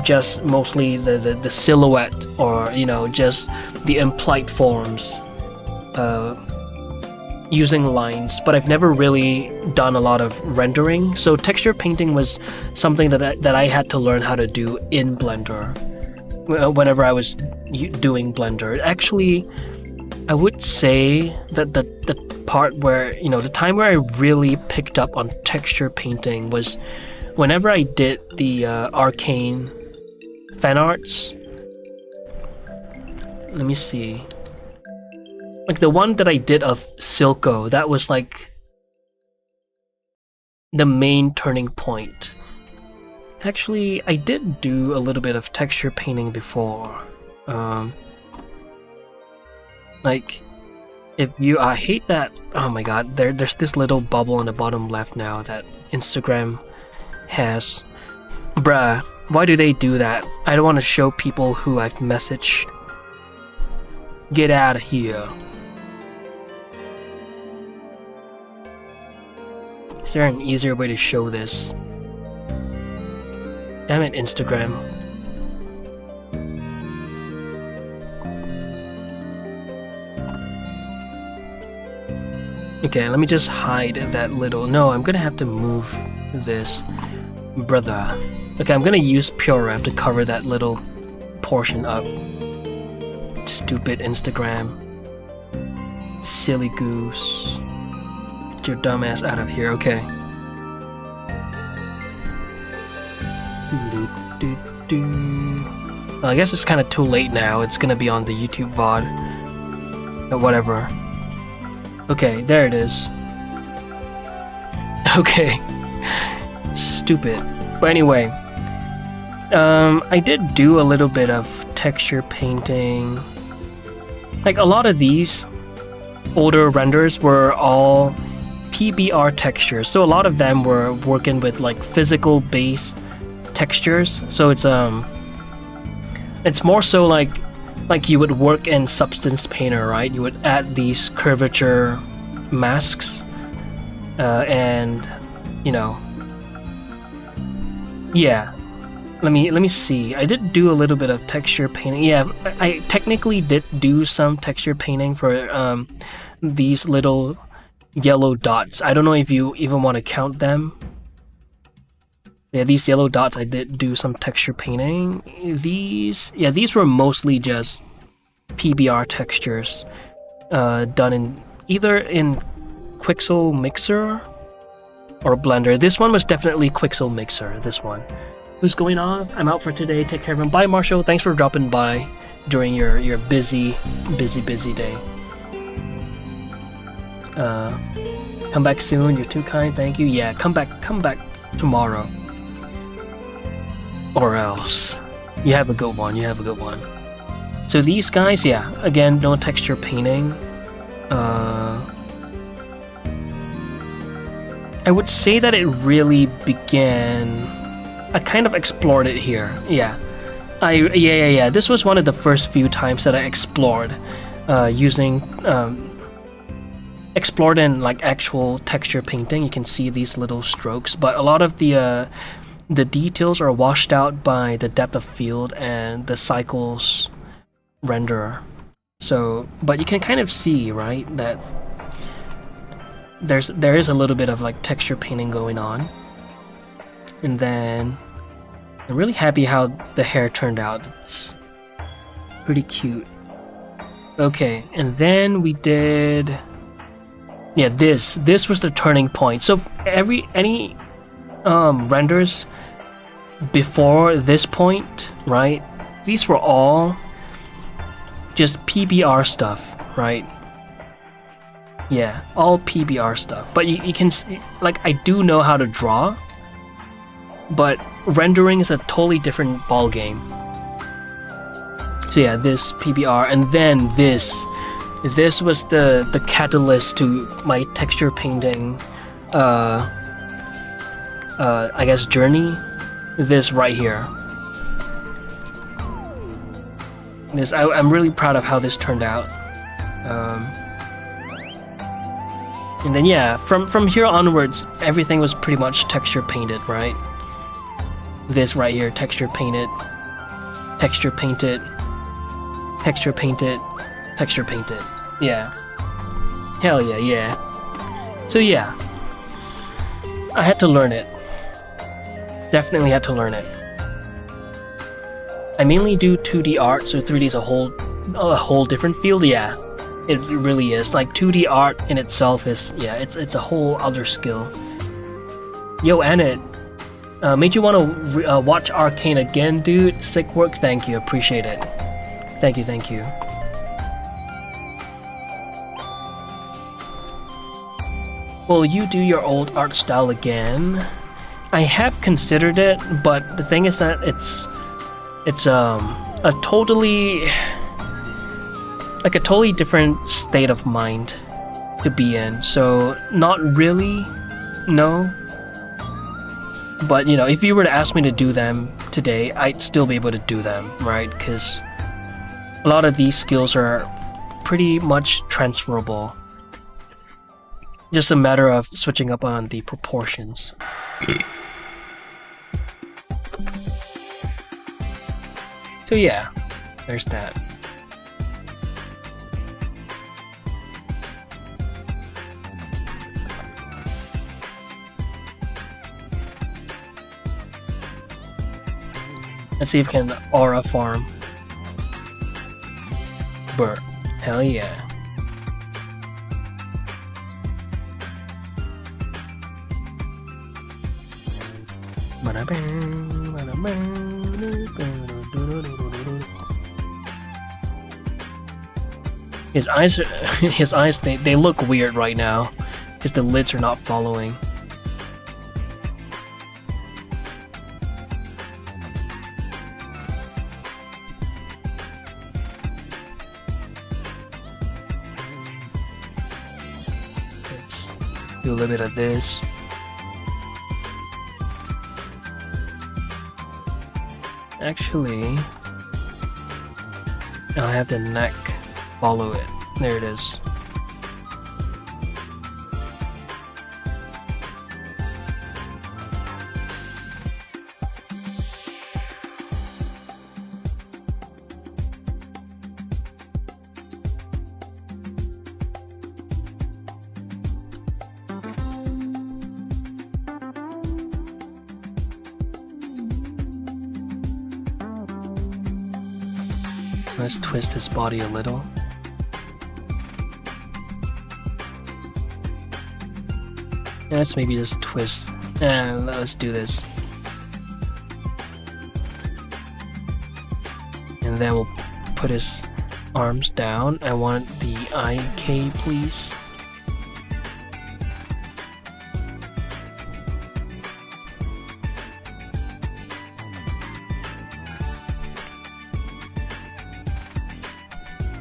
Speaker 1: just mostly the silhouette, or just the implied forms using lines, but I've never really done a lot of rendering. So texture painting was something that I had to learn how to do in Blender whenever I was doing Blender. Actually, I would say that the part where, the time where I really picked up on texture painting was whenever I did the Arcane fan arts. Let me see. Like the one that I did of Silco, that was like the main turning point. Actually, I did do a little bit of texture painting before. Like, if you, I hate that, oh my god, there's this little bubble in the bottom left now that Instagram has. Bruh, why do they do that? I don't want to show people who I've messaged Get out of here. Is there an easier way to show this? Damn it, Instagram. Okay, let me just hide that little... No, I'm gonna have to move this. Brother. Okay, I'm gonna use Pure Rev to cover that little portion up. Stupid Instagram. Silly goose. Get your dumb ass out of here, okay. Well, I guess it's kind of too late now. It's gonna be on the YouTube VOD. But whatever. Okay, there it is. Okay. Stupid. But anyway. I did do a little bit of texture painting. Like, a lot of these older renders were all PBR textures, so a lot of them were working with like physical based textures. So it's more so like you would work in Substance Painter, right? You would add these curvature masks, and you know, yeah. Let me see. I did do a little bit of texture painting. Yeah, I technically did do some texture painting for these little yellow dots. I don't know if you even want to count them. Yeah, these yellow dots, I did do some texture painting. These were mostly just PBR textures, done in either in Quixel Mixer or Blender. This one was definitely Quixel Mixer. This one. Who's going off? I'm out for today. Take care of him. Bye, Marshall. Thanks for dropping by during your busy day. Come back soon. You're too kind. Thank you. Yeah, come back tomorrow. Or else. You have a good one. You have a good one. So these guys, yeah, again, no texture painting. I would say that it really began... I kind of explored it here. Yeah. Yeah. This was one of the first few times that I explored explored in like actual texture painting. You can see these little strokes, but a lot of the details are washed out by the depth of field and the cycles renderer. So, but you can kind of see, right, that there is a little bit of like texture painting going on. And then I'm really happy how the hair turned out. It's pretty cute. Okay, and then we did... Yeah, this was the turning point. So any renders before this point, right? These were all just PBR stuff, right? Yeah, all PBR stuff. But you can see, like, I do know how to draw, but rendering is a totally different ball game. So yeah, this PBR, and then this was the catalyst to my texture painting, I guess, journey. This right here. I'm really proud of how this turned out. And then yeah, from here onwards, everything was pretty much texture painted, right? This right here, texture painted, texture painted, texture painted, texture painted. Yeah. Hell yeah, yeah. So yeah, I had to learn it. Definitely had to learn it. I mainly do 2D art, so 3D is a whole different field. Yeah, it really is. Like 2D art in itself is, yeah, it's a whole other skill. Yo, Annette. Made you want to watch Arcane again, dude? Sick work, thank you, appreciate it. Thank you. Will you do your old art style again? I have considered it, but the thing is that it's a totally different state of mind to be in. So not really, no. But, you know, if you were to ask me to do them today, I'd still be able to do them, right? Because a lot of these skills are pretty much transferable. Just a matter of switching up on the proportions. So yeah, there's that. Let's see if we can aura farm. Burr. Hell yeah. His eyes, they look weird right now, because the lids are not following. Let's do a little bit of this. Actually, I'll have the neck follow it. There it is. Let's twist his body a little. Yeah, let's maybe just twist. And let's do this. And then we'll put his arms down. I want the IK, please.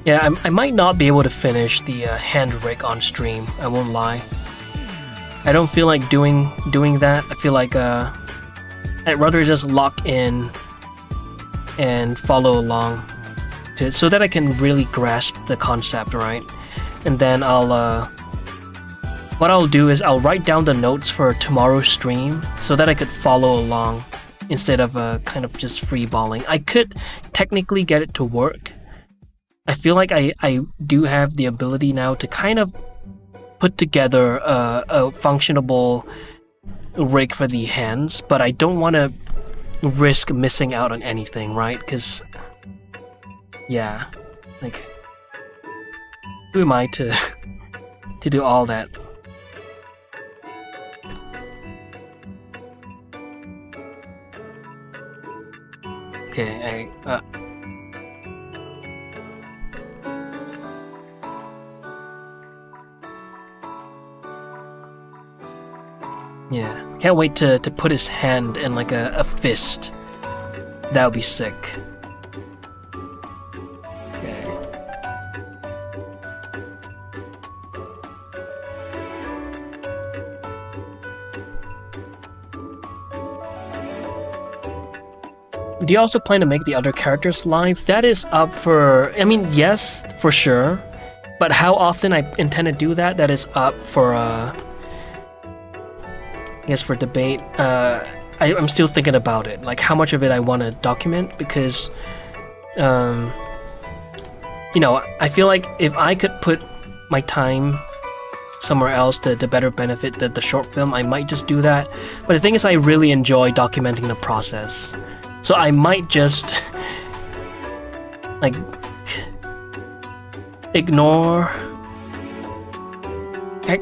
Speaker 1: Yeah, I might not be able to finish the hand rig on stream, I won't lie. I don't feel like doing that. I feel like I'd rather just lock in and follow along so that I can really grasp the concept, right? And then what I'll do is I'll write down the notes for tomorrow's stream so that I could follow along instead of kind of just freeballing. I could technically get it to work. I feel like I do have the ability now to kind of put together a functionable rig for the hands, but I don't want to risk missing out on anything, right? Because, yeah, like, who am I to do all that? Okay, yeah, can't wait to put his hand in like a fist. That would be sick. Okay. Do you also plan to make the other characters live? That is up for... I mean, yes, for sure. But how often I intend to do that, that is up for... I guess for debate. I'm still thinking about it, like how much of it I want to document, because you know, I feel like if I could put my time somewhere else to better benefit the short film, I might just do that. But the thing is, I really enjoy documenting the process, so I might just like ignore,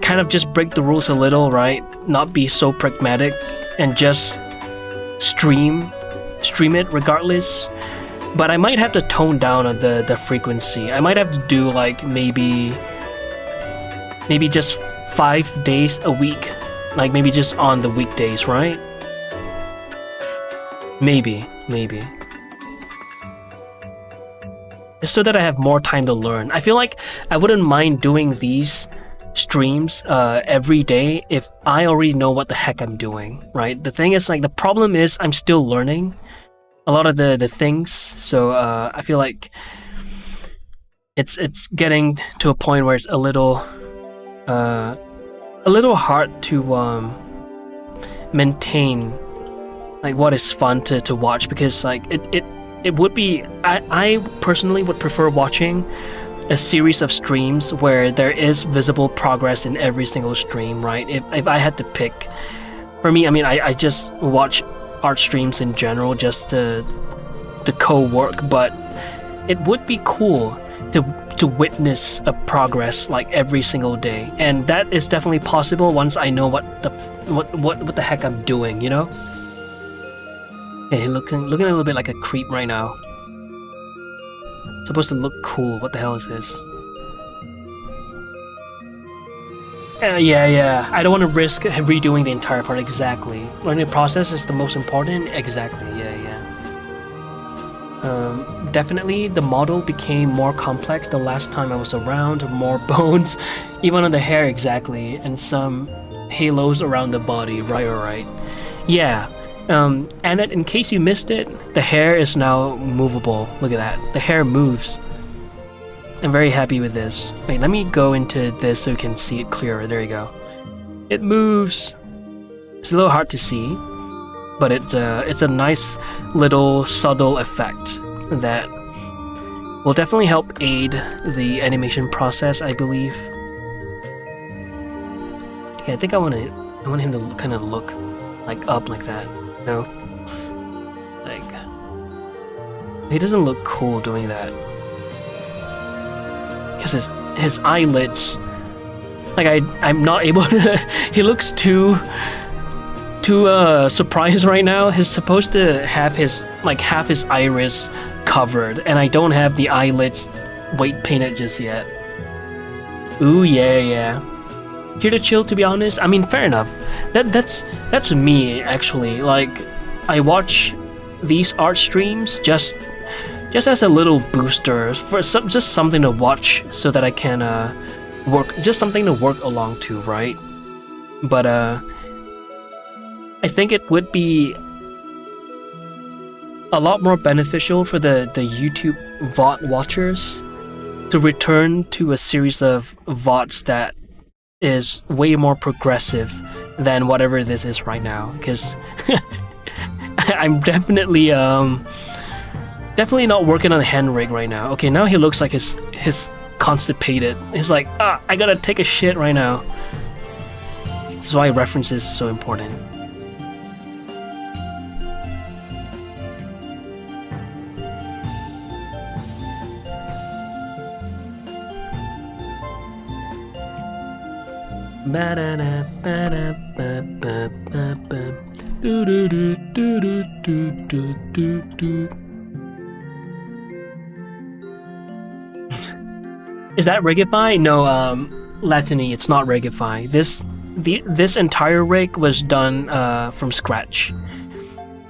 Speaker 1: kind of just break the rules a little, right? Not be so pragmatic and just stream it regardless. But I might have to tone down on the frequency. I might have to do like maybe just 5 days a week, like maybe just on the weekdays, right? Maybe just so that I have more time to learn. I feel like I wouldn't mind doing these streams every day if I already know what the heck I'm doing, right? The thing is, like, the problem is I'm still learning a lot of the things, so I feel like it's getting to a point where it's a little hard to maintain like what is fun to watch, because like it would be, I personally would prefer watching a series of streams where there is visible progress in every single stream, right? If I had to pick, for me, I mean, I just watch art streams in general just to co-work, but it would be cool to witness a progress like every single day, and that is definitely possible once I know what the heck I'm doing, you know? Okay, looking a little bit like a creep right now. Supposed to look cool. What the hell is this? Yeah. I don't want to risk redoing the entire part. Exactly. Learning the process is the most important. Exactly. Yeah. Definitely, the model became more complex the last time I was around. More bones, even on the hair. Exactly, and some halos around the body. Right. Yeah. And in case you missed it, the hair is now movable. Look at that. The hair moves. I'm very happy with this. Wait, let me go into this so you can see it clearer. There you go. It moves. It's a little hard to see, but it's a nice little subtle effect that will definitely help aid the animation process, I believe. Okay, I think I want him to kind of look like up like that. No, like he doesn't look cool doing that, because his eyelids, like I'm not able to. He looks too surprised right now. He's supposed to have his like half his iris covered, and I don't have the eyelids weight painted just yet. Ooh yeah. Here to chill, to be honest. I mean, fair enough. That's me actually. Like, I watch these art streams just as a little booster for just something to watch so that I can work, just something to work along to, right? But I think it would be a lot more beneficial for the YouTube VOD watchers to return to a series of VODs that is way more progressive than whatever this is right now, because I'm definitely not working on a hand rig right now. Okay, now he looks like his constipated. He's like, I gotta take a shit right now. This is why reference is so important. Is that Rigify? No, Latini, it's not Rigify. This entire rig was done from scratch.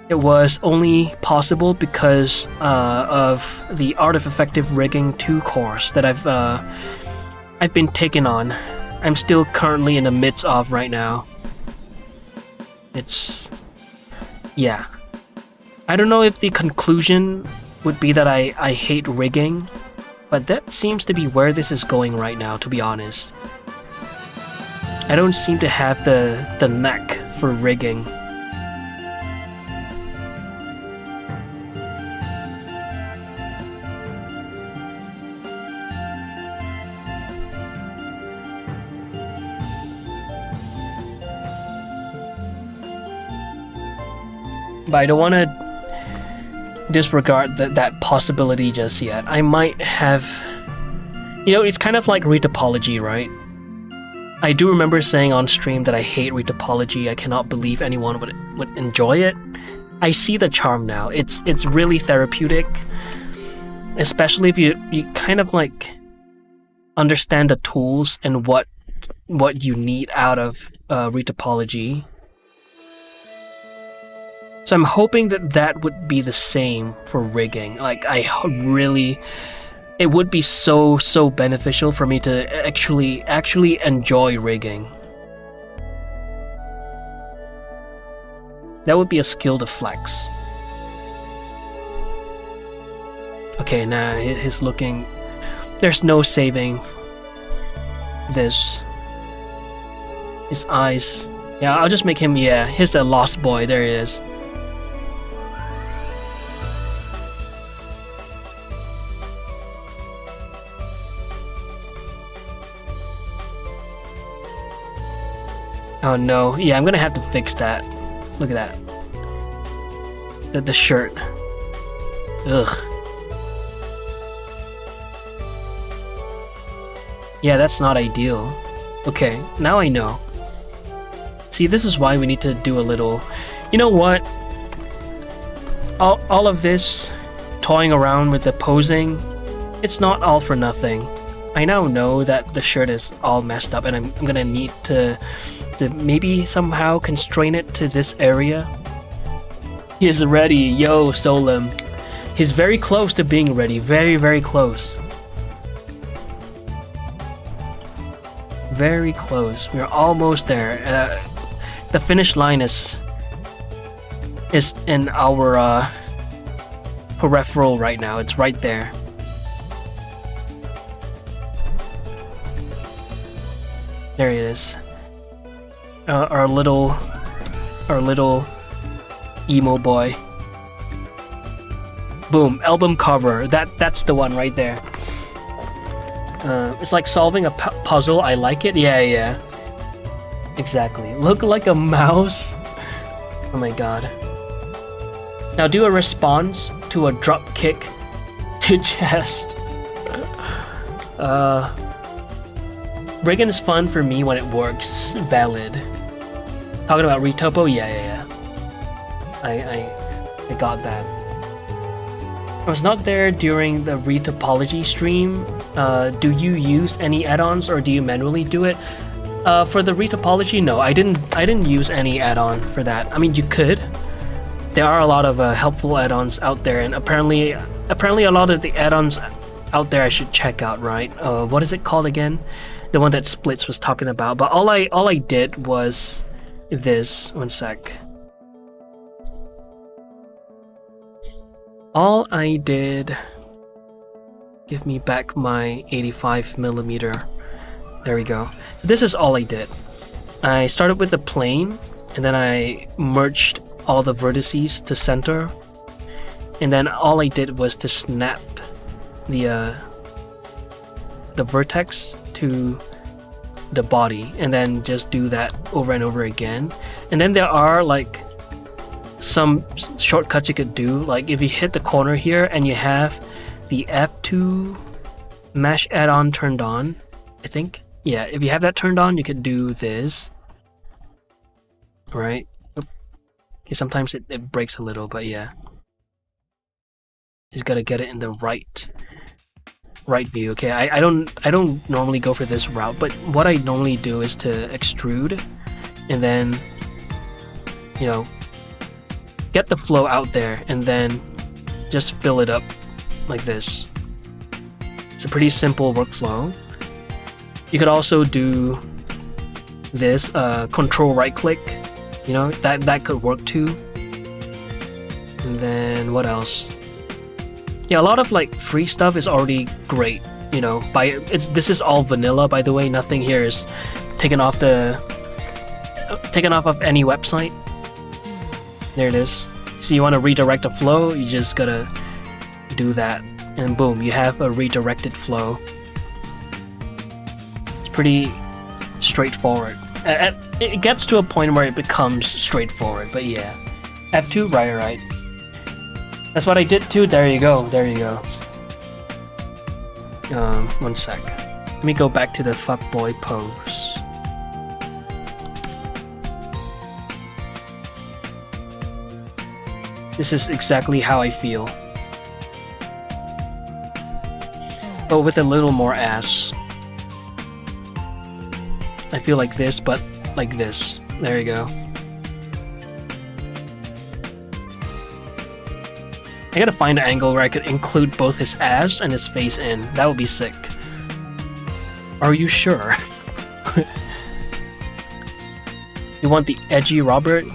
Speaker 1: It was only possible because of the Art of Effective Rigging 2 course that I've been taking on. I'm still currently in the midst of right now. Yeah. I don't know if the conclusion would be that I hate rigging, but that seems to be where this is going right now, to be honest. I don't seem to have the knack for rigging. But I don't want to disregard that possibility just yet. I might have... You know, it's kind of like retopology, right? I do remember saying on stream that I hate retopology. I cannot believe anyone would enjoy it. I see the charm now. It's really therapeutic. Especially if you kind of like understand the tools and what you need out of retopology. So I'm hoping that would be the same for rigging. Like, it would be so beneficial for me to actually enjoy rigging. That would be a skill to flex. Okay, nah, he's looking There's no saving this. His eyes. Yeah, I'll just make him, yeah, he's a lost boy. There he is. Oh no, yeah, I'm gonna have to fix that. Look at that. The shirt. Ugh. Yeah, that's not ideal. Okay, now I know. See, this is why we need to do a little... You know what? All of this toying around with the posing, it's not all for nothing. I now know that the shirt is all messed up and I'm gonna need to maybe somehow constrain it to this area. He is ready, yo, Solem. He's very close to being ready, very, very close. Very close. We're almost there. The finish line is in our peripheral right now. It's right there. There he is. Our little emo boy. Boom, album cover. That's the one right there. It's like solving a puzzle. I like it. Yeah. Exactly. Look like a mouse. Oh my god. Now do a response to a drop kick to chest. Rigging is fun for me when it works. Valid. Talking about retopo? Yeah. I got that. I was not there during the retopology stream. Do you use any add-ons or do you manually do it? For the retopology, no, I didn't use any add-on for that. I mean, you could. There are a lot of helpful add-ons out there, and apparently a lot of the add-ons out there I should check out, right? What is it called again? The one that Splits was talking about. But all I did was this. One sec. All I did. Give me back my 85mm. There we go. This is all I did. I started with the plane, and then I merged all the vertices to center, and then all I did was to snap the vertex to the body, and then just do that over and over again. And then there are like some shortcuts you could do, like if you hit the corner here and you have the F2 mesh add-on turned on, I think. Yeah, if you have that turned on, you can do this. Right? Okay, sometimes it breaks a little, but yeah. Just gotta get it in the right view. Okay, I don't normally go for this route, but what I normally do is to extrude and then, you know, get the flow out there and then just fill it up like this. It's a pretty simple workflow. You could also do this, control right click, you know, that could work too. And then what else? Yeah, a lot of like free stuff is already great, you know. This is all vanilla, by the way. Nothing here is taken off of any website. There it is. So you want to redirect a flow, you just gotta do that, and boom, you have a redirected flow. It's pretty straightforward. It gets to a point where it becomes straightforward, but yeah. F2, right. That's what I did too. There you go. One sec. Let me go back to the fuckboy pose. This is exactly how I feel. But with a little more ass. I feel like this, but like this. There you go. I gotta find an angle where I could include both his ass and his face in. That would be sick. Are you sure? You want the edgy Robert?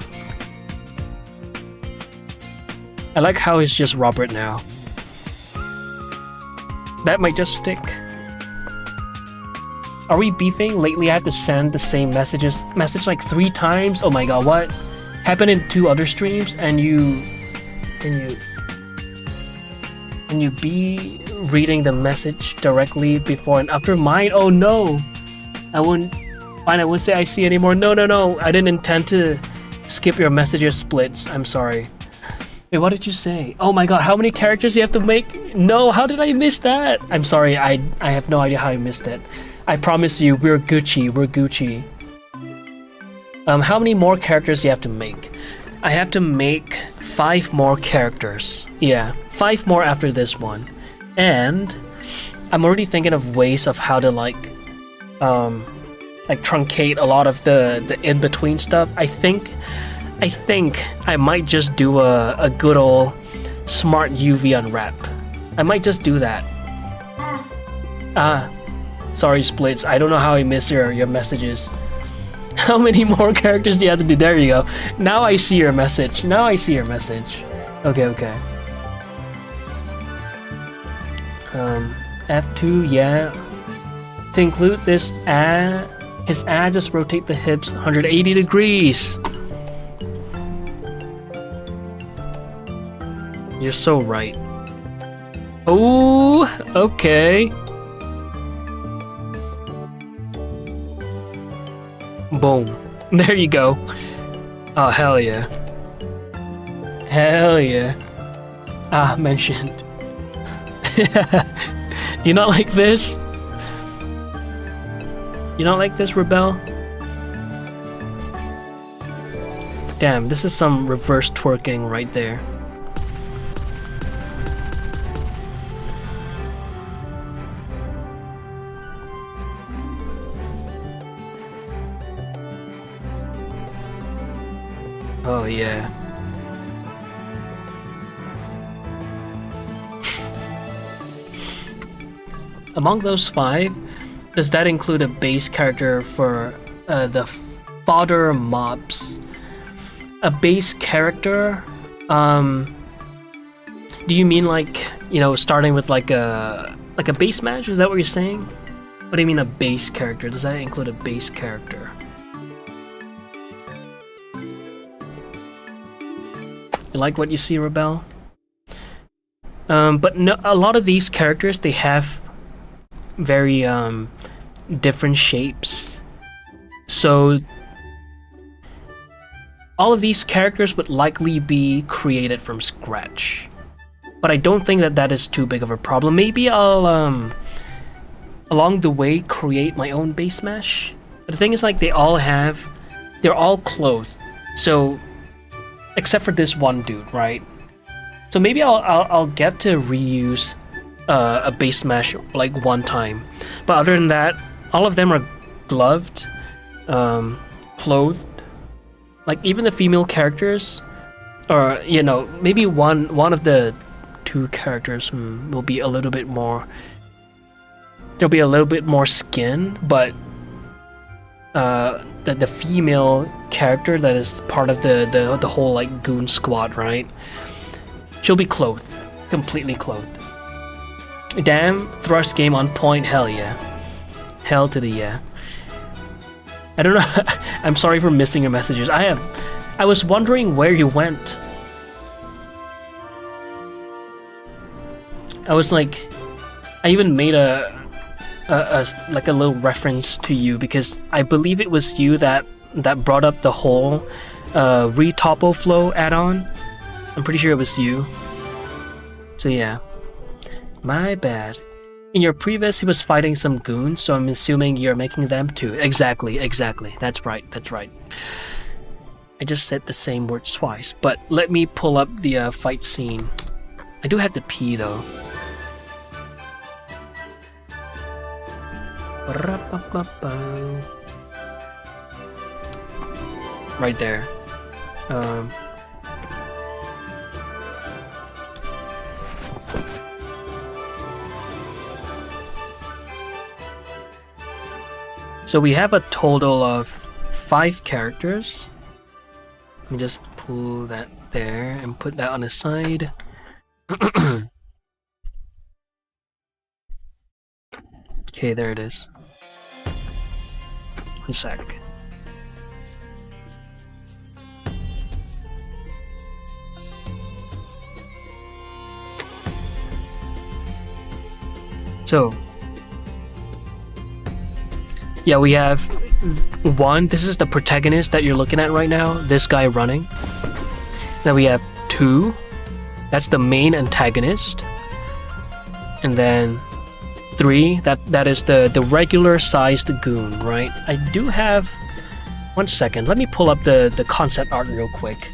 Speaker 1: I like how he's just Robert now. That might just stick. Are we beefing? Lately I have to send the same message like 3 times. Oh my god, what? Happened in 2 other streams and you be reading the message directly before and after mine? Oh no! I wouldn't say I see anymore. No. I didn't intend to skip your messages splits. I'm sorry. Wait, what did you say? Oh my god, how many characters do you have to make? No, how did I miss that? I'm sorry, I have no idea how I missed it. I promise you, we're Gucci. How many more characters do you have to make? I have to make 5 more characters. Yeah, 5 more after this one. And I'm already thinking of ways of how to like truncate a lot of the in-between stuff. I think I might just do a good old smart UV unwrap. I might just do that. Sorry, Splits. I don't know how I missed your messages. How many more characters do you have to do? There you go. Now I see your message. Okay. F2, yeah. To include this ad, his ad just rotate the hips 180 degrees. You're so right. Oh, okay. Boom. There you go. Oh, hell yeah. Mentioned. Do you not like this? You not like this, Rebel? Damn, this is some reverse twerking right there. Oh yeah. Among those 5, does that include a base character for the fodder mobs? A base character? Do you mean like, you know, starting with like a base match? Is that what you're saying? What do you mean a base character? Does that include a base character? You like what you see, Rebel? But no, a lot of these characters, they have very different shapes. So all of these characters would likely be created from scratch. But I don't think that is too big of a problem. Maybe I'll along the way create my own base mesh. But the thing is, like, they're all clothed. So except for this one dude, right? So maybe I'll get to reuse a base mesh like one time, but other than that, all of them are gloved, clothed. Like even the female characters, or you know, maybe one of the 2 characters will be a little bit more. There'll be a little bit more skin, but the female character that is part of the whole like goon squad, right? She'll be clothed, completely clothed. Damn, thrust game on point. Hell yeah, hell to the yeah. I don't know. I'm sorry for missing your messages. I was wondering where you went. I was like, I even made a little reference to you because I believe it was you that brought up the whole re-topo flow add-on. I'm pretty sure it was you. So yeah, my bad. In your previous, he was fighting some goons, so I'm assuming you're making them too. Exactly. That's right. I just said the same words twice, but let me pull up the fight scene. I do have to pee though. Right there. So we have a total of 5 characters. Let me just pull that there and put that on the side. Okay, there it is. One sec. So, yeah, we have one. This is the protagonist that you're looking at right now. This guy running. Then we have 2. That's the main antagonist. And then 3. That is the regular sized goon, right? I do have. One second. Let me pull up the concept art real quick.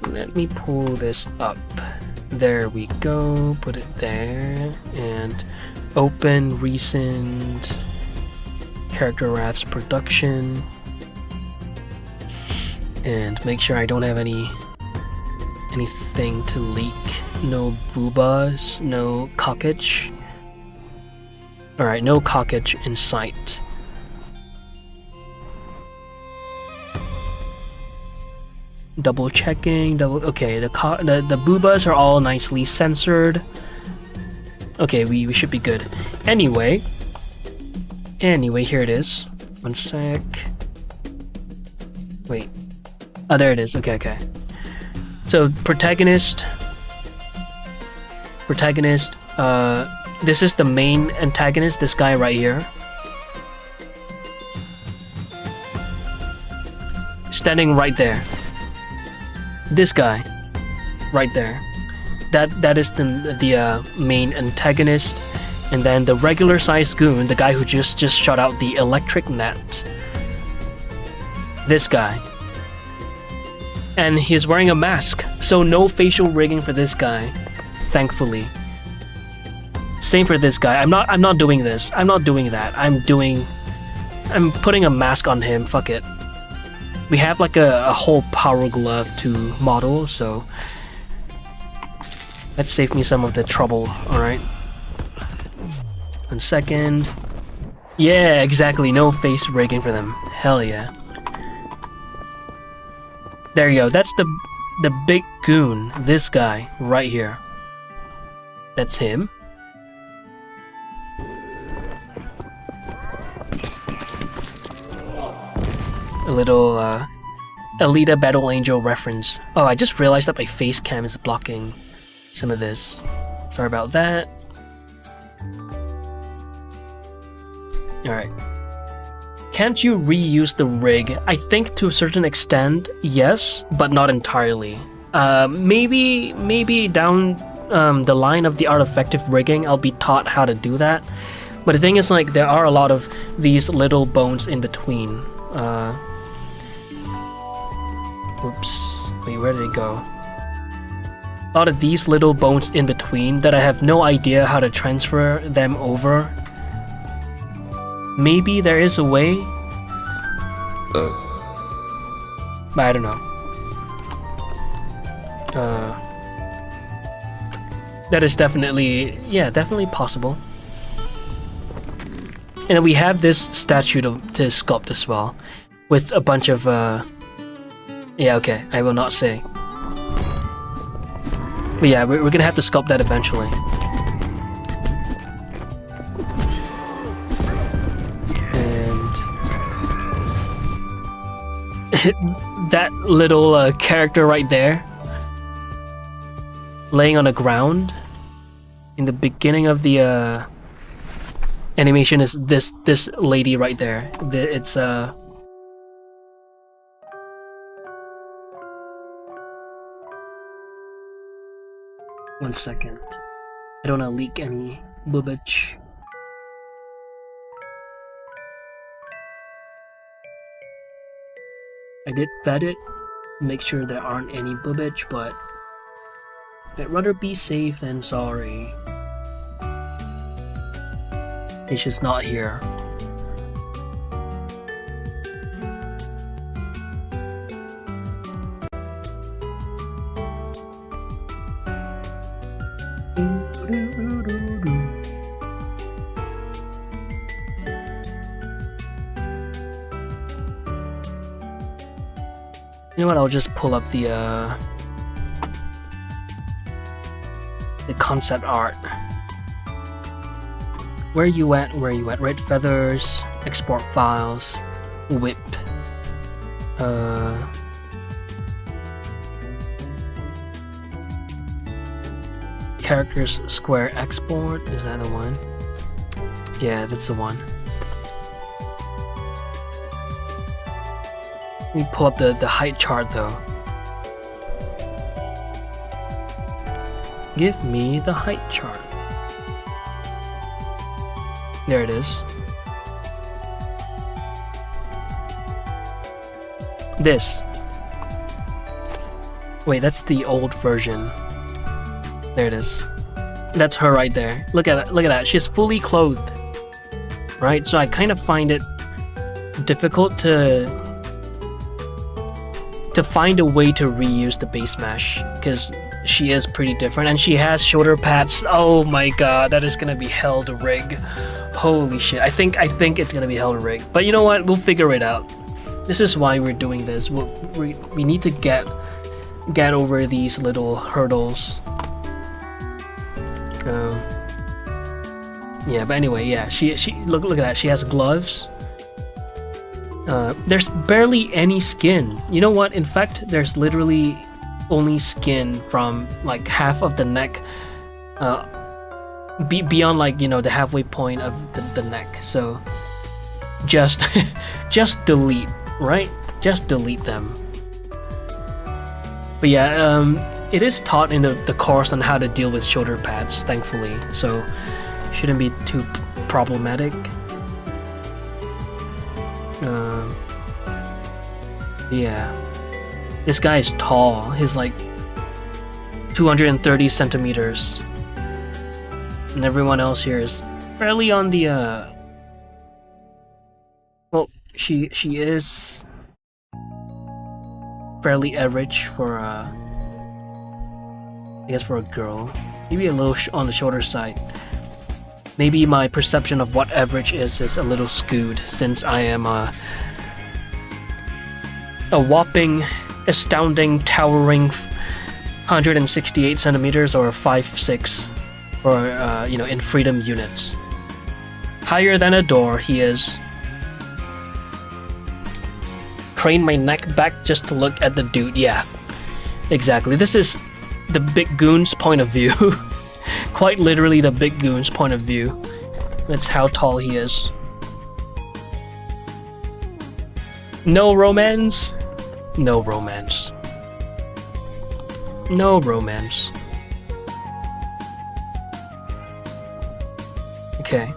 Speaker 1: Let me pull this up. There we go. Put it there. And open recent character rafts production. And make sure I don't have anything to leak. No boobas, no cockage. Alright, no cockage in sight. Double checking, okay, the boobas are all nicely censored. Okay, we should be good. Anyway, here it is. One sec. Wait. Oh, there it is. Okay. So, protagonist, this is the main antagonist, this guy right here. Standing right there. This guy, right there. That is the main antagonist, and then the regular sized goon, the guy who just shot out the electric net. This guy, and he's wearing a mask, so no facial rigging for this guy, thankfully. Same for this guy. I'm not doing this. I'm not doing that. I'm putting a mask on him. Fuck it. We have like a whole power glove to model, so let's save me some of the trouble, alright? 1 second. Yeah, exactly, no face rigging for them. Hell yeah. There you go, that's the big goon, this guy, right here. That's him. A little Alita Battle Angel reference. Oh, I just realized that my face cam is blocking some of this. Sorry about that. Alright. Can't you reuse the rig? I think to a certain extent, yes, but not entirely. Maybe down the line of the art of effective rigging, I'll be taught how to do that. But the thing is, like, there are a lot of these little bones in between. Oops. Wait, where did it go? A lot of these little bones in between that I have no idea how to transfer them over. Maybe there is a way. But I don't know. That is definitely, yeah, definitely possible. And we have this statue to sculpt as well, with a bunch of yeah, okay, I will not say. But yeah, we're gonna have to sculpt that eventually. And that little character right there, laying on the ground in the beginning of the animation, is this lady right there. It's one second. I don't want to leak any boobage. I did vet it, make sure there aren't any boobage, but I'd rather be safe than sorry. It's just not here. You know what, I'll just pull up the concept art. Where you at? Where you at? Red feathers, export files, whip. Characters square export, is that the one? Yeah, that's the one. Let me pull up the height chart though. Give me the height chart. There it is. This. Wait, that's the old version. There it is. That's her right there. Look at it. Look at that. She's fully clothed. Right? So I kind of find it difficult to find a way to reuse the base mesh because she is pretty different and she has shoulder pads. Oh my god, that is gonna be hell to rig. Holy shit. I think it's gonna be hell to rig. But you know what? We'll figure it out. This is why we're doing this. We need to get over these little hurdles. Yeah, but anyway, yeah, she look at that. She has gloves. There's barely any skin. You know what? In fact, there's literally only skin from like half of the neck, beyond like, you know, the halfway point of the neck. So just delete, right? Just delete them. But yeah, it is taught in the course on how to deal with shoulder pads, thankfully. So shouldn't be too problematic. Yeah, this guy is tall. He's like 230 centimeters, and everyone else here is fairly on the well, she is fairly average for I guess for a girl, maybe a little on the shorter side. Maybe my perception of what average is a little skewed since I am a whopping, astounding, towering 168 centimeters or 5'6", or you know, in freedom units. Higher than a door, he is. Crane my neck back just to look at the dude. Yeah, exactly. This is the big goon's point of view. Quite literally the big goon's point of view. That's how tall he is. No romance. No romance. No romance. Okay.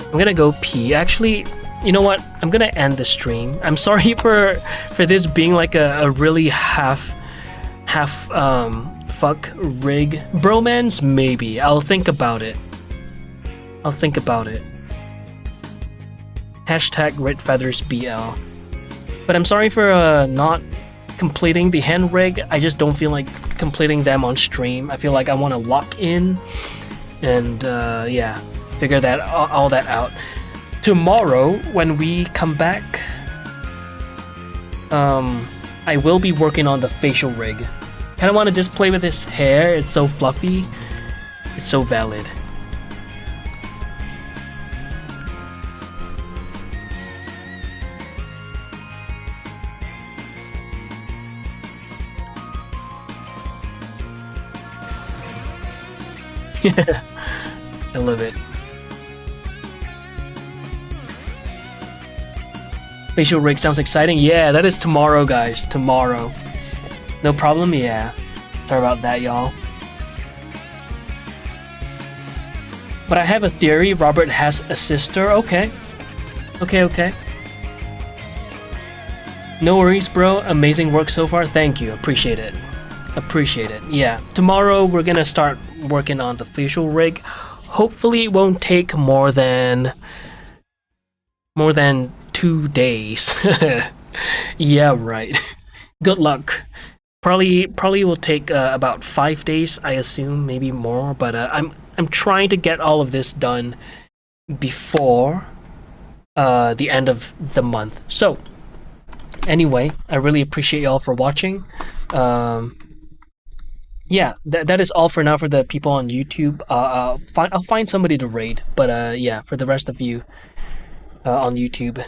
Speaker 1: I'm gonna go pee. Actually, you know what? I'm gonna end the stream. I'm sorry for this being like a really half fuck rig. Bromance, maybe. I'll think about it. I'll think about it. Hashtag Red Feathers BL. But I'm sorry for not completing the hand rig. I just don't feel like completing them on stream. I feel like I want to lock in and yeah, figure that all that out. Tomorrow when we come back, I will be working on the facial rig. Kind of want to just play with his hair. It's so fluffy. It's so valid. I love it. Facial rig sounds exciting. Yeah, that is tomorrow, guys. Tomorrow. No problem? Yeah. Sorry about that, y'all. But I have a theory. Robert has a sister. Okay. Okay. No worries, bro. Amazing work so far. Thank you. Appreciate it. Yeah. Tomorrow we're gonna start working on the facial rig. Hopefully it won't take more than 2 days. Yeah, right. Good luck. Probably will take about 5 days, I assume, maybe more. But I'm trying to get all of this done before the end of the month. So anyway, I really appreciate y'all for watching. yeah, that is all for now for the people on YouTube. I'll find somebody to raid, but yeah, for the rest of you on YouTube,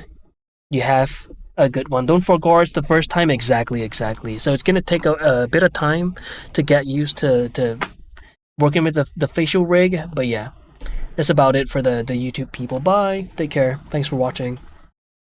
Speaker 1: you have a good one. Don't forget it's the first time. Exactly. So it's gonna take a bit of time to get used to working with the facial rig, but yeah, that's about it for the YouTube people. Bye. Take care. Thanks for watching.